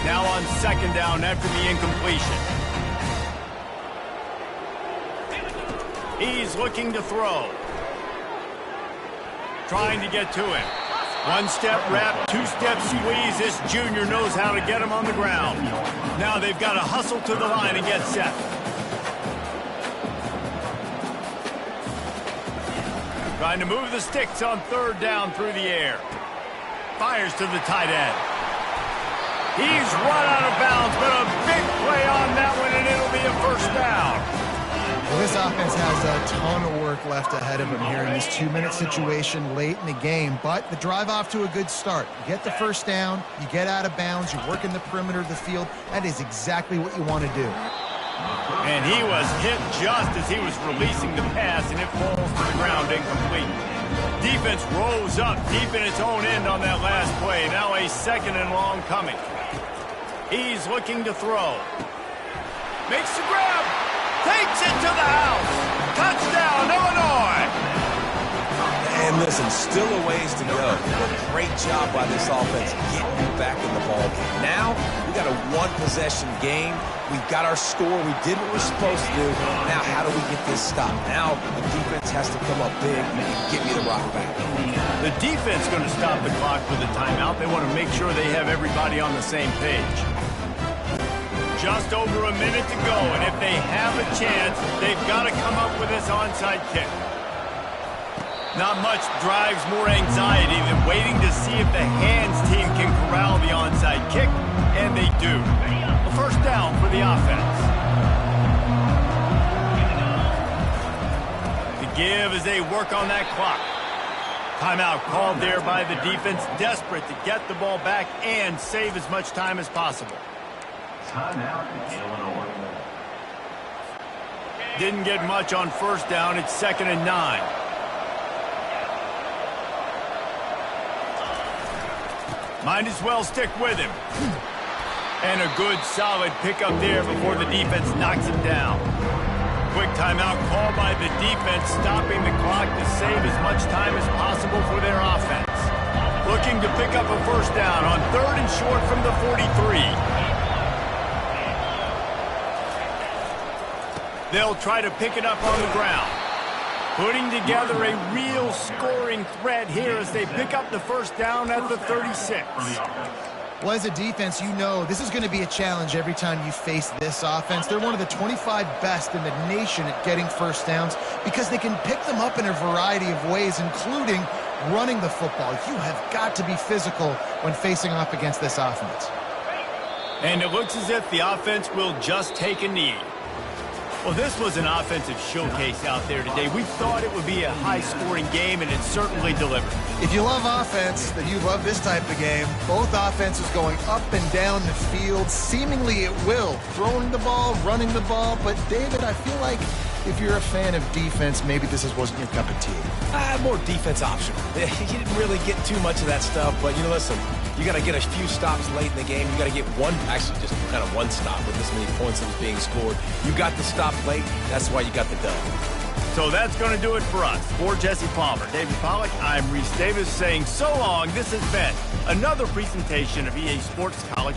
Now on second down after the incompletion. He's looking to throw. Trying to get to him. One-step wrap, two-step squeeze. This junior knows how to get him on the ground. Now they've got to hustle to the line and get set. Trying to move the sticks on third down through the air. Fires to the tight end. He's run out of bounds, but a big play on that one, and it'll be a first down. Well, this offense has a ton of work left ahead of them here in this 2-minute situation late in the game, but the drive off to a good start. You get the first down, you get out of bounds, you work in the perimeter of the field. That is exactly what you want to do. And he was hit just as he was releasing the pass, and it falls to the ground incomplete. Defense rose up deep in its own end on that last play. Now a second and long coming. He's looking to throw. Makes the grab. Takes it to the house. Touchdown, Illinois. And listen, still a ways to go. But great job by this offense getting you back in the ball game. Now, we got a one-possession game. We've got our score. We did what we're supposed to do. Now, how do we get this stopped? Now, the defense has to come up big and get me the rock back. The defense going to stop the clock with a timeout. They want to make sure they have everybody on the same page. Just over a minute to go, and if they have a chance, they've got to come up with this onside kick. Not much drives more anxiety than waiting to see if the hands team can corral the onside kick, and they do. A first down for the offense. The give as they work on that clock. Timeout called there by the defense, desperate to get the ball back and save as much time as possible. Timeout, Illinois. Didn't get much on first down. It's 2nd and 9. Might as well stick with him. And a good, solid pickup there before the defense knocks him down. Quick timeout called by the defense, stopping the clock to save as much time as possible for their offense. Looking to pick up a first down on 3rd and short from the 43. They'll try to pick it up on the ground. Putting together a real scoring threat here as they pick up the first down at the 36. Well, as a defense, you know this is going to be a challenge every time you face this offense. They're one of the 25 best in the nation at getting first downs because they can pick them up in a variety of ways, including running the football. You have got to be physical when facing off against this offense. And it looks as if the offense will just take a knee. Well, this was an offensive showcase out there today. We thought it would be a high-scoring game, and it certainly delivered. If you love offense, then you love this type of game. Both offenses going up and down the field, seemingly at will. Throwing the ball, running the ball. But, David, I feel like if you're a fan of defense, maybe this wasn't your cup of tea. More defense optional. You didn't really get too much of that stuff, but, listen, you got to get a few stops late in the game. You got to get just kind of one stop with this many points that was being scored. You got the stop late. That's why you got the dub. So that's going to do it for us. For Jesse Palmer, David Pollack, I'm Reese Davis saying so long. This has been another presentation of EA Sports College.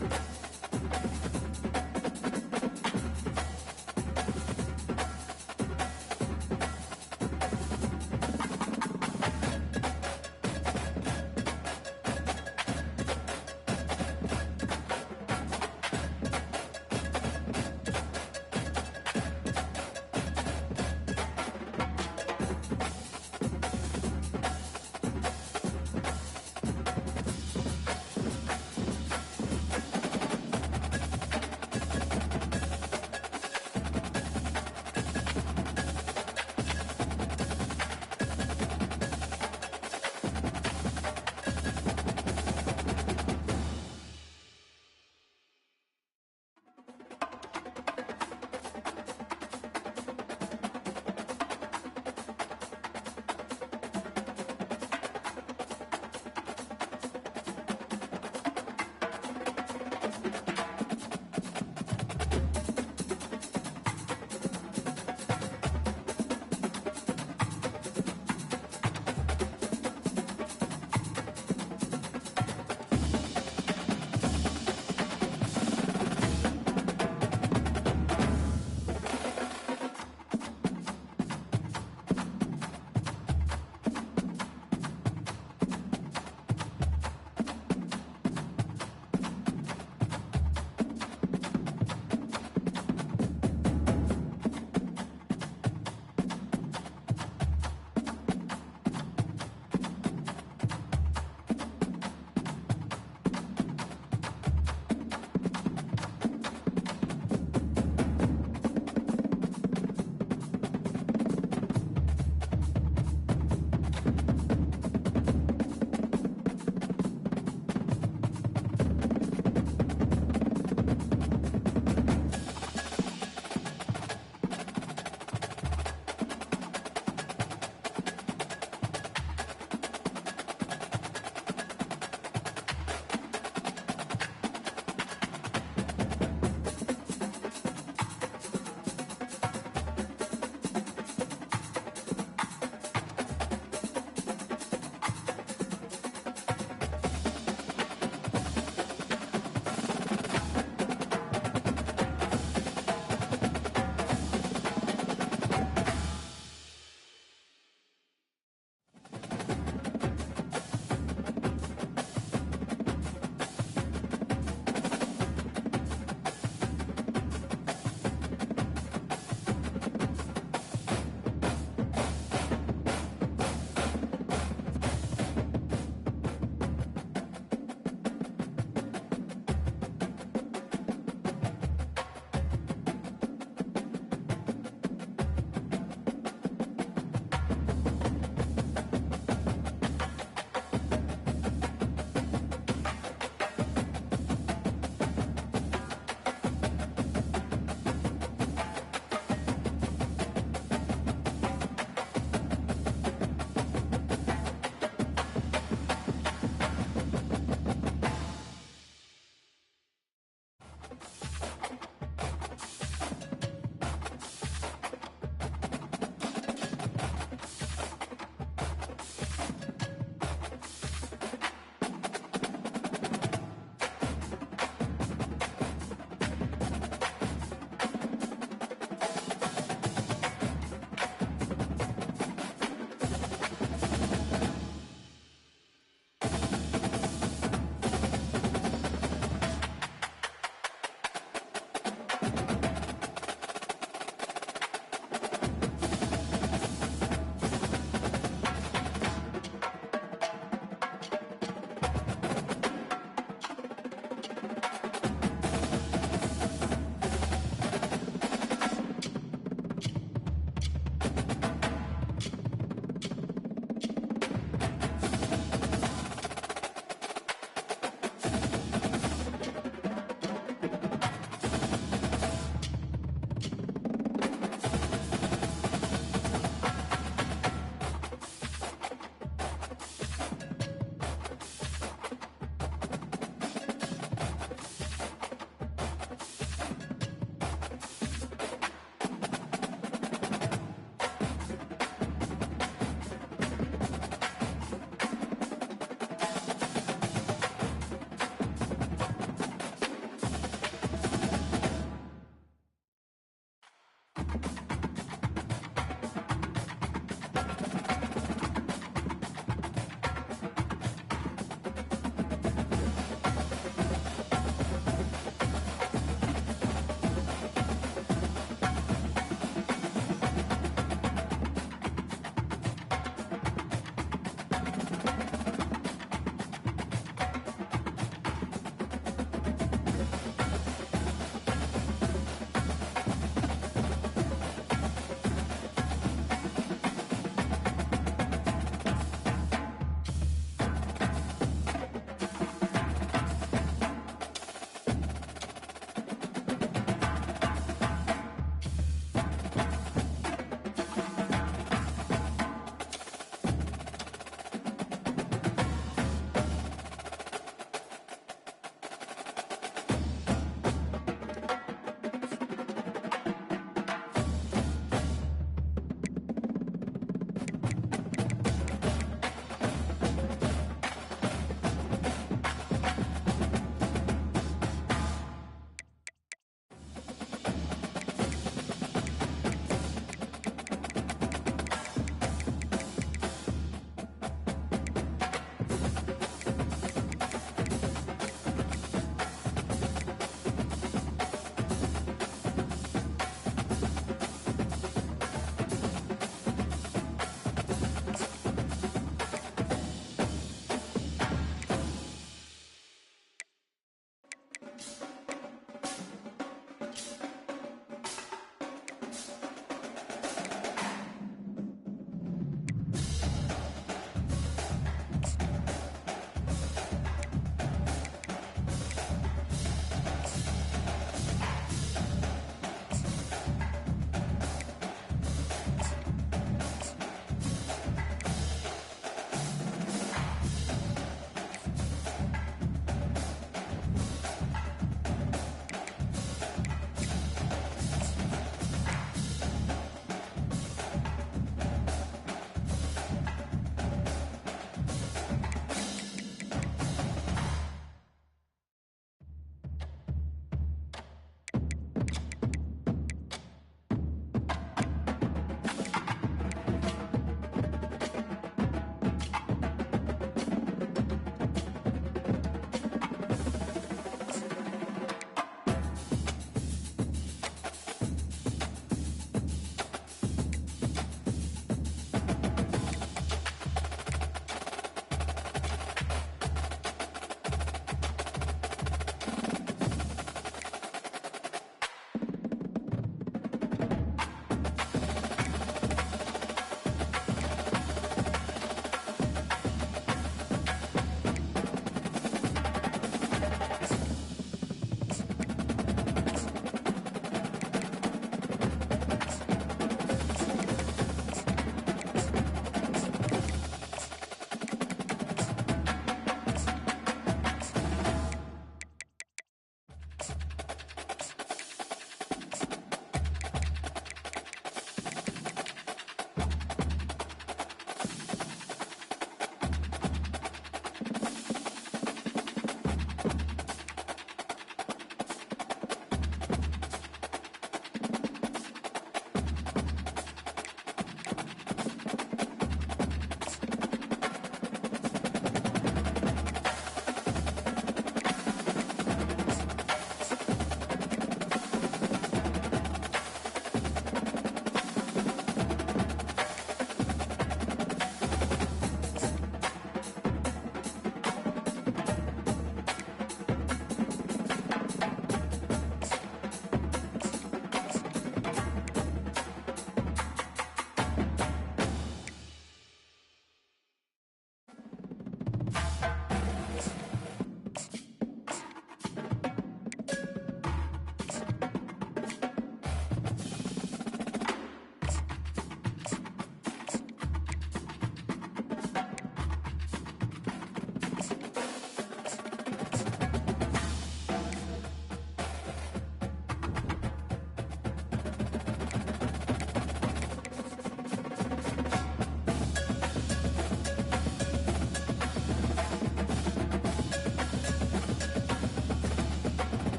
down.